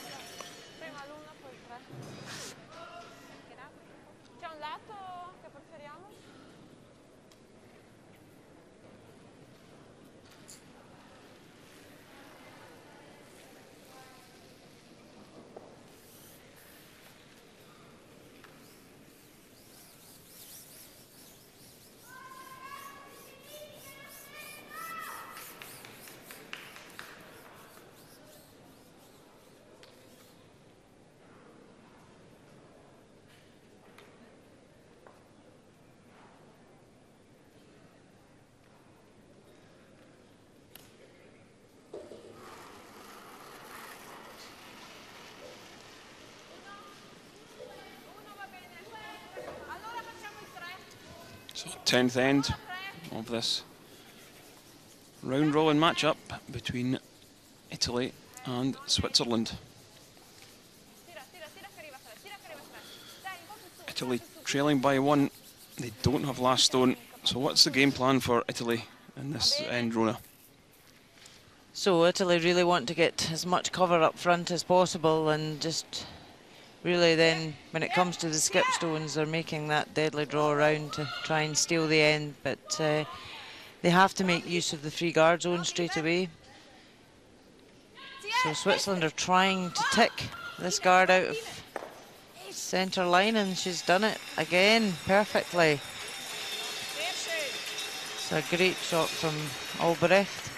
[SPEAKER 1] So 10th end of this round robin matchup between Italy and Switzerland. Italy trailing by 1. They don't have last stone. So what's the game plan for Italy in this end, Rona?
[SPEAKER 2] So Italy really want to get as much cover up front as possible, and just really then when it comes to the skip stones, they're making that deadly draw around to try and steal the end, but they have to make use of the free guard zone straight away. So Switzerland are trying to tick this guard out of centre line, and she's done it again perfectly. It's a great shot from Albrecht.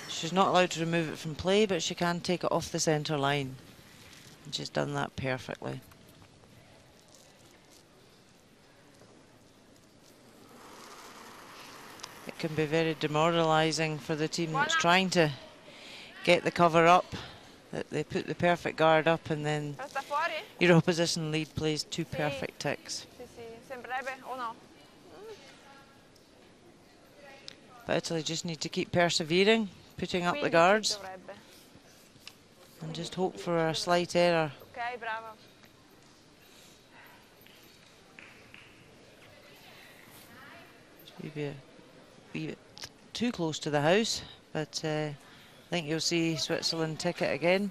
[SPEAKER 2] She's not allowed to remove it from play, but she can take it off the centre line. And she's done that perfectly. It can be very demoralising for the team that's trying to get the cover up, that they put the perfect guard up and then your opposition lead plays 2 perfect ticks. But Italy just need to keep persevering, putting up the guards, and just hope for a slight error. Maybe a wee bit too close to the house, but I think you'll see Switzerland tick it again.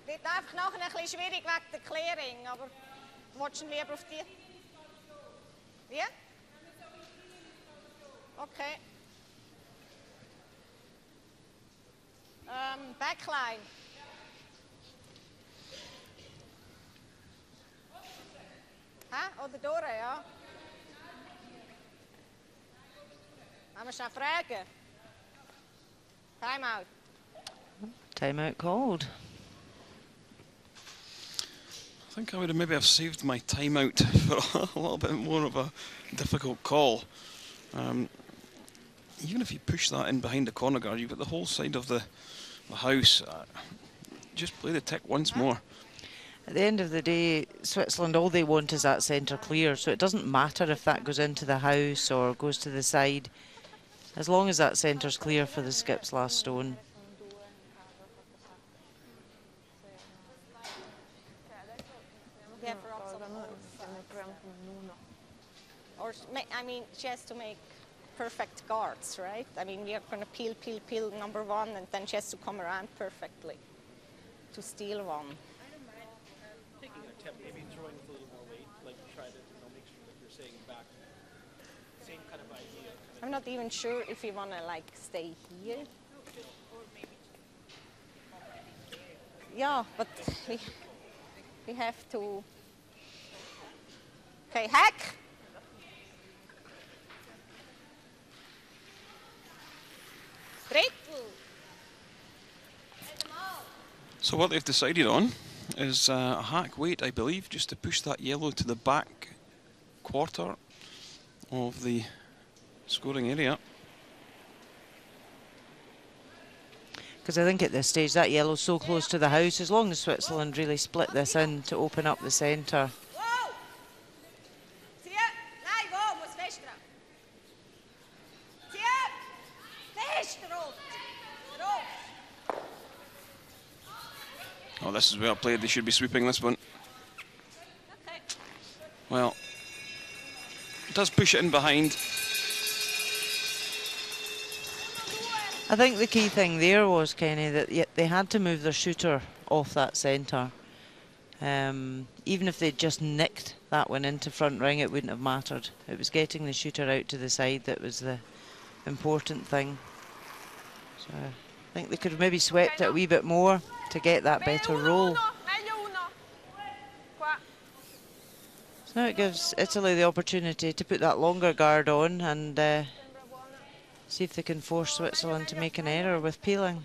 [SPEAKER 3] Wird einfach nachher ein bisschen schwierig wegen der Klärung, aber willst du lieber auf die? Wie? Okay. Backline. Hä? Oder durch, ja? Haben wir schon Fragen? Timeout.
[SPEAKER 2] Timeout called.
[SPEAKER 1] I think I would have maybe have saved my timeout for a little bit more of a difficult call. Even if you push that in behind the corner guard, you've got the whole side of the house. Just play the tick once more.
[SPEAKER 2] At the end of the day, Switzerland, all they want is that centre clear, so it doesn't matter if that goes into the house or goes to the side, as long as that centre's clear for the skip's last stone.
[SPEAKER 3] Or, I mean, she has to make perfect guards, right? I mean, we are going to peel number 1, and then she has to come around perfectly to steal one.
[SPEAKER 10] Taking an attempt, maybe throwing with a little more weight, like try to make sure that you're staying back. Same kind of idea.
[SPEAKER 3] I'm not even sure if we want to like stay here. Yeah, but we have to. Okay, hack.
[SPEAKER 1] So what they've decided on is a hack weight, I believe, just to push that yellow to the back quarter of the scoring area.
[SPEAKER 2] Because I think at this stage that yellow's so close to the house, as long as Switzerland really split this in to open up the centre.
[SPEAKER 1] Oh, this is well played. They should be sweeping this one. Well, it does push it in behind.
[SPEAKER 2] I think the key thing there was, Kenny, that they had to move their shooter off that centre. Even if they'd just nicked that one into front ring, it wouldn't have mattered. It was getting the shooter out to the side that was the important thing. So I think they could have maybe swept it a wee bit more to get that better roll. So now it gives Italy the opportunity to put that longer guard on and see if they can force Switzerland to make an error with peeling.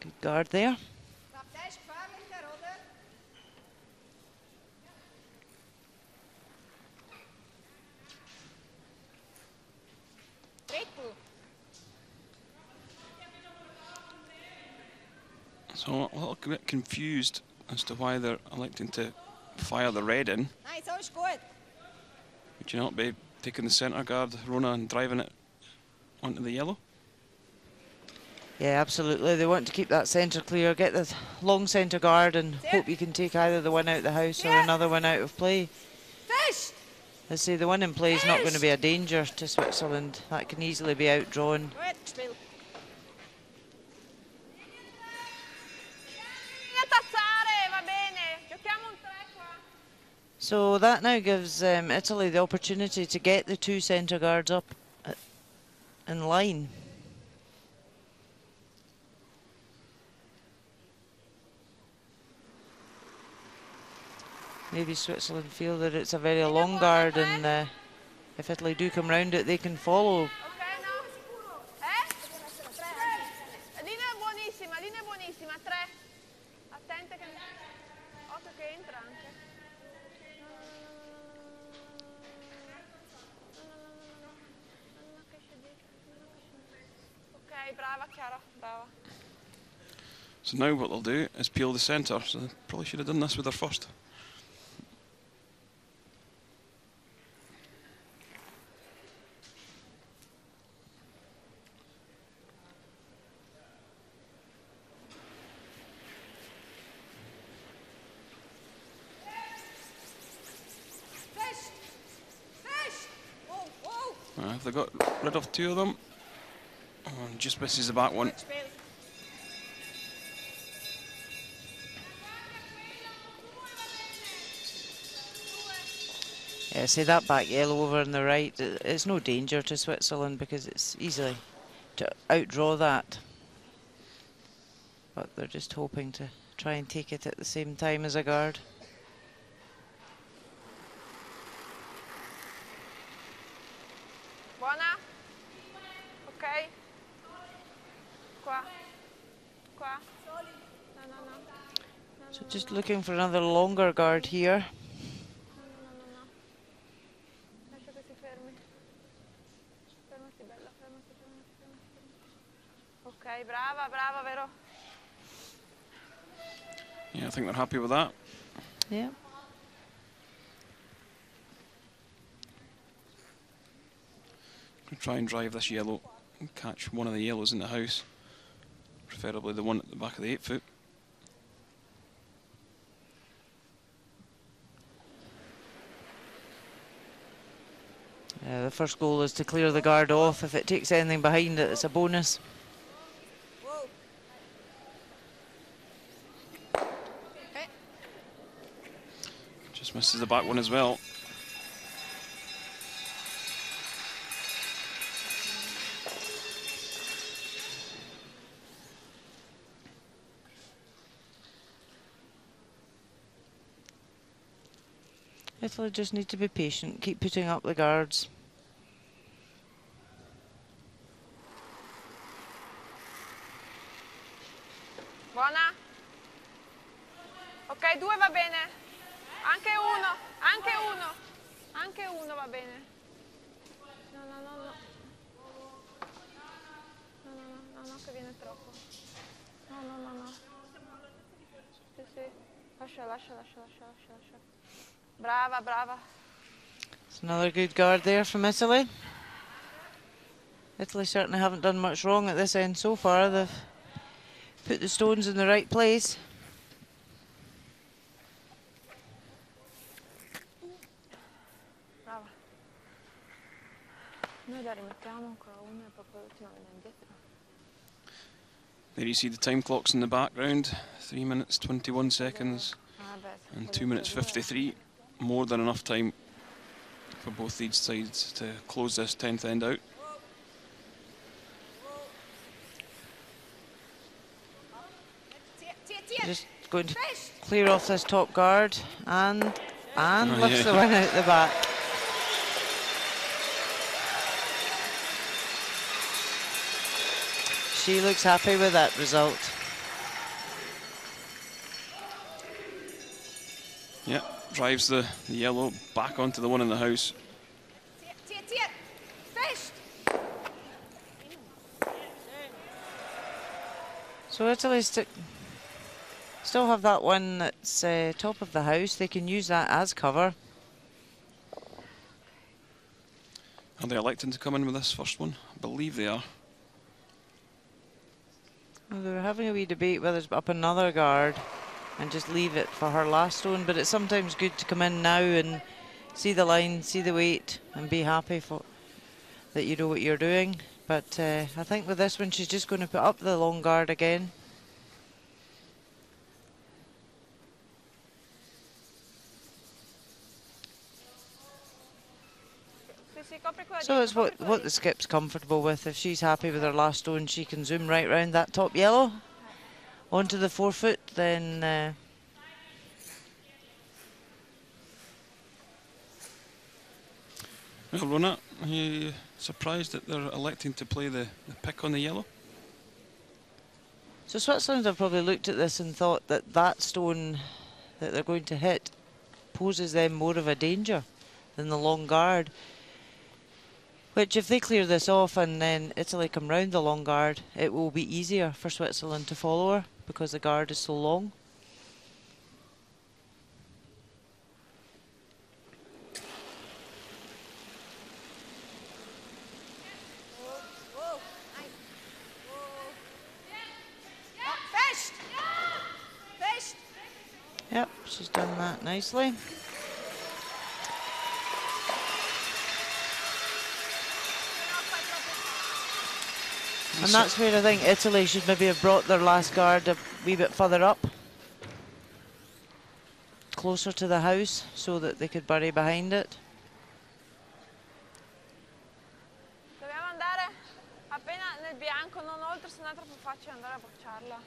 [SPEAKER 2] Good guard there.
[SPEAKER 1] So a little bit confused as to why they're electing to fire the red in.
[SPEAKER 3] Nice, that was good.
[SPEAKER 1] Would you not be taking the centre guard, Rona, and driving it onto the yellow?
[SPEAKER 2] Yeah, absolutely. They want to keep that centre clear, get the long centre guard and hope you can take either the one out of the house or another one out of play.
[SPEAKER 3] Fish!
[SPEAKER 2] I say the one in play is not going to be a danger to Switzerland. That can easily be outdrawn. So that now gives Italy the opportunity to get the two centre guards up in line. Maybe Switzerland feel that it's a very long guard, and if Italy do come round it, they can follow.
[SPEAKER 9] Linea buonissima, 3. Attente che... Occhio che entra anche. Ok, brava Chiara, brava.
[SPEAKER 1] So now what they'll do is peel the centre, so they probably should have done this with their first. If they got rid of two of them, and just misses the back one.
[SPEAKER 2] Yeah, see that back yellow over on the right, it's no danger to Switzerland because it's easy to outdraw that. But they're just hoping to try and take it at the same time as a guard.
[SPEAKER 9] Buona? Ok? Qua? Qua? No.
[SPEAKER 2] So just looking for another longer guard here.
[SPEAKER 9] Lascia che si fermi. Fermati bella, fermati. Ok, brava, vero?
[SPEAKER 1] Yeah, I think they're happy with that.
[SPEAKER 2] Yeah.
[SPEAKER 1] Try and drive this yellow and catch one of the yellows in the house, preferably the one at the back of the 8 foot.
[SPEAKER 2] The first goal is to clear the guard off. If it takes anything behind it, it's a bonus.
[SPEAKER 1] Just misses the back one as well.
[SPEAKER 2] Italy just need to be patient, keep putting up the guards.
[SPEAKER 9] Buona? Ok, 2 va bene. Anche uno va bene. No, che viene troppo. No. Sì. Lascia. Brava.
[SPEAKER 2] It's another good guard there from Italy. Italy certainly haven't done much wrong at this end so far. They've put the stones in the right place.
[SPEAKER 9] Brava. Noi la rimettiamo ancora una e poi l'ultima viene indietro.
[SPEAKER 1] There you see the time clocks in the background, 3 minutes 21 seconds and 2 minutes 53. More than enough time for both these sides to close this 10th end out.
[SPEAKER 2] Just going to clear off this top guard and lifts the one out the back. She looks happy with that result.
[SPEAKER 1] Yeah, drives the yellow back onto the one in the house.
[SPEAKER 2] So Italy Still have that one that's top of the house. They can use that as cover.
[SPEAKER 1] Are they electing to come in with this first one? I believe they are.
[SPEAKER 2] Well, they were having a wee debate whether it's up another guard and just leave it for her last stone, but it's sometimes good to come in now and see the line, see the weight, and be happy for that you know what you're doing. But I think with this one, she's just going to put up the long guard again. So it's what the skip's comfortable with. If she's happy with her last stone, she can zoom right round that top yellow onto the 4 foot, then
[SPEAKER 1] Well, Rona, are you surprised that they're electing to play the pick on the yellow?
[SPEAKER 2] So Switzerland have probably looked at this and thought that that stone that they're going to hit poses them more of a danger than the long guard. Which, if they clear this off and then Italy come round the long guard, it will be easier for Switzerland to follow her because the guard is so long. Yep, she's done that nicely. And that's where I think Italy should maybe have brought their last guard a wee bit further up, closer to the house, so that they could bury behind it.
[SPEAKER 9] Dobbiamo andare appena nel bianco, non oltre, se no è troppo facile andare a bruciarla.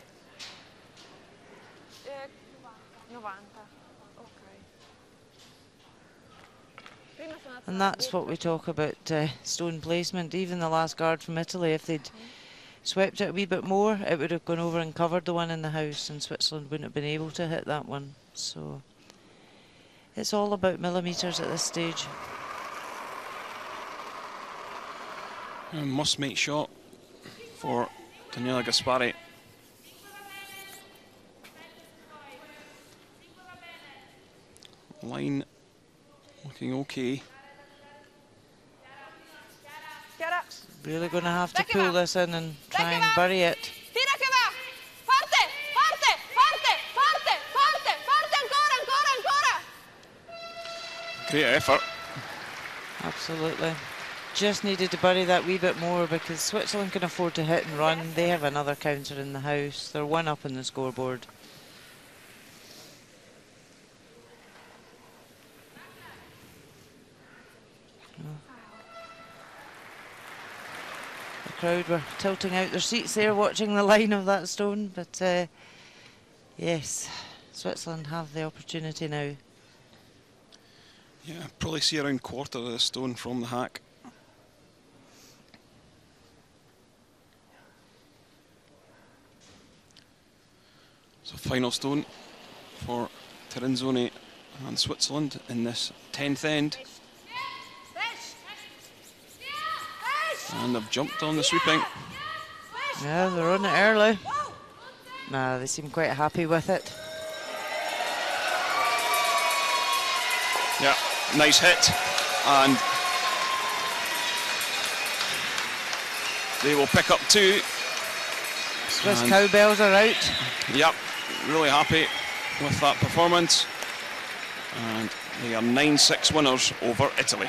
[SPEAKER 9] 90.
[SPEAKER 2] And that's what we talk about, stone placement. Even the last guard from Italy, if they'd swept it a wee bit more, it would have gone over and covered the one in the house, and Switzerland wouldn't have been able to hit that one. So it's all about millimetres at this stage.
[SPEAKER 1] A must-make shot for Daniela Gaspari. Line looking okay.
[SPEAKER 2] Really going to have to pull this in and try and bury it.
[SPEAKER 9] Tira che va! Forte! Forte! Forte! Forte! Forte! Forte! Ancora! Ancora! Ancora!
[SPEAKER 1] Great effort.
[SPEAKER 2] Absolutely. Just needed to bury that wee bit more because Switzerland can afford to hit and run. They have another counter in the house. They're one up on the scoreboard. Crowd were tilting out their seats there watching the line of that stone, but yes, Switzerland have the opportunity now.
[SPEAKER 1] Yeah, probably see around quarter of the stone from the hack. So final stone for Tirinzoni and Switzerland in this 10th end. And they've jumped on the sweeping.
[SPEAKER 2] Yeah, they're on it early. Nah, they seem quite happy with it.
[SPEAKER 1] Yeah, nice hit. And they will pick up 2.
[SPEAKER 2] Swiss cowbells are out.
[SPEAKER 1] Yep, really happy with that performance. And they are 9-6 winners over Italy.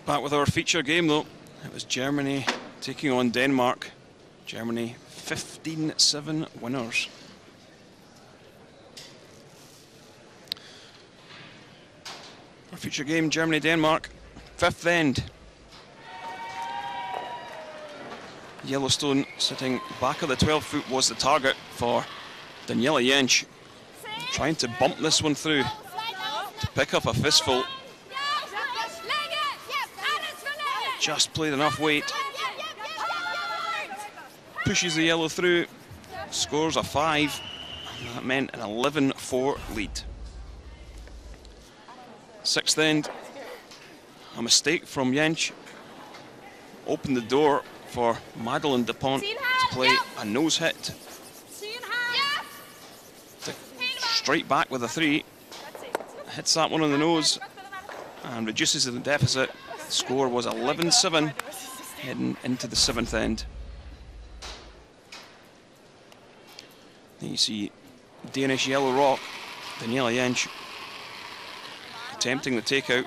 [SPEAKER 1] Back with our feature game though. It was Germany taking on Denmark. Germany 15-7 winners. Our feature game, Germany-Denmark, 5th end. Yellowstone sitting back of the 12-foot was the target for Daniela Jentsch. Trying to bump this one through to pick up a fistful. Just played enough weight. Pushes the yellow through, scores a 5, and that meant an 11-4 lead. Sixth end, a mistake from Jentsch opened the door for Madeleine Dupont to play a nose hit, to strike back with a 3, hits that one on the nose and reduces the deficit. The score was 11-7 heading into the 7th end. Then you see Danish Yellow Rock, Daniela Jentsch attempting the takeout.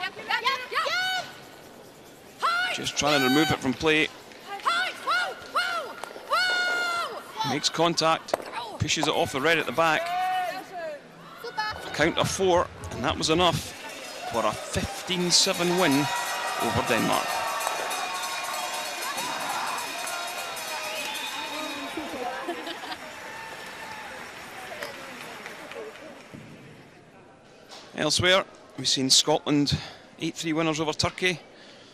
[SPEAKER 1] Just trying to remove it from play. Makes contact, pushes it off the red at the back. A count of 4, and that was enough for a 15-7 win over Denmark. Elsewhere, we've seen Scotland 8-3 winners over Turkey,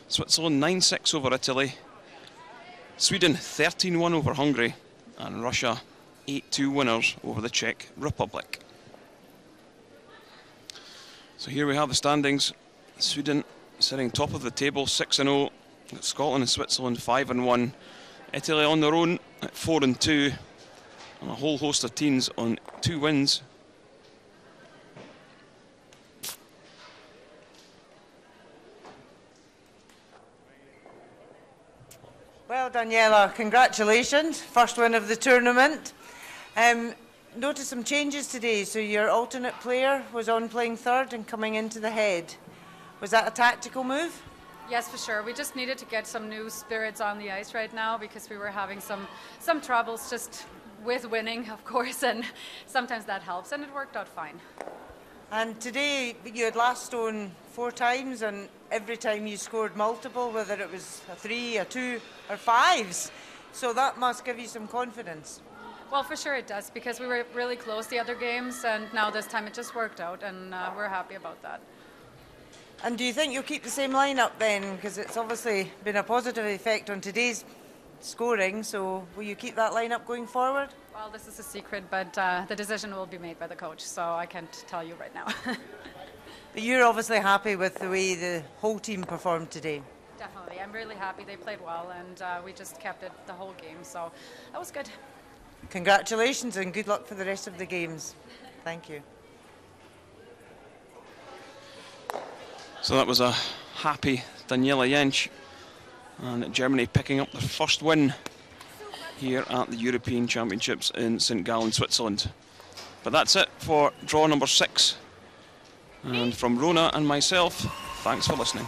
[SPEAKER 1] Switzerland 9-6 over Italy, Sweden 13-1 over Hungary, and Russia 8-2 winners over the Czech Republic. So here we have the standings. Sweden sitting top of the table 6-0, Scotland and Switzerland 5-1, Italy on their own at 4-2, and a whole host of teams on 2 wins.
[SPEAKER 2] Well, Daniela, congratulations. First win of the tournament. Noticed some changes today, so your alternate player was on playing third and coming into the head. Was that a tactical move?
[SPEAKER 5] Yes, for sure. We just needed to get some new spirits on the ice right now because we were having some troubles just with winning, of course, and sometimes that helps, and it worked out fine.
[SPEAKER 2] And today you had last stone 4 times, and every time you scored multiple, whether it was a 3, a 2 or 5s. So that must give you some confidence.
[SPEAKER 5] Well, for sure it does, because we were really close the other games, and now this time it just worked out, and we're happy about that.
[SPEAKER 2] And do you think you'll keep the same lineup then? Because it's obviously been a positive effect on today's scoring, so will you keep that lineup going forward?
[SPEAKER 5] Well, this is a secret, but the decision will be made by the coach, so I can't tell you right now.
[SPEAKER 2] But you're obviously happy with the way the whole team performed today?
[SPEAKER 5] Definitely. I'm really happy. They played well, and we just kept it the whole game, so that was good.
[SPEAKER 2] Congratulations and good luck for the rest of the games. Thank you.
[SPEAKER 1] So that was a happy Daniela Jentsch, and Germany picking up their first win here at the European Championships in St. Gallen, Switzerland. But that's it for draw number 6. And from Rona and myself, thanks for listening.